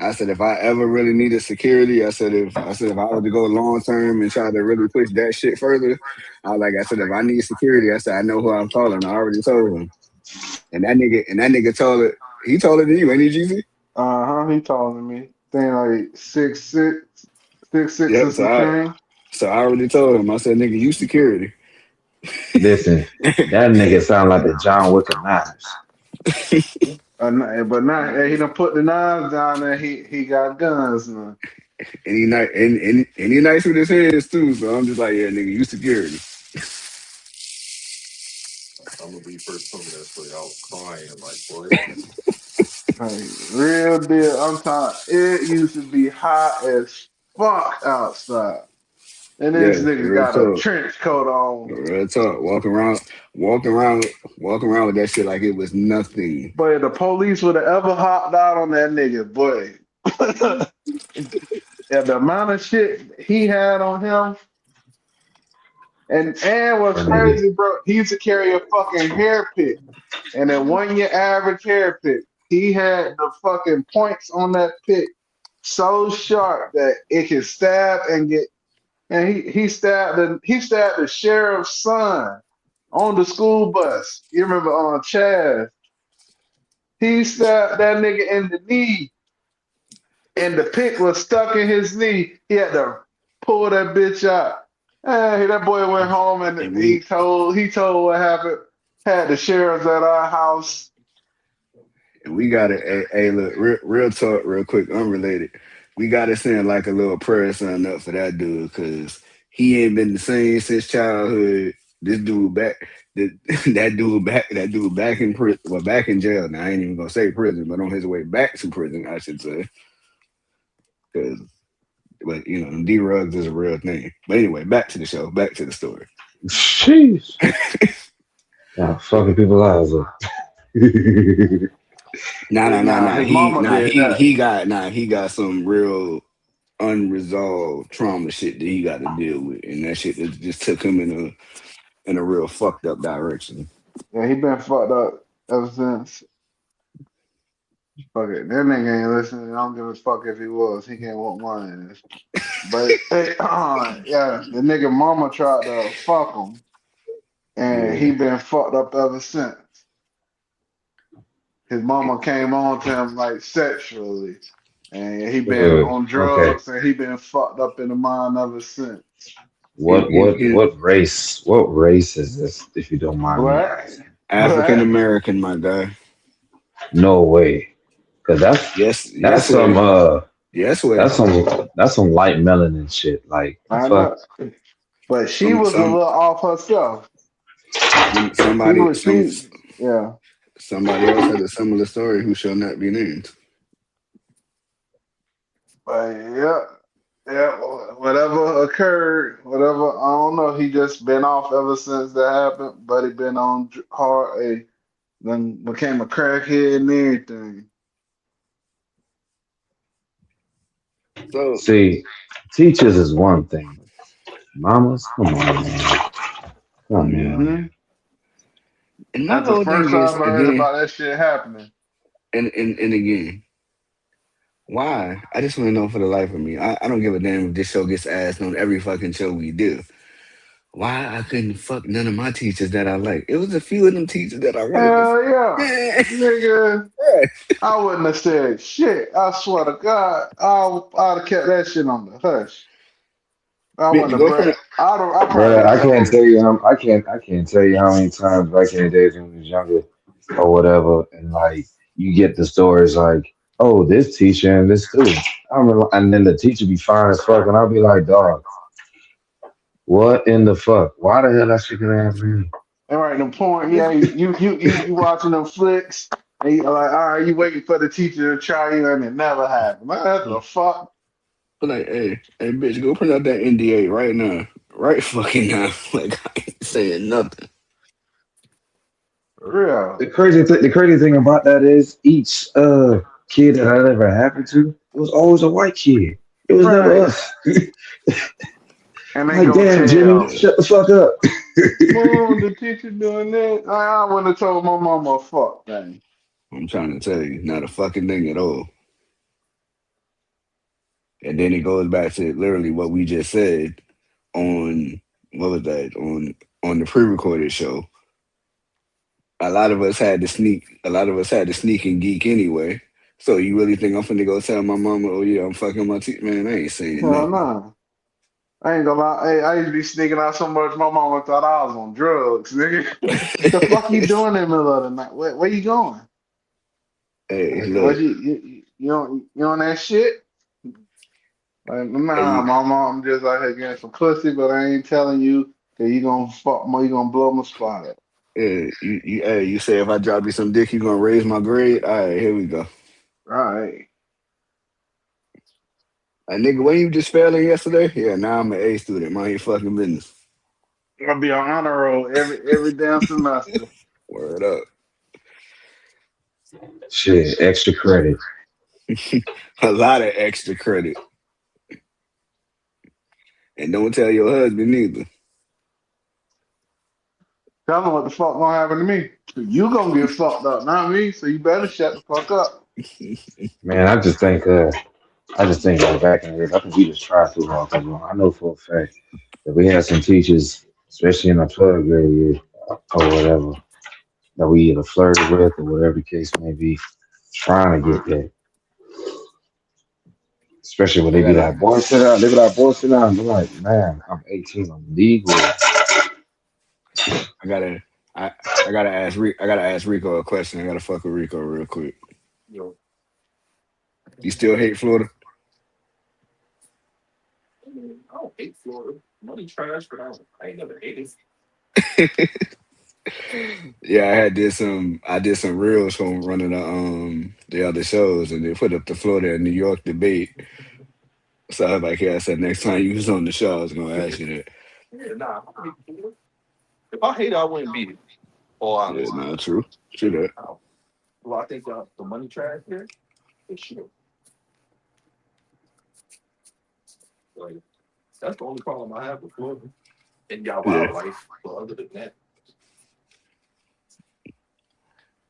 Speaker 5: I said if I ever really needed security, I said if I were to go long term and try to really push that shit further, I said if I need security, I said I know who I'm calling. I already told him, and that nigga told it. He told it to you, ain't he, GC?
Speaker 6: He taller than me. Thing like 6'6", 6'6"
Speaker 5: Yep.
Speaker 6: and some change.
Speaker 5: So I already told him. I said, nigga, you security.
Speaker 7: Listen, that nigga sound like the John Wick of knives.
Speaker 6: But now he done put the knives down there. He got guns now.
Speaker 5: And he nice with his hands too. So I'm just like, yeah, nigga, you security.
Speaker 8: I'm gonna be first coming that story. I was crying like, boy.
Speaker 6: Like, real deal. I'm talking. It used to be hot as fuck outside, and this
Speaker 5: Yeah,
Speaker 6: nigga
Speaker 5: real
Speaker 6: got a
Speaker 5: talk.
Speaker 6: trench coat on.
Speaker 5: Real talk. Walking around with that shit like it was nothing.
Speaker 6: But if the police would have ever hopped out on that nigga, boy. Yeah, the amount of shit he had on him. And what's
Speaker 7: That nigga,
Speaker 6: crazy, bro, he used to carry a fucking hair pick. And a 1 year average hair pick. He had the fucking points on that pick so sharp that it could stab and get. And he stabbed the sheriff's son on the school bus. You remember on Chaz? He stabbed that nigga in the knee, and the pick was stuck in his knee. He had to pull that bitch out. Hey, that boy went home and
Speaker 5: And
Speaker 6: he
Speaker 5: we
Speaker 6: told what happened. Had the sheriffs at our house.
Speaker 5: got it. Hey, look, real talk, real quick, unrelated. We got to send like a little prayer sign up for that dude because he ain't been the same since childhood. This dude that dude back in prison, well, back in jail. Now I ain't even gonna say prison, but on his way back to prison, I should say. Because, but you know, D Rugs is a real thing. But anyway, back to the show, back to the story.
Speaker 7: jeez, nah, fucking people lives up.
Speaker 5: Nah.
Speaker 6: His mama did that.
Speaker 5: He got some real unresolved trauma shit that he got to deal with, and that shit just took him in a real fucked up direction.
Speaker 6: Yeah, he been fucked up ever since. Fuck it. That nigga ain't listening. I don't give a fuck if he was. He can't want mine. But yeah, the nigga mama tried to fuck him, and he
Speaker 5: Yeah,
Speaker 6: been fucked up ever since. His mama came on to him like sexually, and he been
Speaker 7: Dude,
Speaker 6: on
Speaker 7: okay.
Speaker 6: drugs, and he been fucked up in the mind ever since.
Speaker 7: What what
Speaker 5: he
Speaker 7: what race what race is this, if you don't mind me
Speaker 6: Black,
Speaker 7: asking?
Speaker 5: African
Speaker 6: black.
Speaker 5: American, my guy.
Speaker 7: No way. Cause that's
Speaker 5: Yes,
Speaker 7: some
Speaker 5: way, yes, way.
Speaker 7: that's some light melanin shit. Like the
Speaker 6: I
Speaker 7: fuck?
Speaker 6: know, but she
Speaker 5: Some
Speaker 6: was a little off herself. She
Speaker 5: somebody
Speaker 6: was she, yeah.
Speaker 5: somebody else has a similar story who shall not be named.
Speaker 6: But yeah, whatever occurred, whatever, I don't know. He just been off ever since that happened. But he been on hard, then became a crackhead and everything.
Speaker 5: So
Speaker 7: See, teachers is one thing. Mamas, come on, man. Come on.
Speaker 6: hmm
Speaker 5: and my
Speaker 6: That's the
Speaker 5: whole thing
Speaker 6: first time I
Speaker 5: is
Speaker 6: ever heard
Speaker 5: again
Speaker 6: about that shit happening.
Speaker 5: and again. Why? I just want to know for the life of me. I don't give a damn if this show gets asked on every fucking show we do. Why I couldn't fuck none of my teachers that I like? It was a few of them teachers that I wanted to.
Speaker 6: Hell yeah,
Speaker 5: Man,
Speaker 6: nigga. I wouldn't have said shit. I swear to God, I'd have kept that shit on the hush. I
Speaker 5: bitch,
Speaker 6: wouldn't have
Speaker 5: go from
Speaker 6: bred. I
Speaker 7: Brother,
Speaker 6: probably told.
Speaker 7: I can't tell you how many times back in the days when we was younger or whatever, and like you get the stories like, oh, this teacher and this student. And then the teacher be fine as fuck, and I'll be like, dog, what in the fuck? Why the hell that shit gonna happen?
Speaker 6: All right, the point, yeah, you watching them flicks, and you're like, all right, you waiting for the teacher to try you, and it never happened. Man, that's the fuck.
Speaker 5: like, hey, bitch, go print out that NDA right now, right fucking now. Like I ain't saying nothing.
Speaker 6: For real.
Speaker 7: The crazy thing about that is each kid that that ever happened to, it was always a white kid. It was never
Speaker 6: Right.
Speaker 7: us.
Speaker 6: And they
Speaker 7: Like,
Speaker 6: gonna
Speaker 7: damn, Jimmy,
Speaker 6: tell,
Speaker 5: Yeah.
Speaker 7: shut the fuck up.
Speaker 6: Mom, the teacher doing that. I wouldn't have told my mama a fuck thing.
Speaker 5: I'm trying to tell you, not a fucking thing at all. And then it goes back to literally what we just said on what was that on the pre-recorded show. A lot of us had to sneak. A lot of us had to sneak and geek anyway. So you really think I'm finna go tell my mama, oh yeah, I'm fucking my teeth? Man, I ain't saying
Speaker 6: Hell
Speaker 5: nothing.
Speaker 6: no. I ain't gonna lie. Hey, I used to be sneaking out so much. My mama thought I was on drugs, nigga. The fuck you doing in the middle of the night? Where you going?
Speaker 5: Hey,
Speaker 6: Like,
Speaker 5: look.
Speaker 6: what you on that shit? Like,
Speaker 5: Hey,
Speaker 6: nah, my mom just out here getting some pussy, but I ain't telling you that you gonna fuck me, you gonna blow my spot up.
Speaker 5: hey, you say if I drop you some dick, you gonna raise my grade? All right, here we go.
Speaker 6: Right.
Speaker 5: Nigga, when you just failing yesterday? Yeah, now I'm an A student. Mind your fucking business.
Speaker 6: I'll be on honor roll every damn semester.
Speaker 5: Word up.
Speaker 7: Shit, extra credit.
Speaker 5: A lot of extra credit. And don't tell your husband neither.
Speaker 6: Tell them what the fuck gonna happen to me. You gonna get fucked up, not me. So you better shut the fuck up.
Speaker 7: Man, I just think like back in the day, I think we just try too hard. 'Cause, I know for a fact that we had some teachers, especially in the 12th grade year or whatever, that we either flirted with or whatever the case may be, trying to get that. Especially when
Speaker 5: I
Speaker 7: they be
Speaker 5: gotta,
Speaker 7: like, boy, sit down, they be like, boy, sit down. I'm like, man, I'm 18, I'm legal.
Speaker 5: I gotta, I gotta I gotta ask Rico a question. I gotta fuck with Rico real quick.
Speaker 8: Yo,
Speaker 5: You still hate Florida?
Speaker 8: I don't hate Florida. Money trash, but I ain't never hated.
Speaker 5: Yeah, I did some reels from one of the other shows, and they put up the Florida and New York debate. So I was like, yeah, I said next time you was on the show, I was gonna ask you that.
Speaker 8: Yeah, nah, I don't hate Florida. If I hate it, I wouldn't beat it. All
Speaker 5: Yeah,
Speaker 8: honest.
Speaker 5: no, true, true that.
Speaker 8: Well, I think the money trash here is shit. Like, that's the only problem I have with Florida. And y'all
Speaker 5: Yeah,
Speaker 8: wildlife. But other than that,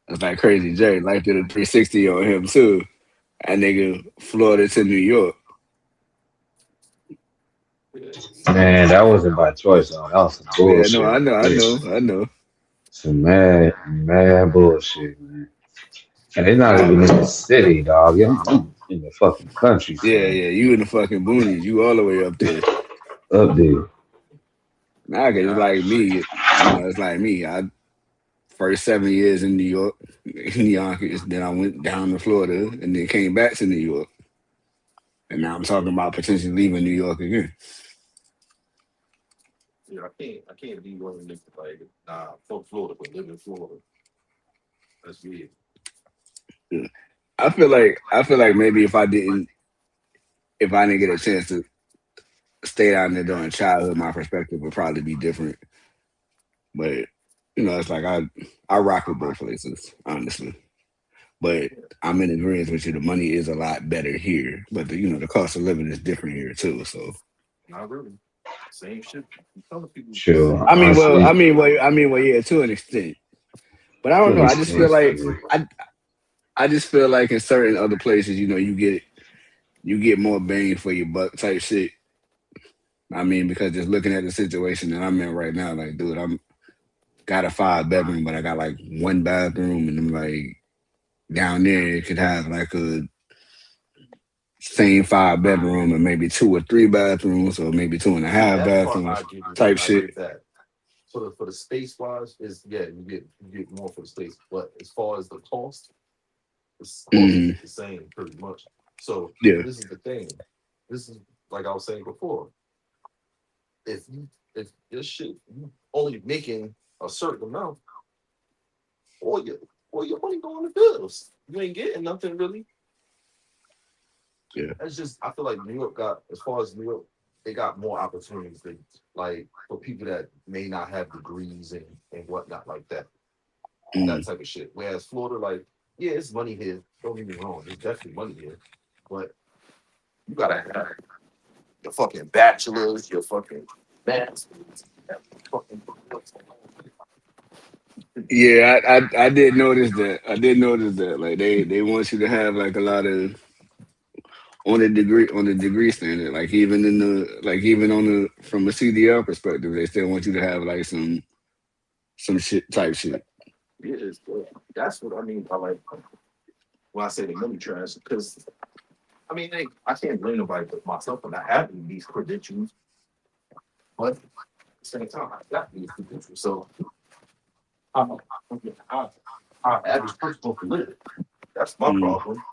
Speaker 5: it's like Crazy J. Life did a 360 on him too. That nigga Florida to New York.
Speaker 8: yeah.
Speaker 7: Man, that wasn't by choice, though. That was some
Speaker 5: Yeah, no,
Speaker 7: bullshit right there.
Speaker 5: I know.
Speaker 7: Some mad bullshit, man. And they're not
Speaker 5: I
Speaker 7: even in the city, dog. I'm in the fucking
Speaker 5: Yeah,
Speaker 7: countryside
Speaker 5: yeah, you in the fucking boonies. You all the way up there.
Speaker 7: up there.
Speaker 5: Nah, 'cause it's
Speaker 8: Yeah.
Speaker 5: like me. You know, it's like me. I first 7 years in New York, in Yonkers. Then I went down to Florida, and then came back to New York. And now I'm talking about potentially leaving New York again.
Speaker 8: Yeah, I can't be one of them niggas like, nah, fuck Florida, but live in Florida. That's weird.
Speaker 5: Yeah. I feel like maybe if I didn't get a chance to stay down there during childhood, my perspective would probably be different. But you know, it's like I rock with both places, honestly. But I'm in agreement with you. The money is a lot better here, but you know the cost of living is different here too. So
Speaker 8: Not really. Same shit. I'm telling people the
Speaker 7: Sure,
Speaker 8: same shit.
Speaker 7: honestly,
Speaker 5: yeah, to an extent. But I
Speaker 7: to
Speaker 5: don't
Speaker 7: an
Speaker 5: know. I just feel
Speaker 7: extent,
Speaker 5: like
Speaker 7: yeah.
Speaker 5: I just feel like in certain other places, you know, you get more bang for your buck type shit. I mean, because just looking at the situation that I'm in right now, like, dude, I'm got a 5 bedroom, but I got like one bathroom, and I'm like down there it could have like a same 5 bedroom and maybe 2 or 3 bathrooms, or maybe two and a
Speaker 8: See,
Speaker 5: half
Speaker 8: that part
Speaker 5: bathrooms
Speaker 8: I give you.
Speaker 5: type
Speaker 8: I
Speaker 5: shit.
Speaker 8: give that. For the space wise, is yeah, you get more for the space. But as far as the cost,
Speaker 5: Hmm.
Speaker 8: is the same pretty much. So
Speaker 5: Yeah.
Speaker 8: this is the thing. This is like I was saying before. If this shit you only making a certain amount, all your money going to bills. You ain't getting nothing really.
Speaker 5: Yeah.
Speaker 8: That's just I feel like New York got as far as New York, they got more opportunities than like for people that may not have degrees and whatnot like that.
Speaker 5: Mm.
Speaker 8: That type of shit. Whereas Florida, like, yeah, it's money here. Don't get me wrong, there's definitely money here. But you gotta have your fucking bachelors, your fucking masters, fucking
Speaker 5: Yeah, I did notice that. I did notice that. Like they want you to have like a lot of on the degree standard. Like even in the like even on the from a CDL perspective, they still want you to have like some shit type shit.
Speaker 8: yeah, that's what I mean by like when I say the money trash, because I mean I can't blame nobody but myself for not having these credentials. but at the same time, I got these credentials. So how how how average person supposed to live? That's my
Speaker 5: Mm.
Speaker 8: problem.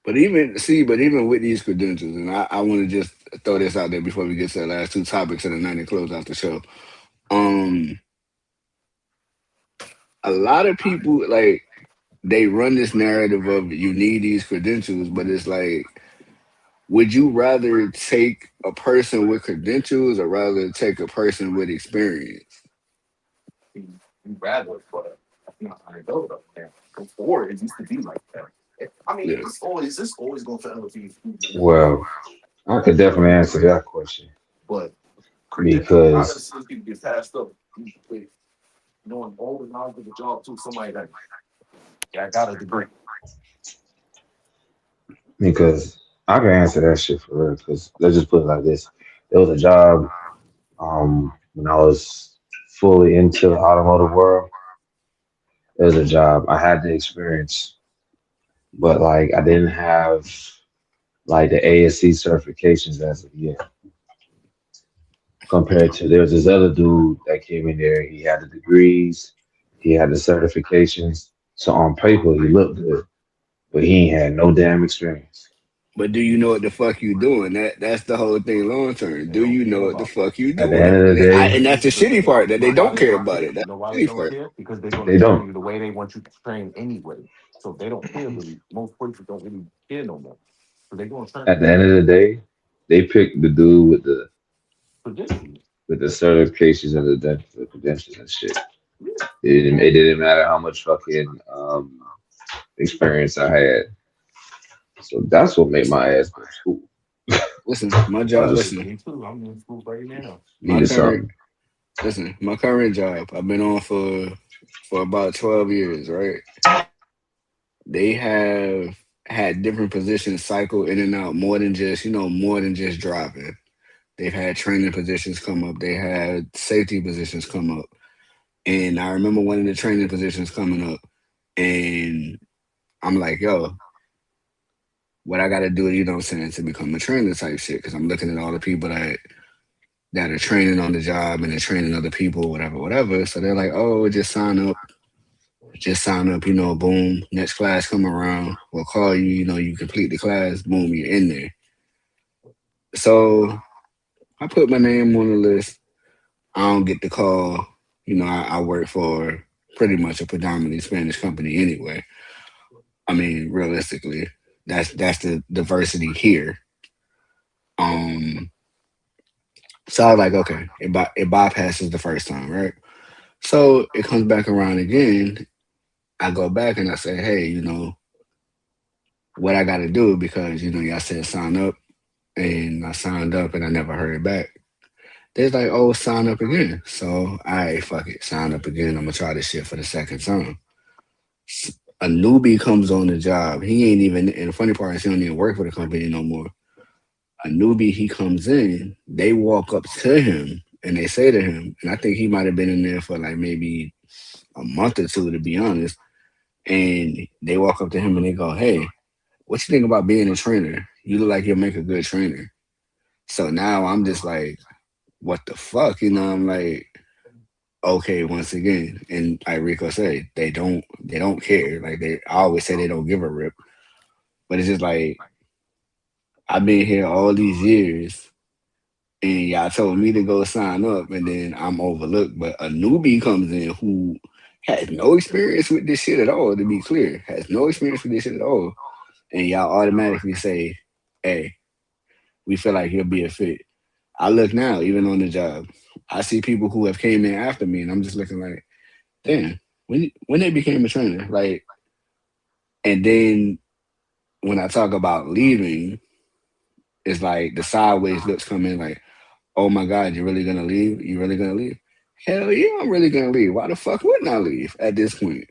Speaker 5: But even with these credentials, and I want to just throw this out there before we get to the last two topics of the night and close out the show. Um, a lot of people like they run this narrative of you need these credentials, but it's like, would you rather take a person with credentials or rather take a person with experience?
Speaker 8: You rather, but that's not how it goes up there. Before it used to be like that. I mean,
Speaker 5: Yeah.
Speaker 8: it's always going to forever be.
Speaker 7: Well, I could definitely answer that question
Speaker 8: But credentials, I never
Speaker 7: because
Speaker 8: seen people get passed up with knowing all the knowledge of the job to somebody that yeah, I got a degree.
Speaker 7: because I can answer that shit for real. Because let's just put it like this: there was a job when I was fully into the automotive world. There was a job I had the experience, but like I didn't have like the ASC certifications as of yet. Compared to there's this other dude that came in there. He had the degrees, he had the certifications. So on paper, he looked good, but he ain't had no damn experience.
Speaker 5: But do you know what the fuck you doing? That's the whole thing long term.
Speaker 8: They
Speaker 5: Do
Speaker 8: don't
Speaker 5: you know
Speaker 8: care
Speaker 5: what the
Speaker 8: about that.
Speaker 5: fuck you
Speaker 7: At the
Speaker 5: doing?
Speaker 7: end of the day,
Speaker 5: And that's the shitty part that
Speaker 8: You
Speaker 5: they
Speaker 8: know why
Speaker 5: don't
Speaker 8: they
Speaker 5: care
Speaker 8: don't
Speaker 5: about
Speaker 8: care?
Speaker 5: it.
Speaker 8: You
Speaker 5: That's
Speaker 8: know why
Speaker 5: the
Speaker 8: they
Speaker 5: shitty
Speaker 8: don't
Speaker 5: part.
Speaker 8: care? Because they're going
Speaker 7: they
Speaker 8: to train
Speaker 7: don't.
Speaker 8: you the way they want you to train anyway. So they don't care really. Most places don't really care no more. So they're going to train
Speaker 7: At
Speaker 8: you
Speaker 7: the end of the day, they picked the dude
Speaker 8: traditionally.
Speaker 7: with the certifications and the credentials and shit. It didn't matter how much fucking experience I had. So that's what made my ass go to school.
Speaker 5: Listen, my
Speaker 7: I
Speaker 5: job.
Speaker 7: just
Speaker 5: Listen,
Speaker 8: Me too. I'm in school right now.
Speaker 5: my
Speaker 7: needed
Speaker 5: current.
Speaker 7: something.
Speaker 5: My current job. I've been on for about 12 years. Right. They have had different positions cycle in and out more than just driving. They've had training positions come up. They had safety positions come up. And I remember one of the training positions coming up, and I'm like, yo, what I got to do, what I'm saying, to become a trainer type shit. Because I'm looking at all the people that are training on the job and they're training other people, whatever, whatever. So they're like, oh, just sign up, boom, next class come around, we'll call you, you complete the class, boom, you're in there. So I put my name on the list. I don't get the call. I work for pretty much a predominantly Spanish company anyway. I mean, realistically, that's the diversity here. Um, so I was like, okay, it bypasses the first time, right? So it comes back around again. I go back and I say, hey, what I got to do because y'all said sign up, and I signed up and I never heard back. They're like, oh, sign up again. So I fuck it, sign up again. I'm gonna try this shit for the second time. A newbie comes on the job. He ain't even. And the funny part is he don't even work for the company no more. A newbie, he comes in. They walk up to him and they say to him, and I think he might have been in there for like maybe a month or two, to be honest. And they walk up to him and they go, hey, what you think about being a trainer? You look like you'll make a good trainer. So now I'm just like, what the fuck? I'm like, okay, once again. And like Rico said, they don't care. Like I always say they don't give a rip. But it's just like I've been here all these years and y'all told me to go sign up and then I'm overlooked. But a newbie comes in who has no experience with this shit at all, to be clear, has no experience with this shit at all. And y'all automatically say, hey, we feel like he'll be a fit. I look now, even on the job, I see people who have came in after me, and I'm just looking like, damn, when they became a trainer, like, and then when I talk about leaving, it's like the sideways looks come in, like, oh my God, you're really gonna leave? You really gonna leave? Hell yeah, I'm really gonna leave. Why the fuck wouldn't I leave at this point?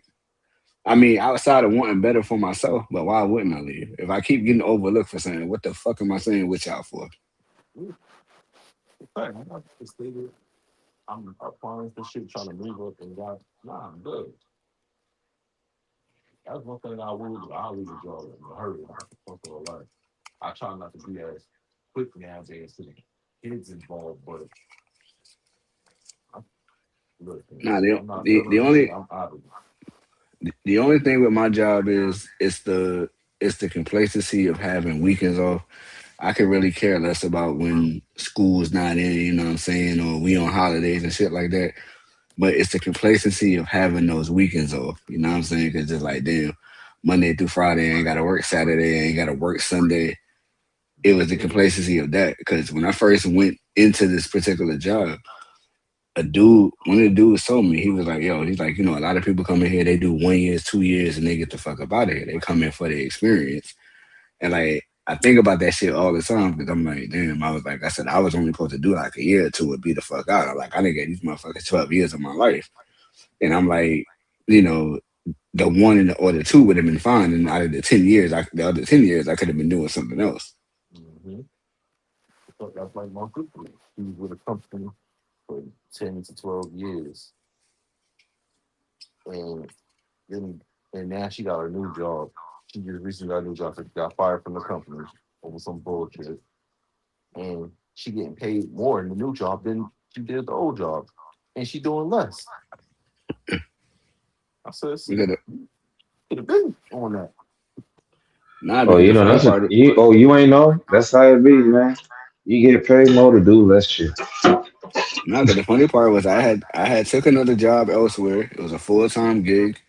Speaker 5: I mean, outside of wanting better for myself, but why wouldn't I leave? If I keep getting overlooked for saying, what the fuck am I saying with y'all for?
Speaker 8: Hey, I'm not just stated. I'm applying for shit, trying to move up and got. Nah, I'm good. That's one thing I will do. I'll leave a job in a hurry. I'm fucking alive. I try not to be as quick nowadays to the kids involved, but look, man,
Speaker 5: Nah,
Speaker 8: if
Speaker 5: the
Speaker 8: I'm not
Speaker 5: the the
Speaker 8: feeling the shit,
Speaker 5: only
Speaker 8: I'm out of
Speaker 5: the only thing with my job is it's the complacency of having weekends off. I could really care less about when school's not in, you know what I'm saying, or we on holidays and shit like that. But it's the complacency of having those weekends off. You know what I'm saying? Because it's like, damn, Monday through Friday, I ain't got to work Saturday, I ain't got to work Sunday. It was the
Speaker 8: it.
Speaker 5: complacency of that. Because when I first went into this particular job, one of the dudes told me, he was like, yo, he's like, a lot of people come in here, they do 1 year, 2 years, and they get the fuck up out of here. They come in for the experience. And like, I think about that shit all the time because I'm like, damn, I was like, I said, I was only supposed to do like a year or two and be the fuck out. I'm like, I didn't get these motherfuckers 12 years of my life. And I'm like, you know, the one or the two would have been fine. And out of the 10 years, the other 10 years, I could have been doing something else.
Speaker 8: Mm-hmm. So that's like my sister. She was with a company for 10 to 12 years, and then and now she got a new job. She just recently got a new job. So she got fired from the company over some bullshit, and she getting paid more in the new job than she did the old job, and she doing less. I said,
Speaker 5: We
Speaker 8: see,
Speaker 5: got to,
Speaker 8: could have been on that.
Speaker 5: nah,
Speaker 7: Oh,
Speaker 5: because
Speaker 7: you
Speaker 5: the
Speaker 7: know
Speaker 5: funny
Speaker 7: that's a,
Speaker 5: part,
Speaker 7: you. Oh, you ain't know. That's how it be, man. You get paid more to do less shit.
Speaker 5: nah, 'cause the funny part was I had took another job elsewhere. It was a full-time gig.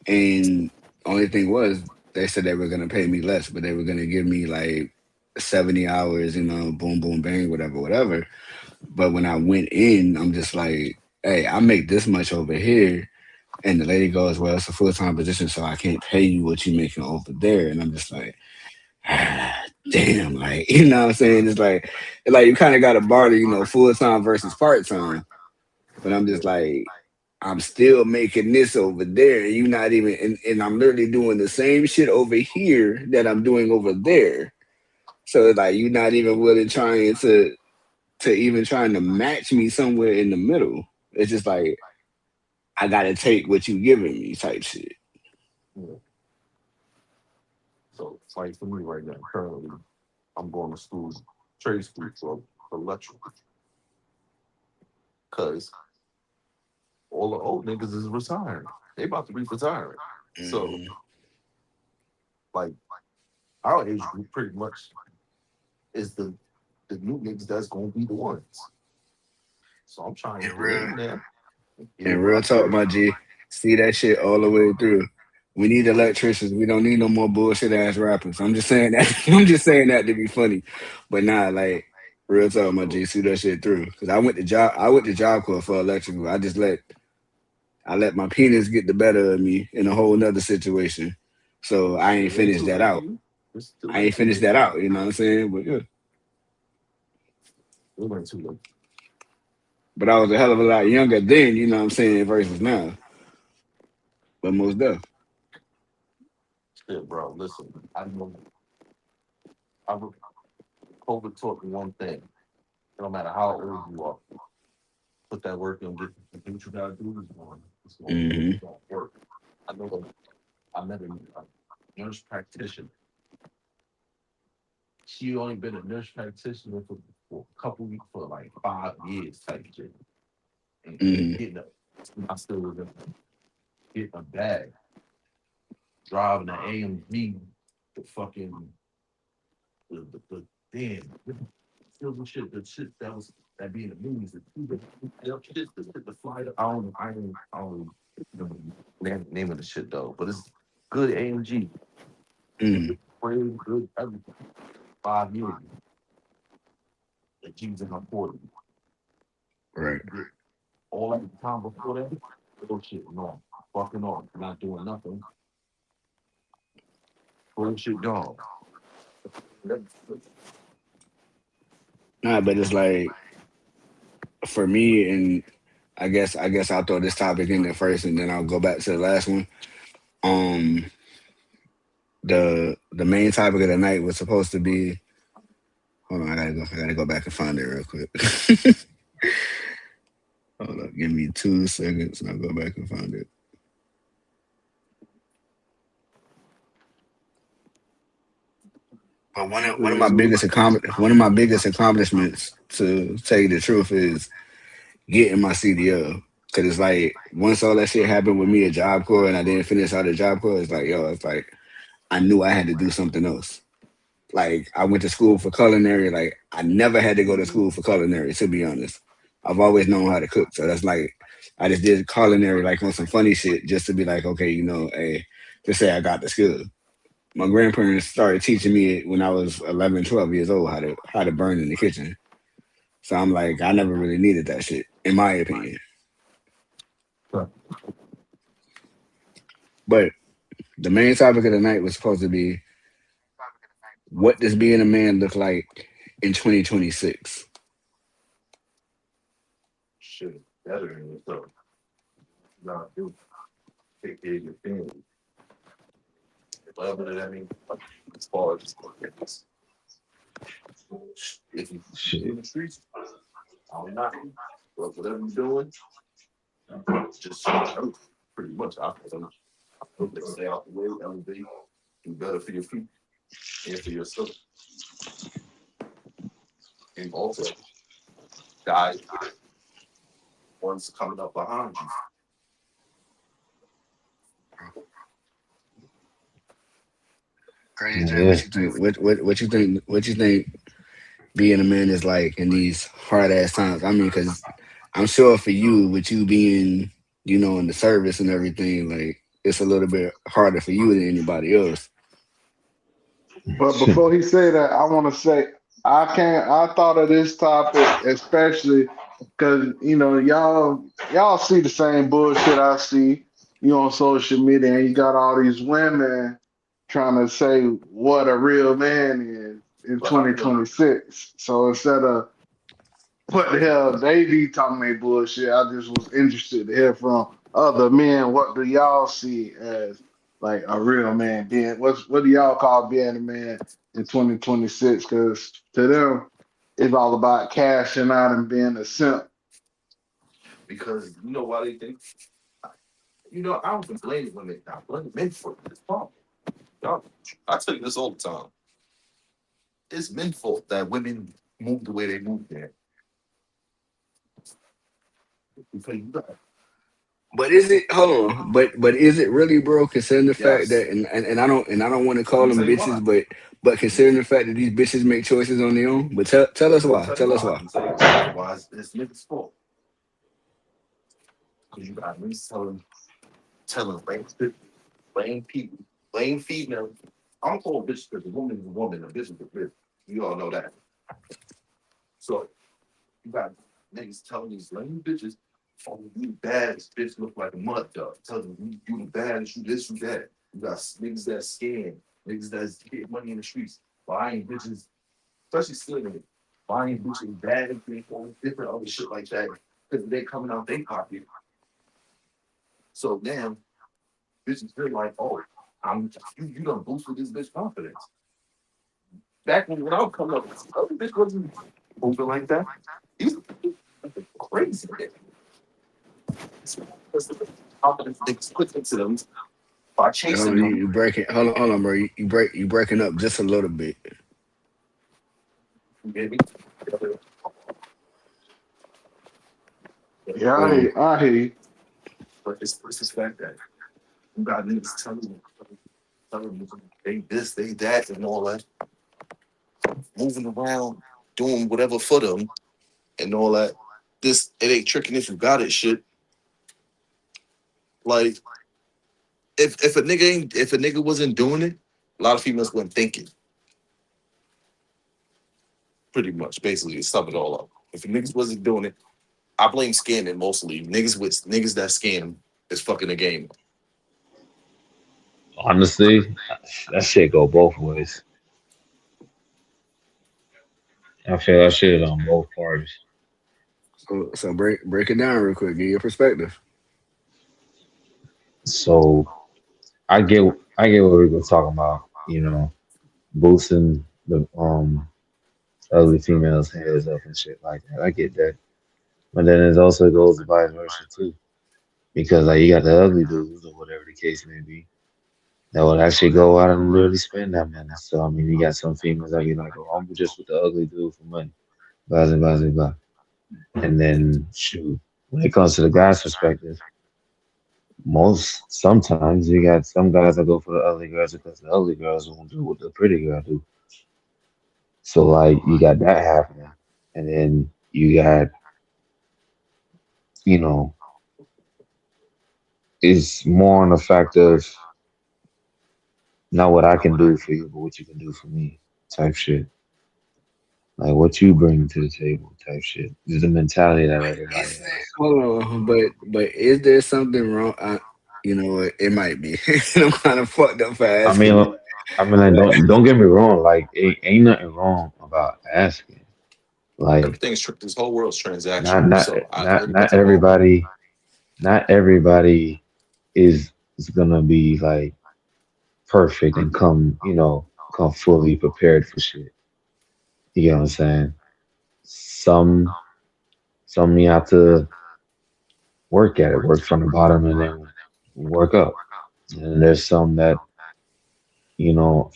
Speaker 5: And only thing was, they said they were gonna pay me less, but they were gonna give me like 70 hours, boom, boom, bang, whatever, whatever. But when I went in, I'm just like, hey, I make this much over here. And the lady goes, well, it's a full time position, so I can't pay you what you making over there. And I'm just like, damn, like, you know what I'm saying? It's like you kind of got to barter, full time versus part time. But I'm just like, I'm still making this over there. You not even, and I'm literally doing the same shit over here that I'm doing over there. So it's like you're not even really trying to even trying to match me somewhere in the middle. It's just like I gotta take what you giving me type shit.
Speaker 8: Yeah. So it's like for me right now, currently, I'm going to school, trade school for electrical, because all the old niggas is retiring. They about to be retiring. So
Speaker 5: Mhm.
Speaker 8: like our age group pretty much is the new niggas that's gonna be the ones. So I'm trying to
Speaker 5: And
Speaker 8: get
Speaker 5: real
Speaker 8: in there and get in
Speaker 5: and
Speaker 8: where I
Speaker 5: real talk,
Speaker 8: fit.
Speaker 5: my G. See that shit all the way through. We need electricians. We don't need no more bullshit ass rappers. I'm just saying that. I'm just saying that to be funny, but nah, like real talk, my G. See that shit through. Cause I went to job corps for electrical. I let my penis get the better of me in a whole nother situation. So
Speaker 8: It's
Speaker 5: I ain't
Speaker 8: still ain't
Speaker 5: finished
Speaker 8: too
Speaker 5: that
Speaker 8: late for
Speaker 5: out.
Speaker 8: you. It's still
Speaker 5: I
Speaker 8: ain't
Speaker 5: ain't
Speaker 8: too
Speaker 5: finished
Speaker 8: late
Speaker 5: that
Speaker 8: for you.
Speaker 5: out. You know what I'm saying? But yeah.
Speaker 8: It ain't too late.
Speaker 5: But I was a hell of a lot younger then, you know what I'm saying, versus now. But most deaf.
Speaker 8: Shit, bro. Listen, I know I was COVID taught me one thing. No matter how old you are, put that work in, get what you gotta do this morning.
Speaker 5: Hmm.
Speaker 8: It's gonna work. I know that I met a nurse practitioner. She only been a nurse practitioner for a couple weeks for like 5 years type shit. And
Speaker 5: Hmm.
Speaker 8: getting a I still remember getting a bag, driving an AMG, the fucking the damn silver shit, the shit that be in the movies, the flight. I don't know the name of the shit though, but it's good AMG,
Speaker 5: Hmm.
Speaker 8: frame, good everything. 5 years, the G's in my 40.
Speaker 5: Right.
Speaker 8: Get all that time before that, bullshit, no, fucking off, not doing nothing, bullshit, dog.
Speaker 5: Nah, but it's like for me, and I guess I'll throw this topic in there first, and then I'll go back to the last one. Um, the main topic of the night was supposed to be. Hold on, I gotta go back and find it real quick. Hold up, give me 2 seconds, and I'll go back and find it. But one of my
Speaker 6: Mhm.
Speaker 5: one of my biggest accomplishments, to tell you the truth, is getting my CDL. Cause it's like once all that shit happened with me at Job Corps and I didn't finish out at Job Corps, it's like yo, it's like I knew I had to do something else. Like I went to school for culinary. Like I never had to go to school for culinary. To be honest, I've always known how to cook. So that's like I just did culinary like on some funny shit just to be like, okay, hey, just say I got the skill. My grandparents started teaching me when I was 11, 12 years old how to burn in the kitchen. So I'm like, I never really needed that shit, in my opinion. But the main topic of the night was supposed to be what does being a man look like in 2026?
Speaker 8: Shit, better than yourself. Not do. Take care of your family. Whatever that means. As far as if you
Speaker 7: Shit.
Speaker 8: in the streets, I'm not. But whatever you're doing, just pretty much. I hope they stay out the way, elevate, do better for your people and for yourself. And also, guys, ones coming up behind you.
Speaker 5: Crazy J,
Speaker 7: Yeah.
Speaker 5: what you think? What you think? What you think being a man is like in these hard ass times? I mean, because I'm sure for you, with you being, in the service and everything, like it's a little bit harder for you than anybody else.
Speaker 6: But before he say that, I want to say I can't. I thought of this topic especially because y'all see the same bullshit I see on social media, and you got all these women trying to say what a real man is in
Speaker 8: But how you know?
Speaker 6: 2026. So instead of what the hell they be talking they bullshit, I just was interested to hear from other men. What do y'all see as like a real man being? What do y'all call being a man in 2026? Because to them, it's all about cashing out and being a simp.
Speaker 8: Because you know why they think. I don't even blame women. I blame men for this problem. Y'all, I tell you this all the time. It's men's fault that women move the way they move there. Because you got
Speaker 5: But is it? Hold on. But is it really, bro? Considering the fact
Speaker 8: yes.
Speaker 5: that and I don't want to
Speaker 8: Let
Speaker 5: call
Speaker 8: me tell
Speaker 5: them
Speaker 8: you why.
Speaker 5: bitches, but considering the fact that these bitches make choices on their own. But tell us
Speaker 8: Let me
Speaker 5: why.
Speaker 8: tell you
Speaker 5: Tell us
Speaker 8: why.
Speaker 5: why.
Speaker 8: Let me tell you the reason why it's men's fault. Because you got men telling blame people, blame female. I'm gonna call a bitch because a woman is a woman, a bitch is a bitch. You all know that. So you got niggas telling these lame bitches, oh, you the baddest bitch look like a mud dog. Tell them you the baddest, you this, you that. You got niggas that scam, niggas that's getting money in the streets, buying bitches, especially slimming, buying bitches bad and all different other shit like that. Because they coming out they pocket. So now bitches feel like, oh, you done boosted this bitch confidence. Back when I was coming up, other bitch wasn't moving like that. These crazy. Confidence niggas put into them by
Speaker 5: Hold
Speaker 8: chasing
Speaker 5: on,
Speaker 8: them.
Speaker 5: you breaking. Hold on, bro. You breaking up just a little bit.
Speaker 8: You get me?
Speaker 6: Yeah,
Speaker 5: Hold on.
Speaker 6: I hear you.
Speaker 8: But it's this fact that you got niggas telling them they this, they that, and all that, moving around, doing whatever for them, and all that. This it ain't tricking if you got it, shit. Like if a nigga wasn't doing it, a lot of females wouldn't think it. Pretty much, basically, to sum it all up. If the niggas wasn't doing it, I blame scamming mostly. Niggas that scam is fucking the game.
Speaker 7: Honestly, that shit go both ways. I feel that shit on both parties.
Speaker 5: So break it down real quick. Give your perspective.
Speaker 7: So I get what we were talking about, boosting the ugly females' heads up and shit like that. I get that. But then it also goes vice versa too. Because like you got the ugly dudes or whatever the case may be. that would actually go out and really spend that money. So I mean, you got some females that be like, "Oh, I'm just with the ugly dude for money," blah blah blah blah. Blah. And then shoot, when it comes to the guy's perspective, sometimes you got some guys that go for the ugly girls because the ugly girls won't do what the pretty girl do. So like you got that happening, and then you got you know it's more on the fact of not what I can do for you, but what you can do for me, type shit. Like what you bring to the table, type shit. Is the mentality that everybody
Speaker 5: Is there,
Speaker 7: has.
Speaker 5: hold on, but is there something wrong? You know what? It might be. I'm kind of fucked up for
Speaker 7: I
Speaker 5: asking it.
Speaker 7: mean, like don't get me wrong. Like it ain't nothing wrong about asking. Like
Speaker 8: Everything's this whole world's
Speaker 7: not
Speaker 8: transactional.
Speaker 7: not
Speaker 8: So
Speaker 7: not
Speaker 8: ain't
Speaker 7: not
Speaker 8: nothing wrong.
Speaker 7: everybody not everybody is gonna be like perfect and come fully prepared for shit. You get what I'm saying? Some some you have to work at it, work from the bottom and then work up. And there's some that, you know,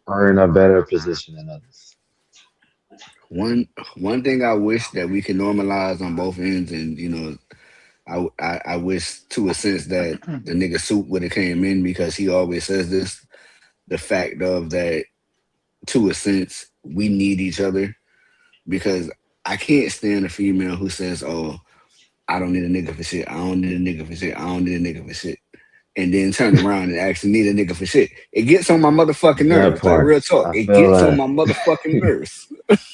Speaker 7: are in a better position than others.
Speaker 5: One one thing I wish that we could normalize on both ends, and I wish to a sense that the nigga Soup would have came in because he always says this. The fact of that, to a sense, we need each other because I can't stand a female who says, "Oh, I don't need a nigga for shit. I don't need a nigga for shit. I don't need a nigga for shit." And then turn around and actually need a nigga for shit. It gets on my motherfucking
Speaker 7: That
Speaker 5: nerves. Like
Speaker 7: part.
Speaker 5: real talk.
Speaker 7: I
Speaker 5: It
Speaker 7: feel
Speaker 5: gets on
Speaker 7: that.
Speaker 5: my motherfucking nerves.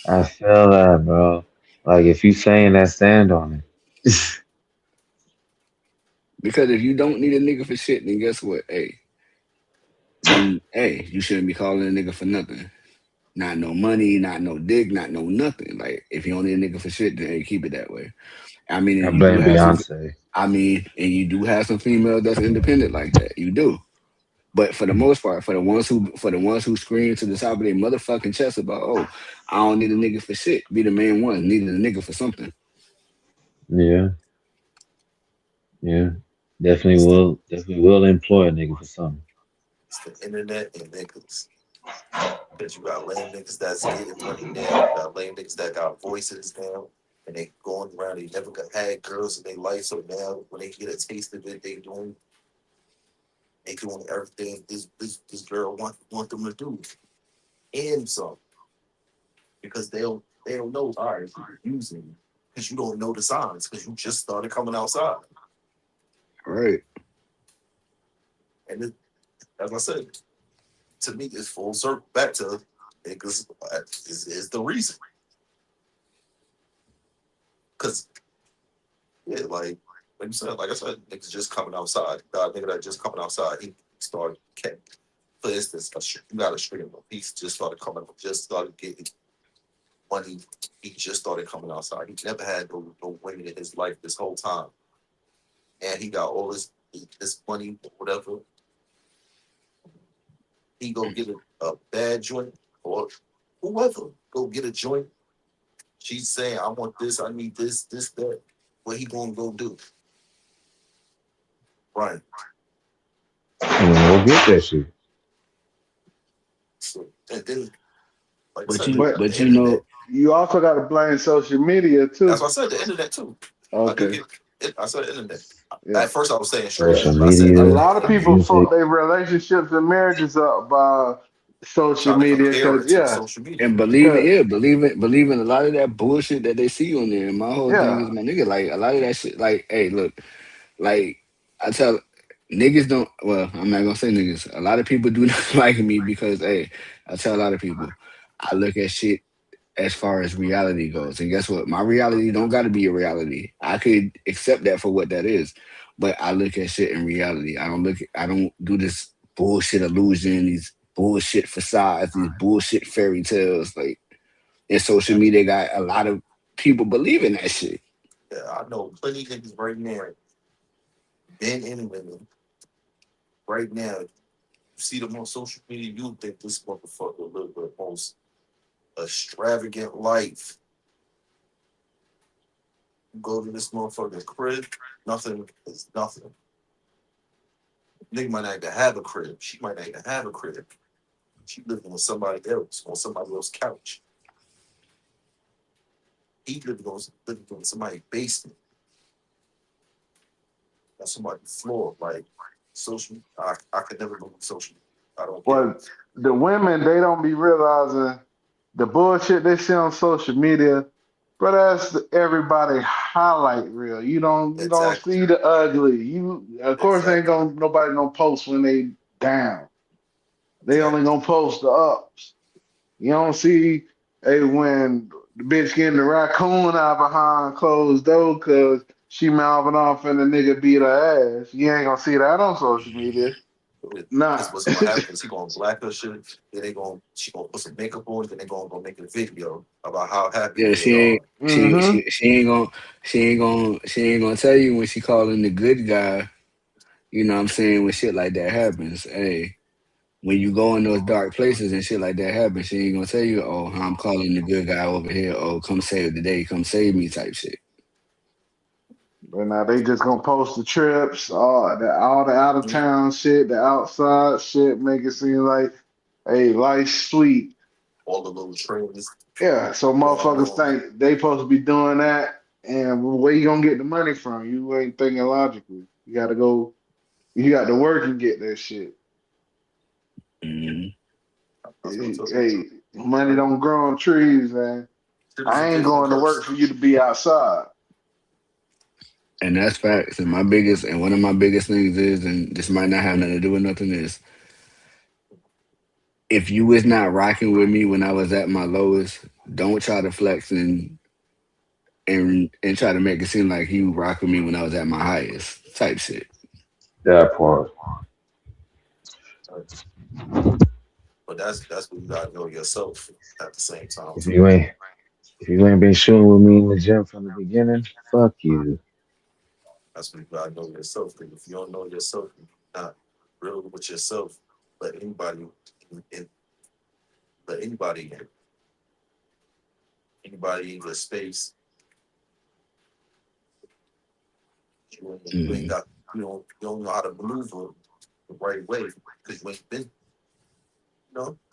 Speaker 7: I feel that, bro. Like if you saying that, stand on it.
Speaker 5: Because if you don't need a nigga for shit, then guess what? Then you shouldn't be calling a nigga for nothing. Not no money, not no dick, not no nothing. Like if you don't need a nigga for shit, then hey, keep it that way. I mean,
Speaker 7: I
Speaker 5: and you do
Speaker 7: blame
Speaker 5: have some.
Speaker 7: Beyonce.
Speaker 5: I mean, and you do have some females that's independent like that. You do. But for the most part, for the ones who scream to the top of their motherfucking chest about, oh, I don't need a nigga for shit. Be the main ones. Needed a nigga for something.
Speaker 7: Yeah, yeah.
Speaker 8: It's the,
Speaker 7: Definitely will employ a nigga for something.
Speaker 8: it's the internet and niggas. Because you got lame niggas that's getting money now. You got lame niggas that got voices now. And they going around, they never got had girls in their life. So now when they get a taste of it, they doing everything this girl want them to do. And some. Because they don't know, all right, you're using because you don't know the signs because you just started coming outside.
Speaker 5: Right.
Speaker 8: And as I said, to me, it's full circle back to niggas is the reason. Because yeah, like you said, like I said, niggas just coming outside. Got a nigga that just coming outside. He started for instance, you got a stream of he just started getting money. He just started coming outside. He never had no women in his life this whole time, and he got all this money, whatever. He go get a bad joint or whoever go get a joint. She's saying, "I want this. I need this, that." What he gonna go do? Right.
Speaker 7: And then we'll get that shit.
Speaker 8: So and then, like I
Speaker 5: But
Speaker 8: said,
Speaker 5: you,
Speaker 6: But
Speaker 5: but
Speaker 8: the
Speaker 5: you
Speaker 8: internet.
Speaker 5: know,
Speaker 6: you also got to blame social media
Speaker 8: That's
Speaker 6: too.
Speaker 8: what I said. The internet too. I do
Speaker 6: Okay.
Speaker 8: get it. I said internet.
Speaker 6: Yeah.
Speaker 8: At first, I was saying
Speaker 7: Social
Speaker 8: streaming, but I said
Speaker 6: A
Speaker 7: media,
Speaker 8: internet.
Speaker 6: lot of
Speaker 8: Yeah,
Speaker 6: people fuck
Speaker 7: music.
Speaker 6: their relationships and marriages up by social
Speaker 8: trying to
Speaker 6: media
Speaker 8: compare
Speaker 6: because
Speaker 8: it to
Speaker 6: yeah,
Speaker 8: social media.
Speaker 5: and
Speaker 6: because
Speaker 5: believe in a lot of that bullshit that they see on there. And my whole thing
Speaker 6: yeah,
Speaker 5: is, my nigga, like a lot of that shit. Like, hey, look, like I tell niggas don't. Well, I'm not gonna say niggas. A lot of people do not like me because, hey, I tell a lot of people, I look at shit as far as reality goes. And guess what? My reality don't got to be a reality. I could accept that for what that is, but I look at shit in reality. I don't do this bullshit illusion, these bullshit facades, these bullshit fairy tales. Like in social media, got a lot of people believe in that shit.
Speaker 8: Yeah, I know plenty of niggas right now, men and women, right now. You see them on social media, you think this motherfucker live the most extravagant life. You go to this motherfucker's crib, nothing is nothing. Nigga might not even have a crib. She might not even have a crib. She living with somebody else on somebody else's couch. He living on somebody's basement. On somebody's floor. Like social. I could never believe social. I don't get
Speaker 6: But
Speaker 8: it.
Speaker 6: the women, they don't be realizing the bullshit they see on social media. But that's everybody highlight reel. You don't
Speaker 8: Exactly.
Speaker 6: see the ugly. You of course ain't
Speaker 8: Exactly.
Speaker 6: nobody gonna post when they down. They only
Speaker 8: Exactly.
Speaker 6: gonna post the ups. You don't see when the bitch getting the raccoon out behind closed door cause she mouthing off and the nigga beat her ass. You ain't gonna see that on social media.
Speaker 8: Because
Speaker 6: Nah.
Speaker 8: what's gonna happen is he gonna black her shit. Then she gonna put some makeup on. Then they gonna go make a video about how happy
Speaker 5: Yeah,
Speaker 8: they
Speaker 5: she ain't
Speaker 8: are.
Speaker 5: she
Speaker 6: Mm-hmm.
Speaker 5: she she ain't gonna she ain't gonna tell you when she calling the good guy. You know what I'm saying? When shit like that happens, hey, when you go in those dark places and shit like that happens, she ain't gonna tell you, oh, I'm calling the good guy over here. Oh, come save the day, come save me type shit.
Speaker 6: But now they just gonna post the trips, all the out of
Speaker 8: Mhm.
Speaker 6: town shit, the outside shit, make it seem like, hey, life's sweet.
Speaker 8: All the little trailers
Speaker 6: Yeah, so
Speaker 8: going
Speaker 6: motherfuckers
Speaker 8: on.
Speaker 6: think they supposed to be doing that, and where you gonna get the money from? You ain't thinking logically. You gotta go. You got to work and get that shit.
Speaker 5: Mhm.
Speaker 8: That's what I'm talking
Speaker 6: Hey,
Speaker 8: about.
Speaker 6: money
Speaker 8: Like,
Speaker 6: don't grow on trees, man.
Speaker 8: shit is a
Speaker 6: I ain't
Speaker 8: gift and a
Speaker 6: going to work
Speaker 8: curse.
Speaker 6: for you to be outside.
Speaker 5: And that's facts. And one of my biggest things is, and this might not have nothing to do with nothing, is if you was not rocking with me when I was at my lowest, don't try to flex and try to make it seem like you rock with me when I was at my highest type shit.
Speaker 7: That part.
Speaker 8: But that's what you gotta know yourself at the same time
Speaker 7: If
Speaker 8: too.
Speaker 7: you ain't if you ain't been shooting with me in the gym from the beginning, fuck you.
Speaker 8: That's what you gotta know yourself. Because if you don't know yourself, you're not real with yourself. Let anybody in, let anybody in your space. You ain't
Speaker 5: Mhm.
Speaker 8: got you don't know how to maneuver the right way because you ain't been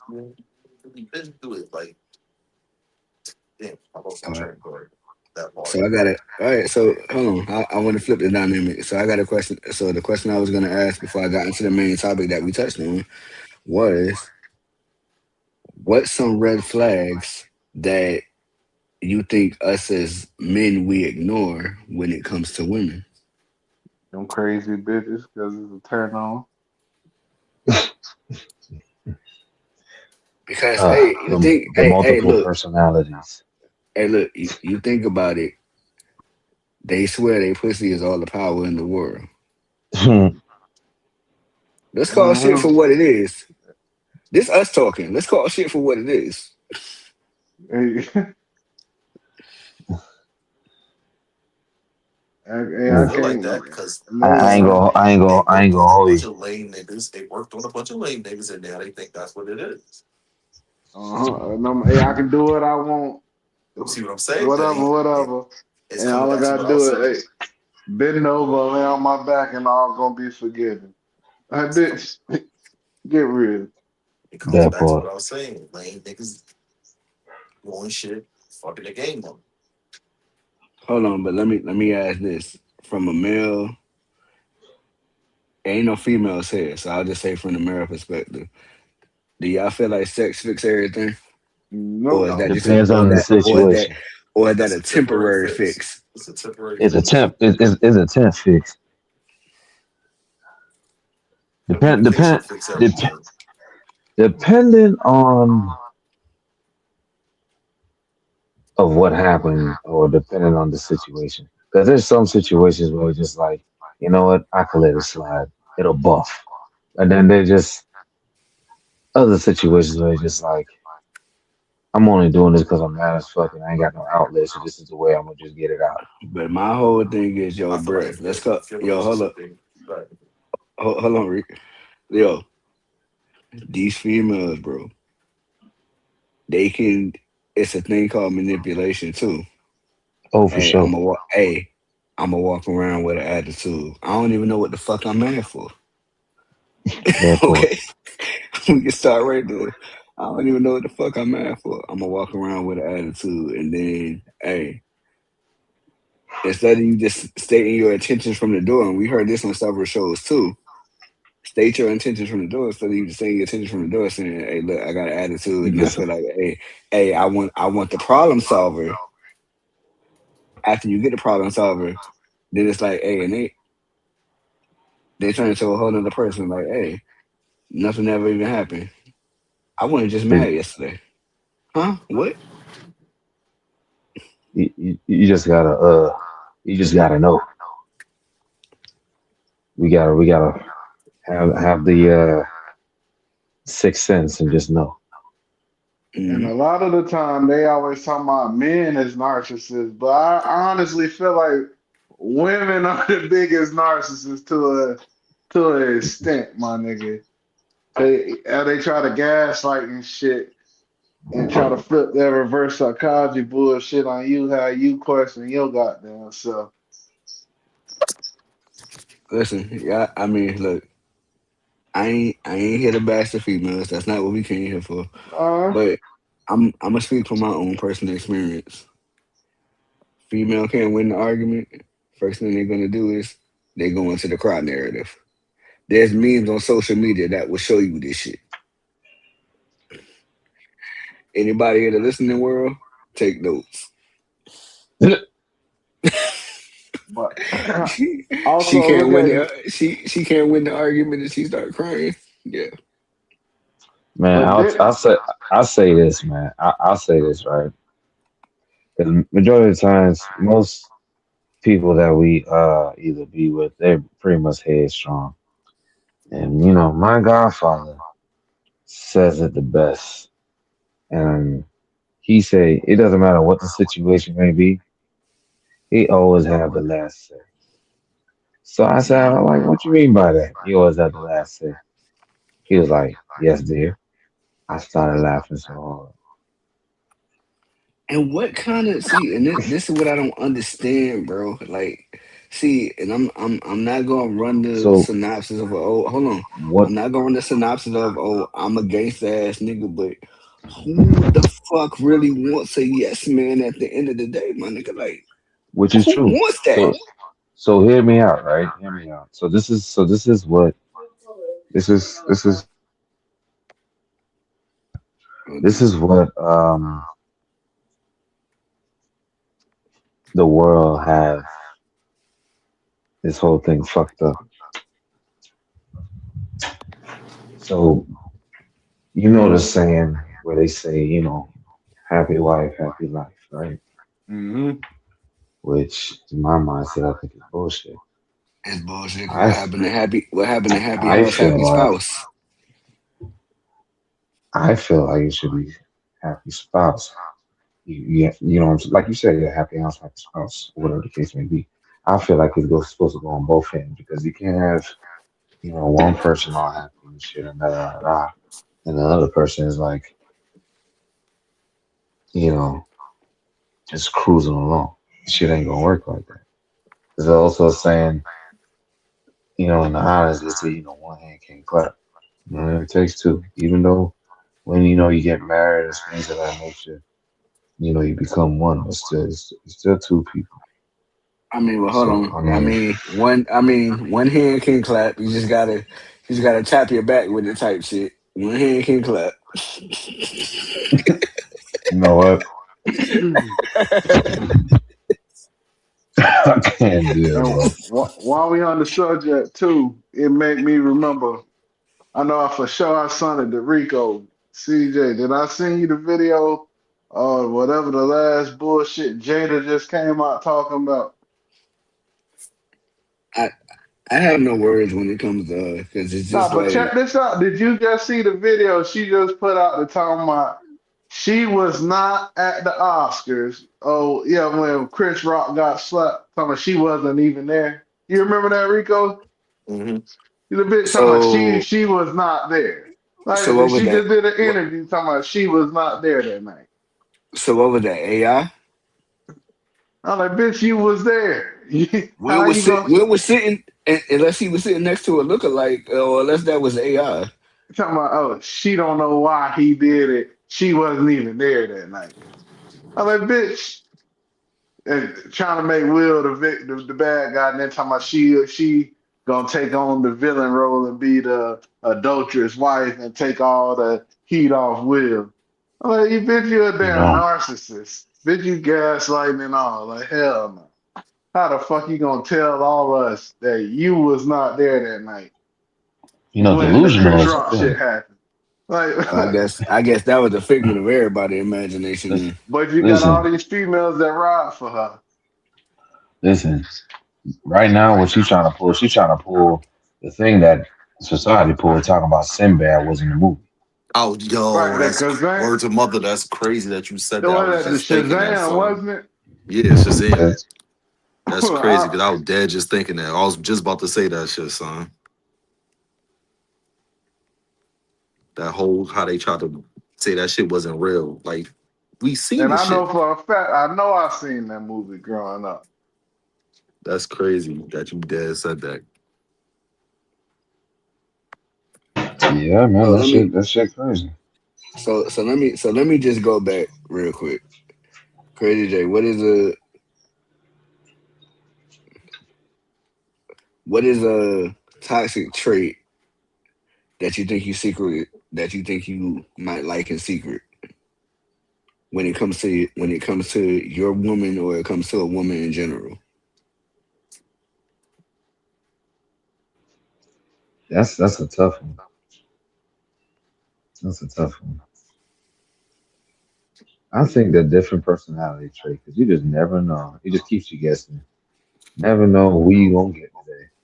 Speaker 8: you ain't really been through it. Like damn, I lost my
Speaker 5: All right.
Speaker 8: train of thought. That part.
Speaker 5: So I got it. All right. So hold on. I want to flip the dynamic. So I got a question. So the question I was going to ask before I got into the main topic that we touched on was, what's some red flags that you think us as men we ignore when it comes to women?
Speaker 6: Them crazy bitches, because it's a turn on.
Speaker 5: Because hey, you think
Speaker 7: The multiple
Speaker 5: look,
Speaker 7: personalities.
Speaker 5: you think about it. They swear they pussy is all the power in the world. Let's call shit
Speaker 6: Mm-hmm.
Speaker 5: for what it is. This us talking. Let's call shit for what it is.
Speaker 6: Hey, I
Speaker 7: Ooh,
Speaker 8: Feel like
Speaker 6: can't.
Speaker 8: that because
Speaker 7: I
Speaker 8: because
Speaker 7: ain't
Speaker 6: No,
Speaker 7: gonna I ain't
Speaker 8: they
Speaker 7: gonna I ain't
Speaker 8: worked
Speaker 7: gonna
Speaker 8: on a
Speaker 7: hold
Speaker 8: bunch
Speaker 7: you.
Speaker 8: of lame niggas. They worked on a bunch of lame niggas, and now they think that's what it is.
Speaker 6: no, hey, I can do what I want.
Speaker 8: You see what I'm saying?
Speaker 6: Whatever, whatever.
Speaker 8: It's
Speaker 6: And
Speaker 8: coming
Speaker 6: all I
Speaker 8: back to
Speaker 6: gotta
Speaker 8: what I was
Speaker 6: do
Speaker 8: saying.
Speaker 6: is, hey, bend over, lay on my back, and all gonna be forgiven. Hey,
Speaker 8: It's coming.
Speaker 6: bitch, get real.
Speaker 8: It comes
Speaker 7: That
Speaker 8: back to
Speaker 7: part.
Speaker 8: what I was saying. Lame niggas doing shit, fucking the game up.
Speaker 5: Hold on, but let me ask this from a male. Ain't no females here, so I'll just say from the male perspective. Do y'all feel like sex fix everything, or is
Speaker 6: Nope.
Speaker 5: that
Speaker 8: No,
Speaker 5: just a,
Speaker 7: Depends on the situation.
Speaker 5: or is that
Speaker 8: that's
Speaker 5: a
Speaker 8: a temporary
Speaker 5: temporary
Speaker 8: fix.
Speaker 5: fix?
Speaker 8: It's a temporary
Speaker 7: It's a
Speaker 8: fix.
Speaker 7: temp. It's a temp fix. Depend
Speaker 8: Communication
Speaker 7: depend
Speaker 8: fix
Speaker 7: dep
Speaker 8: everything.
Speaker 7: depending on of what happened or depending on the situation. Because there's some situations where it's just like, you know what, I could let it slide. It'll buff. And then there's just other situations where it's just like, I'm only doing this because I'm mad as fuck and I ain't got no outlet, so this is the way I'm gonna just get it out.
Speaker 5: But my whole thing is, yo,
Speaker 8: I feel like
Speaker 5: bruh,
Speaker 8: if
Speaker 5: let's
Speaker 8: your
Speaker 5: go.
Speaker 8: if your
Speaker 5: Yo, hold up,
Speaker 8: relationship thing, but
Speaker 5: hold on, Rick. Yo, these females, bro, they can. It's a thing called manipulation too.
Speaker 7: Oh, for sure.
Speaker 5: Hey, I'm gonna walk around with an attitude. I don't even know what the fuck I'm mad for.
Speaker 7: Airport.
Speaker 5: Okay, we can start right there. I don't even know what the fuck I'm mad for. I'm gonna walk around with an attitude, and then, hey, instead of you just stating your intentions from the door, and we heard this on several shows too. State your intentions from the door instead of you just saying your intentions from the door, saying, "Hey, look, I got an
Speaker 7: You
Speaker 5: attitude, and I
Speaker 7: just
Speaker 5: feel like, hey, I want the problem solver." After you get the problem solver, then it's like, hey, and they turn into a whole other person. Like, hey, nothing ever even happened. I wasn't just
Speaker 7: so
Speaker 5: mad yesterday, huh? What?
Speaker 7: you just gotta you just gotta know. We gotta have the sixth sense and just know.
Speaker 6: And
Speaker 5: Mm,
Speaker 6: a lot of the time, they always talk about men as narcissists, but I honestly feel like women are the biggest narcissists to an extent, my nigga. They try to gaslight and shit and try to flip their reverse psychology bullshit on you, how you question your goddamn self.
Speaker 5: listen, yeah, I mean, look, I ain't here to bash the females. That's not what we came here for.
Speaker 6: Uh,
Speaker 5: But I'm gonna speak from my own personal experience. Female can't win the argument. First thing they're gonna do is they go into the cry narrative. There's memes on social media that will show you this shit. Anybody in the listening world, take notes.
Speaker 6: but
Speaker 5: She
Speaker 6: also
Speaker 5: can't
Speaker 6: look
Speaker 5: win
Speaker 6: at it,
Speaker 5: the she can't win the argument and she start crying. Yeah.
Speaker 7: Man,
Speaker 6: but
Speaker 7: I'll say this, man. I'll say this, right? Because majority of the times, most people that we either be with, they're pretty much headstrong. And my godfather says it the best. And he say it doesn't matter what the situation may be, he always have the last say. So I said, I'm like, what you mean by that? He always have the last say. He was like, yes, dear. I started laughing so
Speaker 5: And what kind of see? And this is what I don't understand, bro. Like, see, and I'm not gonna run
Speaker 7: hard.
Speaker 5: the
Speaker 7: So
Speaker 5: synopsis of hold on.
Speaker 7: what
Speaker 5: I'm not gonna run the synopsis of I'm a gangsta ass nigga, but who the fuck really wants a yes man at the end of the day, my nigga? Like,
Speaker 7: which is
Speaker 5: who
Speaker 7: true.
Speaker 5: wants that?
Speaker 7: So hear me out, right? Hear me out. So
Speaker 5: Oh,
Speaker 7: this
Speaker 5: damn.
Speaker 7: is what the world have this whole thing fucked up. So you know the saying where they say, happy wife, happy life, right?
Speaker 6: hmm
Speaker 7: Which in my mindset I think is bullshit.
Speaker 5: It's bullshit. 'Cause
Speaker 7: I
Speaker 5: what
Speaker 7: f-
Speaker 5: happened to happy? What happened to happy
Speaker 7: I
Speaker 5: house,
Speaker 7: feel
Speaker 5: happy
Speaker 7: like
Speaker 5: spouse?
Speaker 7: I feel like it should be happy spouse. Like you said, yeah, happy house, happy spouse, whatever the case may be. I feel like it's supposed to go on both ends because you can't have, one person all happy and shit and da da da, and the other person is like, you know, just cruising along. Shit ain't gonna work like that. There's also a saying, in the islands they say, one hand can't clap. It takes two. Even though when you get married and things of that nature, you become one, but still, it's still two people.
Speaker 5: I mean, well, hold
Speaker 7: So
Speaker 5: on.
Speaker 7: I mean,
Speaker 5: One hand can clap. You just gotta tap your back with it type shit. One hand can clap.
Speaker 7: you know what? I can't do it,
Speaker 6: and
Speaker 7: bro.
Speaker 6: while we on the subject too, it made me remember. I know I for sure I sent it to Rico. CJ, did I send you the video or whatever the last bullshit Jada just came out talking about?
Speaker 5: I I have no words when it comes to because it's just
Speaker 6: Nah, but check
Speaker 5: like
Speaker 6: this out. Did you just see the video she just put out the talking about she was not at the Oscars? Oh, yeah, when Chris Rock got slapped, talking about she wasn't even there. You remember that, Rico?
Speaker 8: Hmm.
Speaker 6: The bitch talking about
Speaker 5: so
Speaker 6: she was not there.
Speaker 5: so
Speaker 6: Like
Speaker 5: what was
Speaker 6: she
Speaker 5: that?
Speaker 6: just did an
Speaker 5: What
Speaker 6: interview talking about she was not there that night.
Speaker 5: so what was that AI?
Speaker 6: I'm like, bitch, you was there. How you gonna
Speaker 5: Will was sitting, unless he was sitting next to a lookalike, or unless that was AI.
Speaker 6: talking about? Oh, she don't know why he did it. She wasn't even there that night. I'm like, bitch, and trying to make Will the bad guy, and then talking about she gonna take on the villain role and be the adulterous wife and take all the heat off Will. I'm like, you bitch, you a
Speaker 7: You
Speaker 6: damn
Speaker 7: know,
Speaker 6: narcissist. Bitch, you gaslighting and all. Like, hell no. How the fuck you gonna tell all us that you was not there that night when the
Speaker 7: delusional
Speaker 6: Chris
Speaker 7: is the
Speaker 6: Rock shit
Speaker 7: thing.
Speaker 6: happened? Like,
Speaker 5: I guess that was a figment of everybody's imagination.
Speaker 7: Listen,
Speaker 5: Then.
Speaker 6: but you got all
Speaker 7: listen,
Speaker 6: these females that ride for her.
Speaker 7: listen. Right now, what she's trying to pull the thing that society pulled, talking about Sinbad was in the movie.
Speaker 8: Oh, yo,
Speaker 6: Right, that Kazan,
Speaker 8: word to mother. That's crazy that you said
Speaker 6: the
Speaker 8: that. I
Speaker 6: one
Speaker 8: was
Speaker 6: that the
Speaker 8: just thinking that
Speaker 6: Shazam,
Speaker 8: song.
Speaker 6: wasn't it?
Speaker 8: Yeah, Shazam.
Speaker 7: Yeah.
Speaker 8: That's crazy
Speaker 6: I,
Speaker 8: because I was dead just thinking that. I was just about to say that shit, son. That whole how they tried to say that shit wasn't real. Like we seen
Speaker 6: and
Speaker 8: this
Speaker 6: I know
Speaker 8: shit.
Speaker 6: for a fact, I know I seen that movie growing up.
Speaker 8: That's crazy that you dead said that.
Speaker 7: Yeah, man,
Speaker 5: So let me
Speaker 7: that shit crazy.
Speaker 5: so let me just go back real quick. Crazy J, what is a toxic trait that you think you might like in secret when it comes to your woman, or it comes to a woman in general?
Speaker 7: That's a tough one. That's a tough one. I think that different personality trait because you just never know. It just keeps you guessing. Never know who you gonna get today.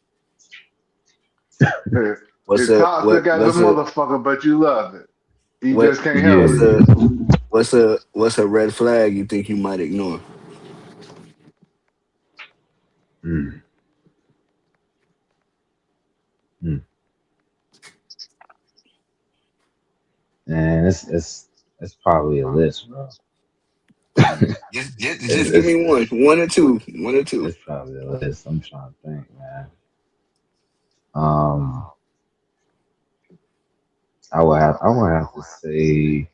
Speaker 5: What's
Speaker 6: It's
Speaker 5: a
Speaker 6: toxic
Speaker 5: what
Speaker 6: as a
Speaker 5: what's a
Speaker 6: motherfucker, but you love it. You
Speaker 5: what
Speaker 6: just can't help
Speaker 5: what's
Speaker 7: Yeah.
Speaker 6: it.
Speaker 5: a what's a red flag you think you might ignore?
Speaker 7: Mm, mm. And it's probably a list, bro.
Speaker 5: Just give
Speaker 7: it's
Speaker 5: me one or two.
Speaker 7: it's probably a list. I'm trying to think, man. Um, I would have to say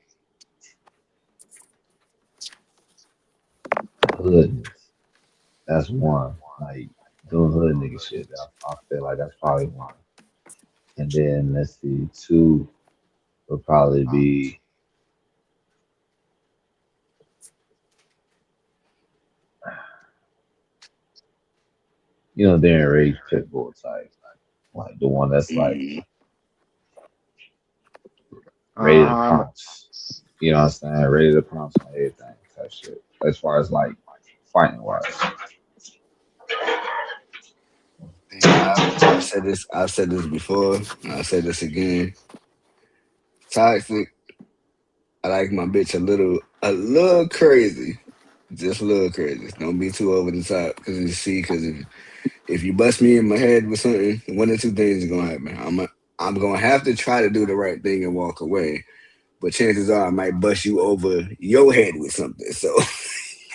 Speaker 7: hoodness. That's one. Like doing hood nigga shit. I feel like that's probably one. And then let's see, two would probably be Darren Ray's Pitbull type, like the one that's like
Speaker 5: Mm,
Speaker 7: ready to
Speaker 6: Uh-huh.
Speaker 7: pounce. You know what I'm saying? Ready to pounce on everything type shit. As far as like fighting wise.
Speaker 5: I've said this before, and I'll say this again. Toxic. I like my bitch a little crazy, just a little crazy. Don't be too over the top, because if you bust me in my head with something, one or two things are gonna happen. I'm gonna have to try to do the right thing and walk away, but chances are I might bust you over your head with something. So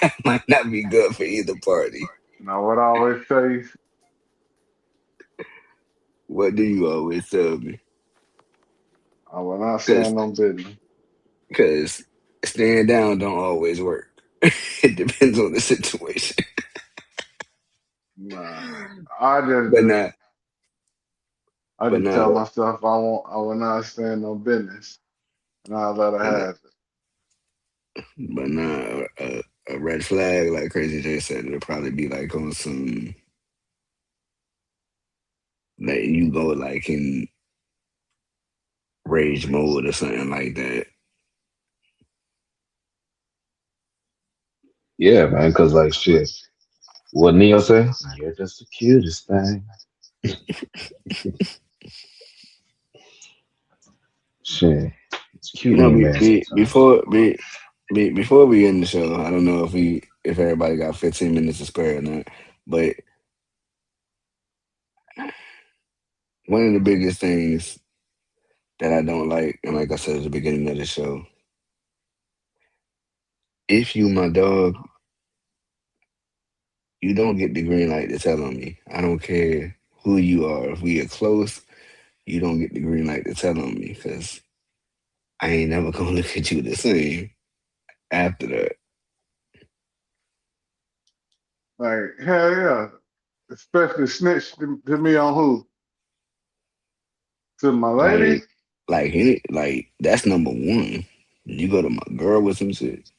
Speaker 5: that might not be good for either party.
Speaker 6: Now, what I always say,
Speaker 5: What do you always tell me?
Speaker 6: I will not
Speaker 5: Because
Speaker 6: stand on business.
Speaker 5: because staying down don't always work. It depends on the situation.
Speaker 6: Nah, I just,
Speaker 5: But
Speaker 6: just
Speaker 5: not,
Speaker 6: I
Speaker 5: but
Speaker 6: just tell
Speaker 5: not,
Speaker 6: myself I will not stand on business, and I'll let her
Speaker 5: but not,
Speaker 6: have it.
Speaker 5: but not a red flag like Crazy J said. It'll probably be like on some, like you go like in rage mode or something like that.
Speaker 7: Yeah, man, cause like shit. What Neo say? You're just the cutest thing. Shit. It's cute when you're mad sometimes.
Speaker 5: Before we end the show, I don't know if everybody got 15 minutes to spare or not, but one of the biggest things that I don't like, and like I said at the beginning of the show, if you my dog, you don't get the green light to tell on me. I don't care who you are. If we are close, you don't get the green light to tell on me because I ain't never gonna look at you the same after that.
Speaker 6: Like, hell yeah. Especially snitch to me on who? To my lady?
Speaker 5: Like, like that's number one. You go to my girl with some shit.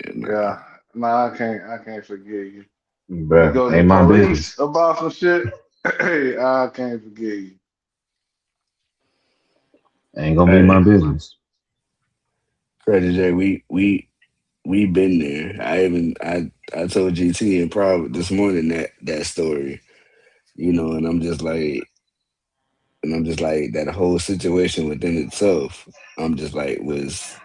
Speaker 5: Yeah, nah.
Speaker 6: Yeah. Nah, I can't forgive you. You
Speaker 7: Bruh,
Speaker 6: go to the
Speaker 7: ain't my
Speaker 6: police
Speaker 7: business.
Speaker 6: about some shit, hey, I can't forgive you.
Speaker 7: Ain't gonna be my
Speaker 5: Hey,
Speaker 7: business.
Speaker 5: Credit J, we been there. I told GT in private this morning that story. And I'm just like that whole situation within itself. I'm just like was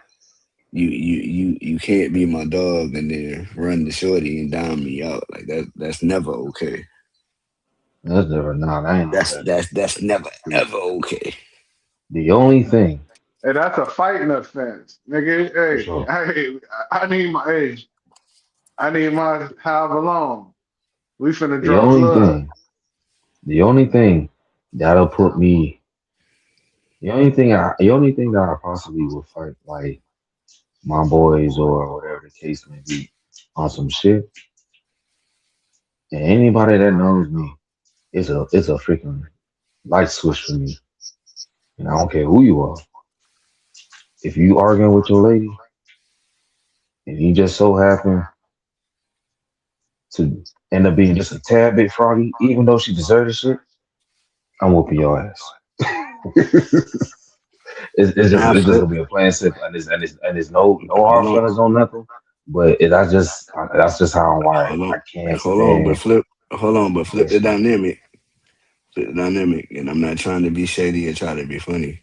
Speaker 5: you can't be my dog and then run the shorty and dime me out like that. That's never okay.
Speaker 7: That's never nah, I ain't know
Speaker 5: That's
Speaker 7: that.
Speaker 5: that's that's never
Speaker 7: See,
Speaker 5: ever okay.
Speaker 7: the only thing
Speaker 6: Hey, that's a fighting offense. Nigga,
Speaker 7: for sure.
Speaker 6: I need my however long. We finna
Speaker 7: The
Speaker 6: draw
Speaker 7: only
Speaker 6: blood.
Speaker 7: thing, the only thing that'll put me the only thing that I possibly would fight like my boys or whatever the case may be on some shit. And anybody that knows me, it's a freaking light switch for me. And I don't care who you are. If you arguing with your lady and you just so happen to end up being just a tad bit froggy, even though she deserves the shit, I'm whooping your ass.
Speaker 5: Now
Speaker 7: It's just
Speaker 5: flip.
Speaker 7: gonna be a plain simple, and it's no hard
Speaker 5: Hold on,
Speaker 7: feelings on nothing. But that's just how I'm wired.
Speaker 5: hold on,
Speaker 7: I can't
Speaker 5: hold on, but
Speaker 7: stand
Speaker 5: flip. Hold on, but flip the
Speaker 7: bullshit.
Speaker 5: dynamic. Flip the dynamic. And I'm not trying to be shady or try to be funny.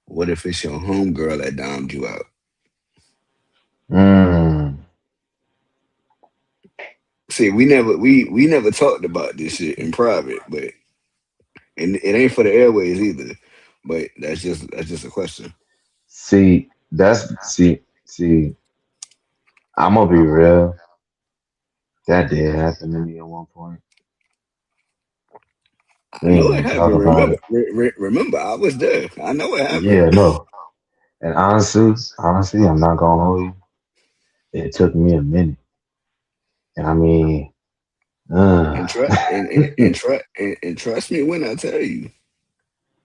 Speaker 5: What if it's your homegirl that domed you out?
Speaker 7: Mm.
Speaker 5: See, we never talked about this shit in private, but and it ain't for the airways either. But that's just a question.
Speaker 7: See. I'm gonna be real. That did happen to me at one point.
Speaker 5: I
Speaker 7: We ain't
Speaker 5: know it
Speaker 7: gonna talk
Speaker 5: happened.
Speaker 7: about
Speaker 5: Remember,
Speaker 7: it.
Speaker 5: remember, I was there. I know it happened.
Speaker 7: Yeah, no. And honestly, I'm not gonna hold you. It took me a minute. And I mean,
Speaker 5: And
Speaker 7: uh,
Speaker 5: trust and trust me when I tell you,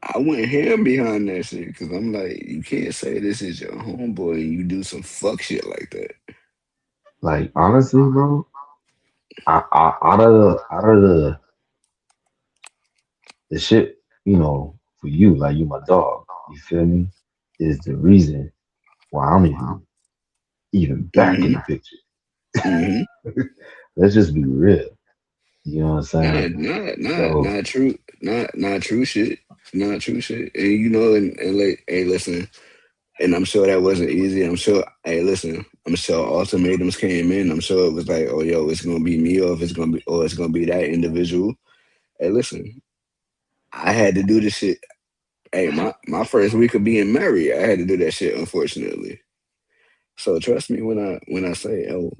Speaker 5: I went ham behind that shit because I'm like, you can't say this is your homeboy and you do some fuck shit like that.
Speaker 7: like honestly, bro, out of the shit, for you, like you my dog, you feel me, is the reason why I'm even back in
Speaker 5: Hmm.
Speaker 7: the picture.
Speaker 5: Hmm.
Speaker 7: Let's just be real. You know what I'm
Speaker 5: Nah,
Speaker 7: saying? So
Speaker 5: not true, not true shit, not true shit. And and like, hey, listen, and I'm sure that wasn't easy. I'm sure, hey, listen, I'm sure ultimatums came in. I'm sure it was like, oh, yo, it's gonna be me, or if it's gonna be that individual. Hey, listen, I had to do this shit. Hey, my first week of being married, I had to do that shit, unfortunately. So trust me when I say, oh,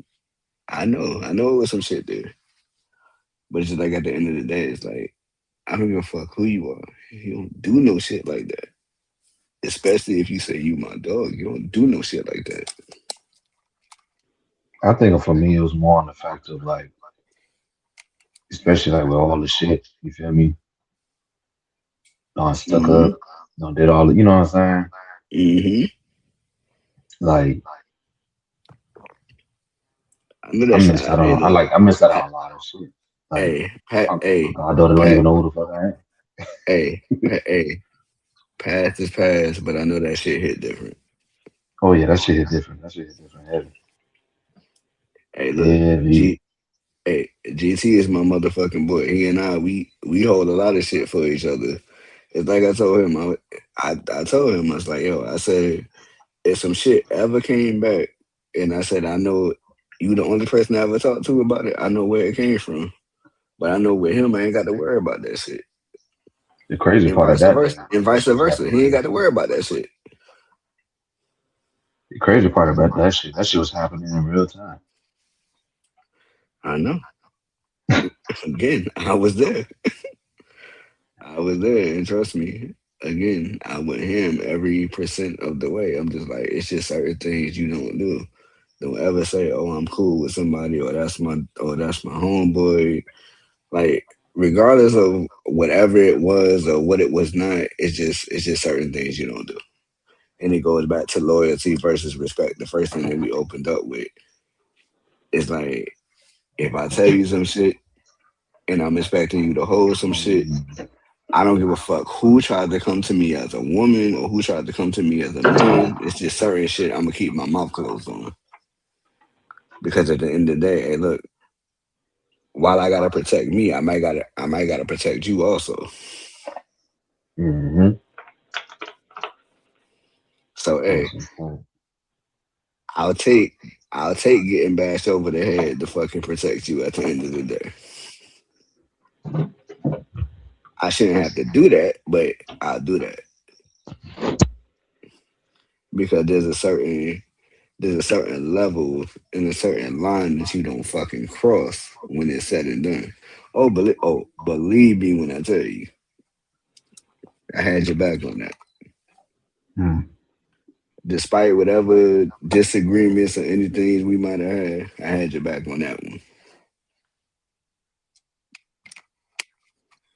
Speaker 5: I know it was some shit there. But it's just like at the end of the day, it's like I don't give a fuck who you are. You don't do no shit like that. Especially if you say you my dog. You don't do no shit like that.
Speaker 7: I think for me, it was more on the fact of like, especially like with all the shit, you feel me? Stuck
Speaker 5: Hmm.
Speaker 7: up, did all the, you know what I'm saying?
Speaker 5: Hmm.
Speaker 7: Like,
Speaker 5: I know
Speaker 7: I
Speaker 5: that shit.
Speaker 7: missed out
Speaker 5: Hey,
Speaker 7: on,
Speaker 5: look.
Speaker 7: I missed out
Speaker 5: Pa-
Speaker 7: on a lot of shit. Like,
Speaker 5: Hey, Pat.
Speaker 7: my
Speaker 5: Hey,
Speaker 7: goddaughter don't
Speaker 5: Pat.
Speaker 7: even know who the fuck I am.
Speaker 5: Hey. Past is past, but I know that shit hit different.
Speaker 7: Oh yeah, that shit hit different. That shit hit different. Heavy,
Speaker 5: Hey, look.
Speaker 7: heavy.
Speaker 5: Hey, GT is my motherfucking boy. He and we hold a lot of shit for each other. It's like I told him. I told him I was like, yo. I said if some shit ever came back, and I said I know you the only person I ever talked to about it. I know where it came from, but I know with him I ain't got to worry about that shit,
Speaker 7: The crazy
Speaker 5: and
Speaker 7: part of
Speaker 5: vice
Speaker 7: that,
Speaker 5: versa.
Speaker 7: though,
Speaker 5: And
Speaker 7: that
Speaker 5: vice
Speaker 7: shit was
Speaker 5: versa.
Speaker 7: happening
Speaker 5: He ain't
Speaker 7: real
Speaker 5: got to
Speaker 7: too.
Speaker 5: worry about that shit.
Speaker 7: The crazy part about that shit was happening in real time.
Speaker 5: I know. Again, I was there. I was there, and trust me. Again, I with him every percent of the way. I'm just like, it's just certain things you don't do. Don't ever say, "Oh, I'm cool with somebody," or that's my homeboy. Like, regardless of whatever it was or what it was not, it's just certain things you don't do. And it goes back to loyalty versus respect. The first thing that we opened up with is like, if I tell you some shit and I'm expecting you to hold some shit, I don't give a fuck who tried to come to me as a woman or who tried to come to me as a man. It's just certain shit I'm gonna keep my mouth closed on. Because at the end of the day, hey, look, while I gotta protect me, I might gotta protect you also.
Speaker 7: Mm-hmm.
Speaker 5: So hey,
Speaker 7: That's a point.
Speaker 5: I'll take I'll take getting bashed over the head to fucking protect you at the end of the day. I shouldn't have to do that, but I'll do that because there's a certain level and a certain line that you don't fucking cross when it's said and done. Believe me when I tell you, I had your back on that.
Speaker 7: Hmm.
Speaker 5: Despite whatever disagreements or anything we might have had, I had your back on that one.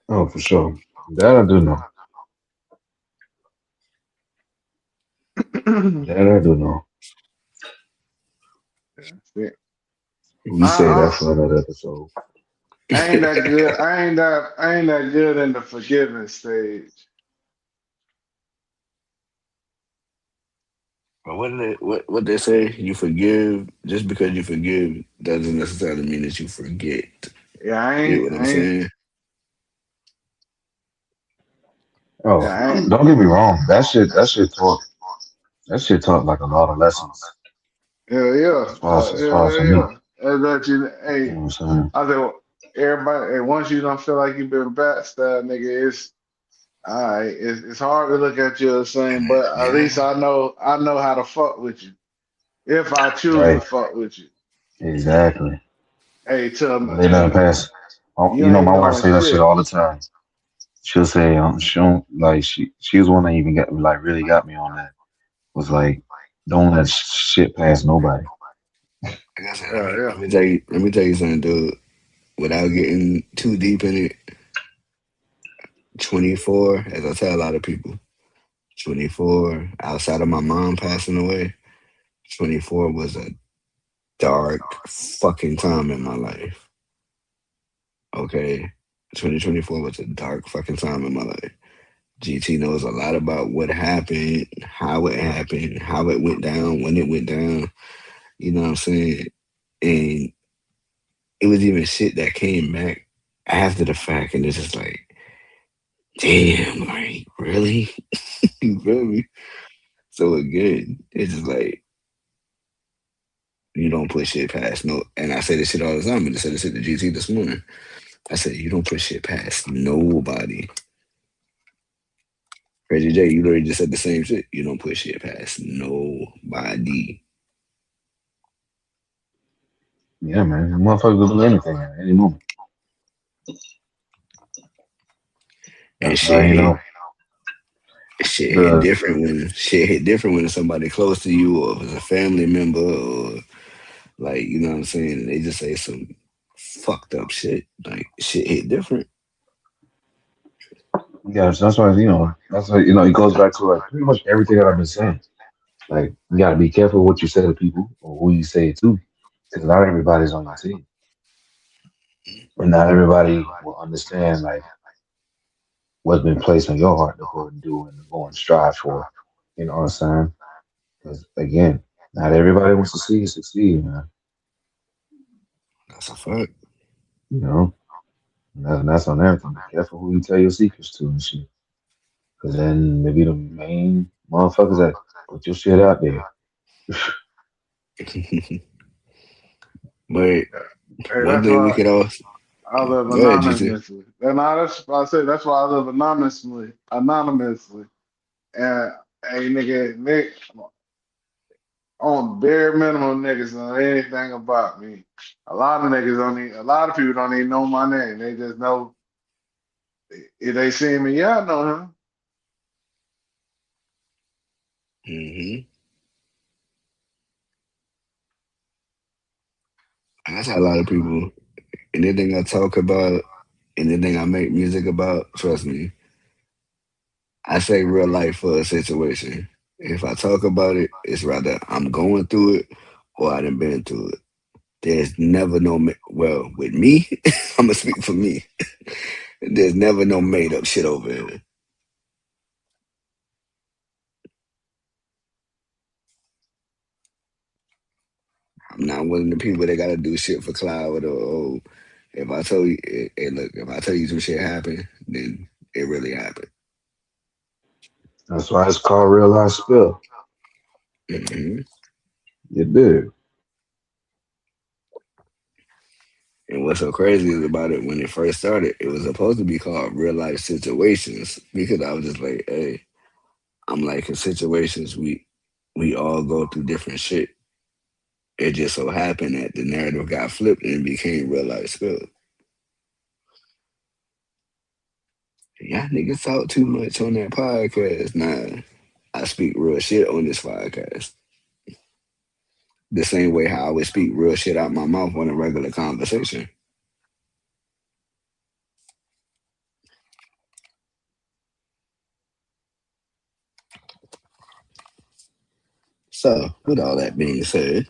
Speaker 7: Oh, for sure. That I do know. That I do know.
Speaker 6: Yeah.
Speaker 7: We say that for another episode.
Speaker 6: I ain't that good. I ain't that good in the forgiveness stage.
Speaker 5: But what they say, you forgive just because you forgive doesn't necessarily mean that you forget.
Speaker 6: Yeah,
Speaker 5: You know what I'm
Speaker 6: I ain't.
Speaker 5: saying?
Speaker 7: Oh,
Speaker 6: Yeah, I ain't.
Speaker 7: don't get me wrong. That shit taught like a lot of lessons
Speaker 6: Hell yeah.
Speaker 7: as far as for me.
Speaker 6: Yeah. And that you,
Speaker 7: You
Speaker 6: hey,
Speaker 7: know what I'm saying?
Speaker 6: I said, everybody, hey, once you don't feel like you've been backstabbed, nigga, it's all right. It's hard to look at you the same, but at
Speaker 5: Yeah.
Speaker 6: least I know how to fuck with you if I choose to
Speaker 7: Right.
Speaker 6: fuck with you.
Speaker 7: Exactly.
Speaker 6: Hey, tell me,
Speaker 7: Lay nothing
Speaker 6: hey,
Speaker 7: past. Oh,
Speaker 6: you
Speaker 7: you know,
Speaker 6: ain't
Speaker 7: my wife
Speaker 6: doing
Speaker 7: say that shit
Speaker 6: shit.
Speaker 7: all the time. She'll say, she don't like she was one that even got like really got me on that. Was like, don't let shit pass nobody.
Speaker 5: Like I said,
Speaker 6: Yeah,
Speaker 5: let me tell you something, dude. Without getting too deep in it, 24, as I tell a lot of people, 24, outside of my mom passing away, 24 was a dark fucking time in my life. Okay. 2024 was a dark fucking time in my life. GT knows a lot about what happened, how it went down, when it went down. You know what I'm saying? And it was even shit that came back after the fact, and it's just like, damn, like really? You feel me? So again, it's just like you don't put shit past no. And I say this shit all the time. I just said this shit to GT this morning. I said you don't put shit past nobody. Reggie J, you literally just said the same shit. You don't put shit past nobody.
Speaker 7: Yeah, man. The motherfucker will do anything at any moment.
Speaker 5: And
Speaker 7: That's why, you know, the
Speaker 5: shit hit different when it's somebody close to you or if it's a family member or like you know what I'm saying. They just say some fucked up shit. Like shit hit different.
Speaker 7: yeah, that's why, that's why, it goes back to like pretty much everything that I've been saying. Like, you gotta be careful what you say to people or who you say it to, because not everybody's on your team. And not everybody will understand like what's been placed on your heart to go and do and go and strive for. You know what I'm saying? Because again, not everybody wants to see you succeed, man.
Speaker 5: That's a fact.
Speaker 7: You know, and that's on everything. Be careful who you tell your secrets to and shit. Because then maybe the main motherfuckers that put your shit out there.
Speaker 5: But
Speaker 6: yeah. Hey,
Speaker 5: one
Speaker 6: that's
Speaker 5: thing we
Speaker 6: why
Speaker 5: could also
Speaker 6: I live
Speaker 5: go ahead, GT.
Speaker 6: anonymously. And that's why I say that's why I live anonymously. Anonymously. And hey, nigga, Nick, on bare minimum niggas know anything about me. A lot of niggas don't even, a lot of people don't even know my name. They just know if they see me, yeah, I know him.
Speaker 5: Hmm. And that's how a lot of people. Anything I talk about, anything I make music about, trust me, I say real life for a situation. If I talk about it, it's rather I'm going through it or I done been through it. There's never no well with me. I'm gonna speak for me. There's never no made up shit over here. I'm not one of the people that gotta do shit for cloud or if I tell you, hey, look, if I tell you some shit happened, then it really happened.
Speaker 7: That's why it's called real life spill.
Speaker 5: Hmm.
Speaker 7: You did.
Speaker 5: And what's so crazy is about it when it first started, it was supposed to be called real life situations because I was just like, hey, I'm like in situations we all go through different shit. It just so happened that the narrative got flipped and it became real life spill. Y'all niggas talk too much on that podcast. Nah, I speak real shit on this podcast. The same way how I would speak real shit out my mouth on a regular conversation. So, with all that being said,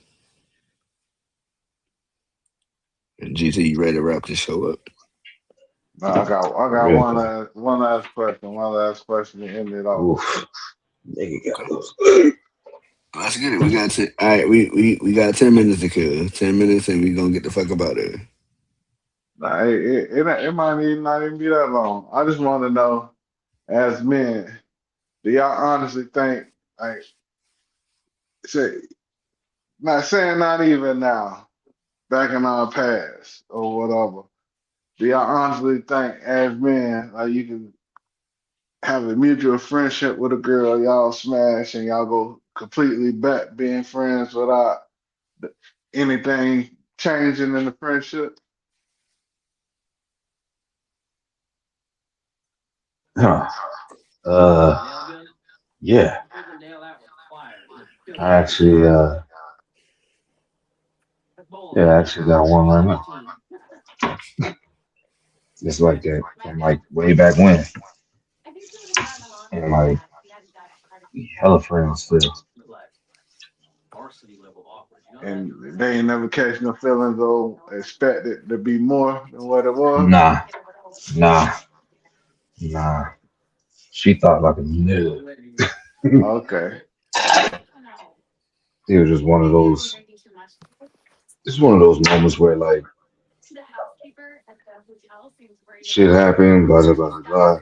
Speaker 5: GT, you ready to wrap this show up?
Speaker 6: I got
Speaker 7: Real
Speaker 6: one
Speaker 7: quick.
Speaker 6: last question to end it off.
Speaker 7: Oof. Nigga got
Speaker 5: Okay.
Speaker 7: those.
Speaker 5: Let's get it. We got all right. We got 10 minutes to kill. 10 minutes, and we gonna get the fuck up out there.
Speaker 6: Nah, it might even not even be that long. I just want to know, as men, do y'all honestly think, like, say, not saying not even now, back in our past or whatever, do y'all honestly think, as men, like, you can have a mutual friendship with a girl, y'all smash, and y'all go completely back being friends without anything changing in the friendship?
Speaker 7: Huh. Uh, yeah. I actually, yeah, I actually got one right now. It's like that from like way back when, and like hella friends still.
Speaker 6: And they ain't never catch no feelings or expect it to be more than what it was.
Speaker 7: Nah, nah, nah. She thought like a nigga.
Speaker 6: Okay.
Speaker 7: It was just one of those. It's one of those moments where like shit happened, blah blah blah blah, blah,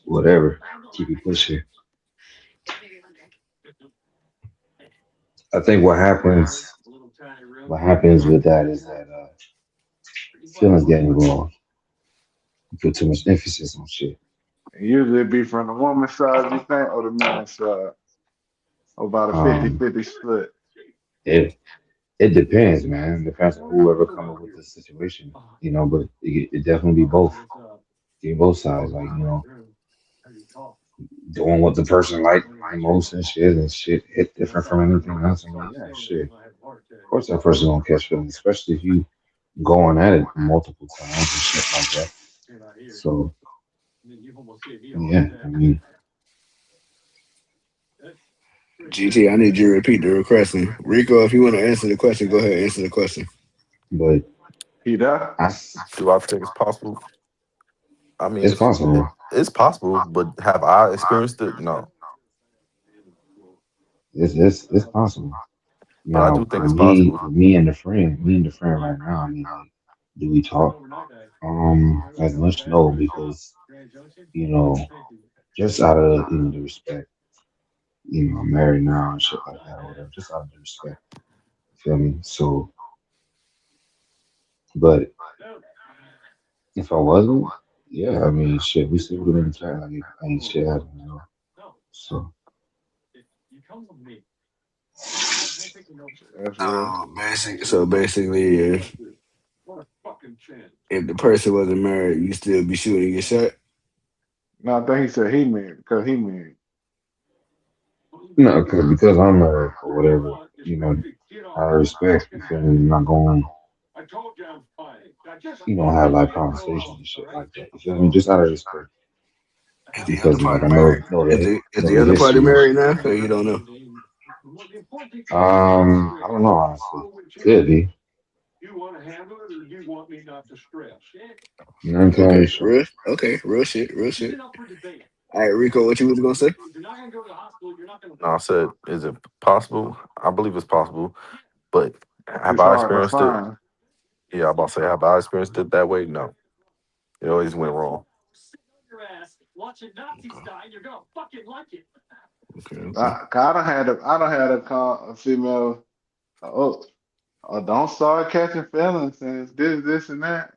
Speaker 7: whatever. Keep it pushing. I think what happens with that is that feelings get involved. You put too much emphasis on shit.
Speaker 6: Usually it be from the woman's side, you think, or the man's side. About a
Speaker 7: Um,
Speaker 6: 50-50 split.
Speaker 7: it it depends, man. It depends on whoever come up with the situation, But it definitely be both. Be both sides, like doing what the person like the most and shit hit different from anything else. I'm like, yeah, shit. Of course, that person gonna catch feelings, especially if you going at it multiple times and shit like that. So yeah, I mean,
Speaker 5: GT, I need you to repeat the question. Rico, if you want to answer the question, go ahead and answer the question.
Speaker 7: but
Speaker 6: He there?
Speaker 7: I,
Speaker 8: Do I think it's possible? I mean,
Speaker 7: it's possible.
Speaker 8: it's possible, but have I experienced it? No,
Speaker 7: It's possible.
Speaker 8: but I do
Speaker 7: Now,
Speaker 8: think it's possible.
Speaker 7: me and the friend right now. I mean, like, do we talk? As much no, because you know, just out of the respect. I'm married now and shit like that or whatever. Just out of the respect. Feel me? So, but if I wasn't, yeah, I mean, shit, we still would have been chatting like ain't shit happening. So
Speaker 6: That's real.
Speaker 5: So basically, if the person wasn't married, you still be shooting your shot.
Speaker 6: No, I think he said he married because he married.
Speaker 7: No, because I'm married or whatever, you know, I respect. You feel me? I'm not going, have like conversations and shit like that. You feel me? Just out of respect,
Speaker 5: Is the other
Speaker 7: because like
Speaker 5: party
Speaker 7: I
Speaker 5: married? Is
Speaker 7: know
Speaker 5: the
Speaker 7: the
Speaker 5: other party
Speaker 7: history and
Speaker 5: married
Speaker 7: shit.
Speaker 5: now? Or you don't know?
Speaker 7: I don't know honestly. Could be. You know, I'm telling you
Speaker 5: Okay,
Speaker 7: sure.
Speaker 5: real shit, real shit. All right, Rico, what you was gonna say?
Speaker 8: No, I said, is it possible? I believe it's possible, but have
Speaker 6: It's
Speaker 8: I
Speaker 6: hard to
Speaker 8: experienced it?
Speaker 6: find.
Speaker 8: Yeah, I'm about to say, have I experienced it that way? No, it always went wrong.
Speaker 5: Okay.
Speaker 6: I don't had a female. Oh, don't start catching feelings and this, and that.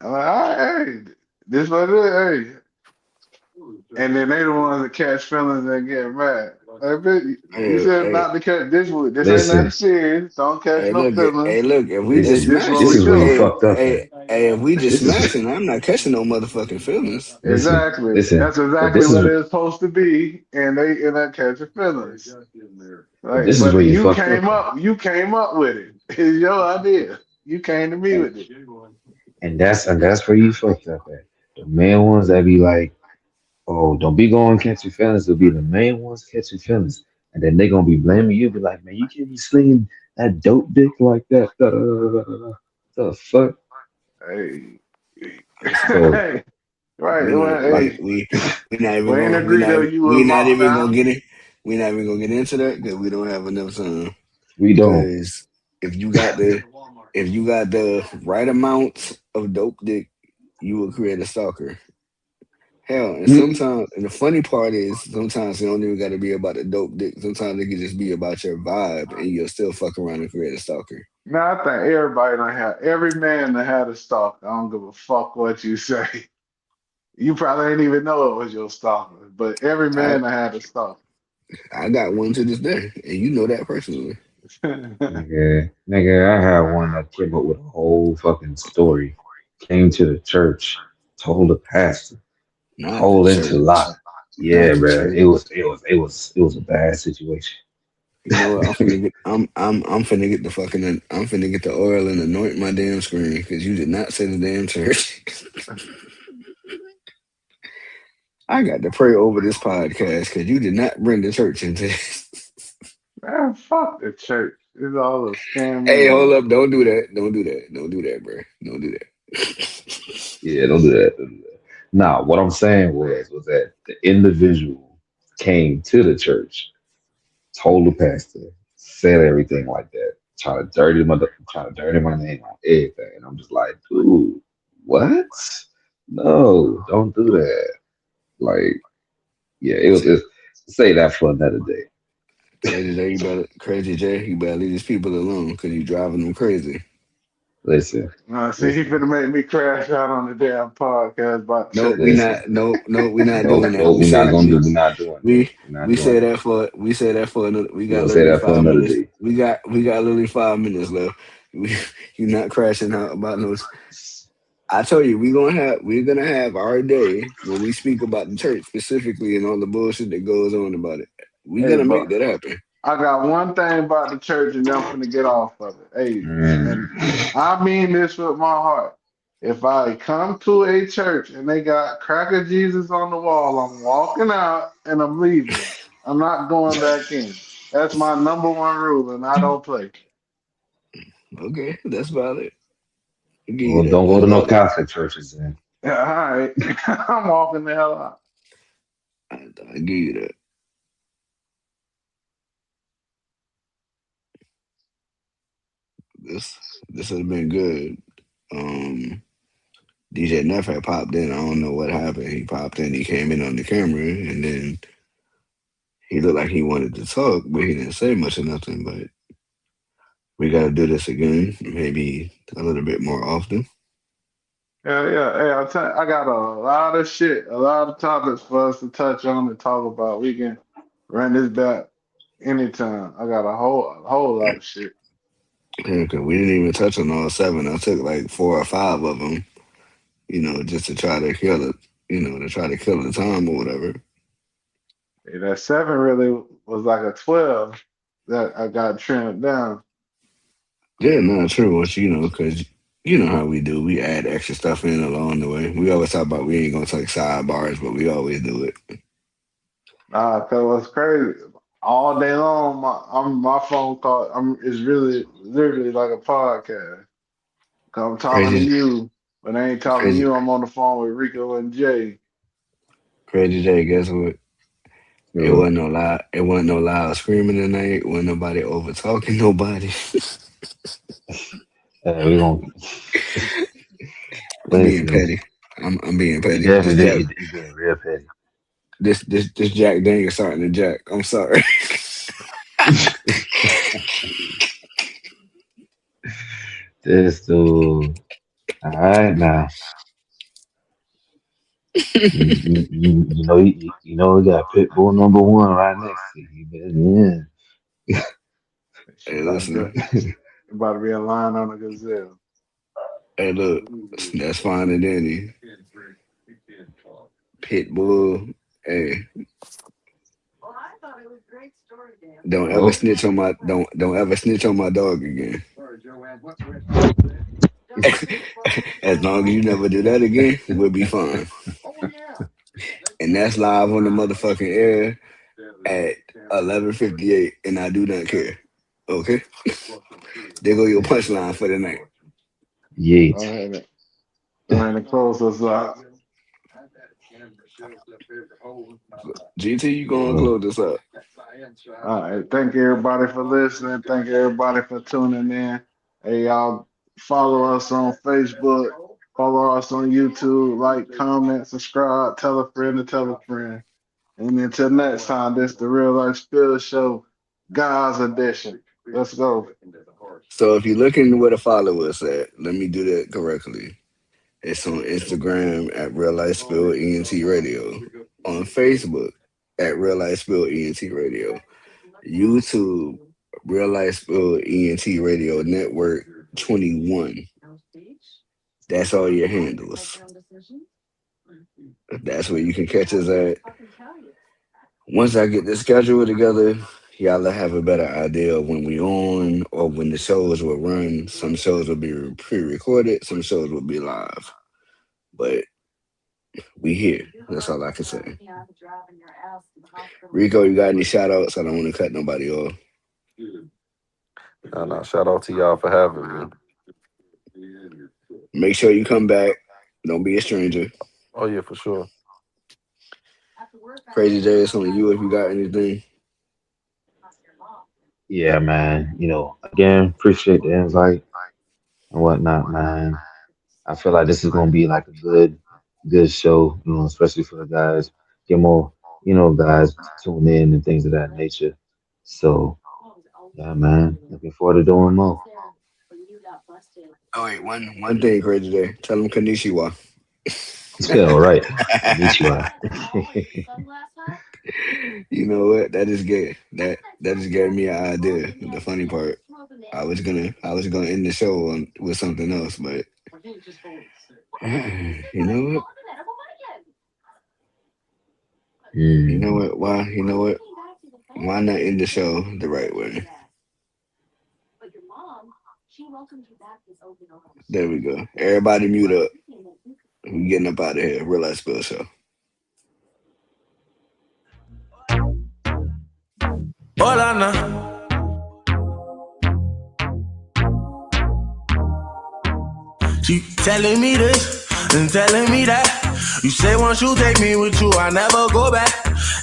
Speaker 6: I'm like, all right, hey, this what it is, hey. And then they the ones that catch feelings and get mad. Like, bitch, you
Speaker 5: Hey,
Speaker 6: said
Speaker 5: hey,
Speaker 6: not to catch this one. This ain't nothing
Speaker 7: Listen,
Speaker 6: serious. Don't catch no feelings.
Speaker 5: look. If we just
Speaker 6: It's
Speaker 7: listen.
Speaker 6: just what
Speaker 5: smashing,
Speaker 7: This
Speaker 6: we
Speaker 7: is where you
Speaker 6: do.
Speaker 7: fucked up at.
Speaker 5: if we just
Speaker 7: This is
Speaker 5: smashing, I'm not catching no motherfucking feelings.
Speaker 7: listen,
Speaker 6: Exactly.
Speaker 7: listen.
Speaker 6: That's
Speaker 7: But
Speaker 6: exactly what it's supposed to be, and they end up catching feelings. Like,
Speaker 7: this is
Speaker 6: but
Speaker 7: where you
Speaker 6: you
Speaker 7: fucked up
Speaker 6: came
Speaker 7: at.
Speaker 6: up, you came up with it. It's your idea. You came to me
Speaker 7: And
Speaker 6: with it.
Speaker 7: that's where you fucked up at. The main ones that be like, oh, don't be going catching feelings. They'll be the main ones catching feelings, and then they gonna be blaming you. Be like, man, you can't be slinging that dope dick like that. Da, da, da, da, da, da. The fuck.
Speaker 6: Hey,
Speaker 5: Listen,
Speaker 7: So
Speaker 6: hey, right.
Speaker 5: we
Speaker 6: Well,
Speaker 5: not
Speaker 7: like,
Speaker 6: hey,
Speaker 5: we not
Speaker 6: we
Speaker 5: even
Speaker 6: ain't
Speaker 5: gonna
Speaker 6: agree that you was
Speaker 5: we not
Speaker 6: wrong
Speaker 5: even gonna
Speaker 6: now.
Speaker 5: get it. We not even gonna get into that because we don't have enough time.
Speaker 7: we don't.
Speaker 5: Because if you got the right amount of dope dick, you will create a stalker. Hell, and
Speaker 7: Mm,
Speaker 5: sometimes, and the funny part is, sometimes it don't even got to be about the dope dick. Sometimes it can just be about your vibe, and you'll still fuck around and create a stalker.
Speaker 6: Now I think everybody done had every man that had a stalker. I don't give a fuck what you say. You probably ain't even know it was your stalker, but every
Speaker 5: I
Speaker 6: man that had a stalker.
Speaker 5: I got one to this day, and you know that personally.
Speaker 7: nigga, I had one that came up with a whole fucking story. Came to the church, told the pastor,
Speaker 5: Not the
Speaker 7: whole
Speaker 5: church,
Speaker 7: enchilada.
Speaker 5: not
Speaker 7: Yeah,
Speaker 5: the
Speaker 7: bro.
Speaker 5: church.
Speaker 7: It was a bad situation.
Speaker 5: You know what? I'm finna get the fucking I'm finna get the oil and anoint my damn screen because you did not say the damn church. I got to pray over this podcast because you did not bring the church into this.
Speaker 6: Man, fuck the church. It's all a scam
Speaker 5: Hey, hold
Speaker 6: anyway.
Speaker 5: up! Don't do that! Don't do that! Don't do that, bro! Don't do that.
Speaker 7: Yeah, don't do that. Don't do that. Nah, what I'm saying was that the individual came to the church, told the pastor, said everything like that, trying to dirty my name on everything. And I'm just like, dude, what? No, don't do that. Like, yeah,
Speaker 5: See,
Speaker 7: it's say that for another day.
Speaker 5: Crazy J, you better leave these people alone because you driving them crazy.
Speaker 7: Listen,
Speaker 6: See, he
Speaker 7: listen,
Speaker 6: finna make me crash out on the damn podcast about
Speaker 5: No,
Speaker 6: church.
Speaker 5: we
Speaker 7: listen.
Speaker 5: not. No, we not
Speaker 7: Nope,
Speaker 5: doing that.
Speaker 7: nope, we're not doing that.
Speaker 5: We
Speaker 7: We're not
Speaker 5: we
Speaker 7: doing
Speaker 5: say
Speaker 7: that.
Speaker 5: that for another. We
Speaker 7: We're
Speaker 5: got
Speaker 7: gonna say
Speaker 5: literally
Speaker 7: that for
Speaker 5: 5 minutes.
Speaker 7: another day.
Speaker 5: We got literally 5 minutes left. We, you not crashing out about no. I tell you, we're gonna have our day when we speak about the church specifically and all the bullshit that goes on about it. We
Speaker 6: Hey,
Speaker 5: gonna make
Speaker 6: but
Speaker 5: that happen.
Speaker 6: I got one thing about the church, and then I'm finna get off of it. Hey, and
Speaker 7: Mm.
Speaker 6: I mean this with my heart. If I come to a church and they got cracker Jesus on the wall, I'm walking out and I'm leaving. I'm not going back in. That's my number one rule, and I don't play.
Speaker 5: Okay, that's valid. I give you
Speaker 7: Well,
Speaker 5: that.
Speaker 7: don't go
Speaker 5: That's
Speaker 7: to no
Speaker 5: valid.
Speaker 7: Catholic churches then.
Speaker 6: Yeah, all right. I'm walking the hell out.
Speaker 5: I give you that. This has been good. Um, DJ Neff had popped in. I don't know what happened. He popped in. He came in on the camera, and then he looked like he wanted to talk, but he didn't say much or nothing. But we got to do this again, maybe a little bit more often.
Speaker 6: Yeah, yeah. Hey, I got a lot of shit, a lot of topics for us to touch on and talk about. We can run this back. anytime. I got a whole lot of shit.
Speaker 5: Yeah, 'cause we didn't even touch on all seven. I took like 4 or 5 of them, just to try to kill it, to try to kill the time or whatever.
Speaker 6: Yeah, that 7 really was like a 12 that I got trimmed down.
Speaker 5: Yeah, not true. But because you know how we do. We add extra stuff in along the way. We always talk about we ain't gonna take sidebars, but we always do it.
Speaker 6: Nah, cause what's crazy, all day long, my phone call is really literally like a podcast. Cause I'm talking to
Speaker 5: Crazy,
Speaker 6: you, but I ain't talking to
Speaker 5: crazy,
Speaker 6: you. I'm on the phone with Rico and Jay.
Speaker 5: crazy day. Guess what? It
Speaker 7: Yo,
Speaker 5: wasn't no loud. It wasn't no loud screaming tonight. Wasn't nobody over talking nobody.
Speaker 7: we gonna
Speaker 5: I'm being
Speaker 7: listen.
Speaker 5: petty. I'm being
Speaker 7: You
Speaker 5: petty. This
Speaker 7: definitely
Speaker 5: Jack.
Speaker 7: you being real petty.
Speaker 5: This Jack Daniel starting to jack. I'm sorry.
Speaker 7: This dude. All right now. You know we got Pitbull #1 right next to you. Yeah.
Speaker 6: She
Speaker 5: Hey,
Speaker 6: about to
Speaker 5: listen.
Speaker 6: be, about to be a lion on a gazelle.
Speaker 5: Hey, look. That's fine and dandy. Pitbull. Hey, don't ever
Speaker 7: Oh,
Speaker 5: snitch on my don't ever snitch on my dog again. As long as you never do that again, we'll be fine. And that's live on the motherfucking air at 11:58, and I do not care. Okay, there go your punchline for the night.
Speaker 6: Go
Speaker 7: yeet.
Speaker 6: ahead. Go ahead and close us out.
Speaker 5: GT, you gonna
Speaker 7: Yo,
Speaker 5: close this up?
Speaker 6: All right. Thank everybody for listening. Thank everybody for tuning in. Hey, y'all, follow us on Facebook. Follow us on YouTube. Like, comment, subscribe. Tell a friend to tell a friend. And until next time, this the Real Life Spill Show, God's edition. Let's go.
Speaker 5: So if you're looking where the followers at, let me do that correctly. It's on Instagram at Real Life Spill ENT Radio, on Facebook at Real Life Spill ENT Radio, YouTube Real Life Spill ENT Radio Network 21. That's all your handles. That's where you can catch us at. Once I get the schedule together, y'all will have a better idea of when we on or when the shows will run. Some shows will be pre-recorded, some shows will be live. But we here. That's all I can say. Rico, you got any shout outs? I don't want to cut nobody off.
Speaker 8: Nah. Shout out to y'all for having me.
Speaker 5: Make sure you come back. Don't be a stranger.
Speaker 8: Oh yeah, for sure.
Speaker 5: Crazy J, it's on you if you got anything.
Speaker 7: Yeah, man. Again, appreciate the invite and whatnot, man. I feel like this is gonna be like a good show, especially for the guys. Get more, guys to tune in and things of that nature. So yeah, man. Looking forward to doing more.
Speaker 5: Oh wait, one thing, Crazy J. Tell them Kanishiwa.
Speaker 7: Yeah, all right. Konnichiwa.
Speaker 5: You know what? That just gave me an idea. The funny part, I was gonna end the show with something else, but you know what? You know
Speaker 7: Mm.
Speaker 5: what? Why? You know what? Why not end the show the right way? There we go. Everybody mute up. We getting up out of here. Real Life Spill Show.
Speaker 1: Hola, nah. She telling me this and telling me that. You say once you take me with you, I never go back.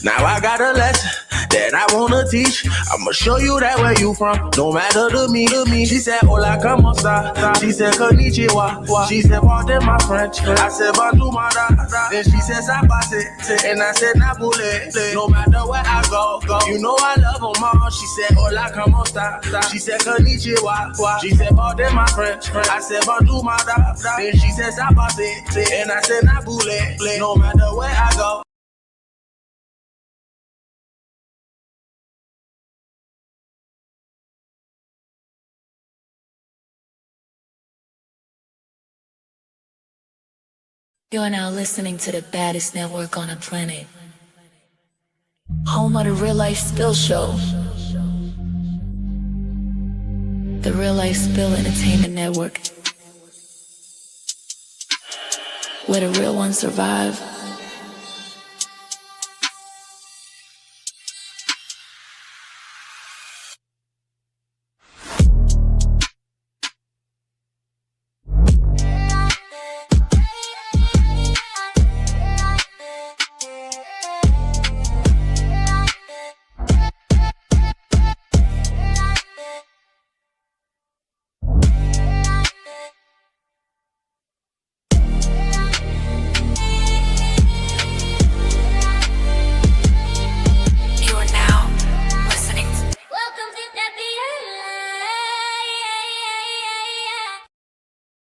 Speaker 1: Now I got a lesson that I wanna teach. I'ma show you that where you from, no matter to me. She said, hola, como esta? She said, konnichiwa. She said, pardon my French. I said, bonjour, madame. Then she said, sapase. And I said, nabule. No matter where I go, you know I love them all. She said, hola, como esta? She said, konnichiwa. She said, pardon my French. I said, bonjour, madame. Then she said, sapase. And I said, nabule. No matter where I go.
Speaker 9: You are now listening to the baddest network on the planet. Home of the Real Life Spill Show. The Real Life Spill Entertainment Network. Where the real ones survive.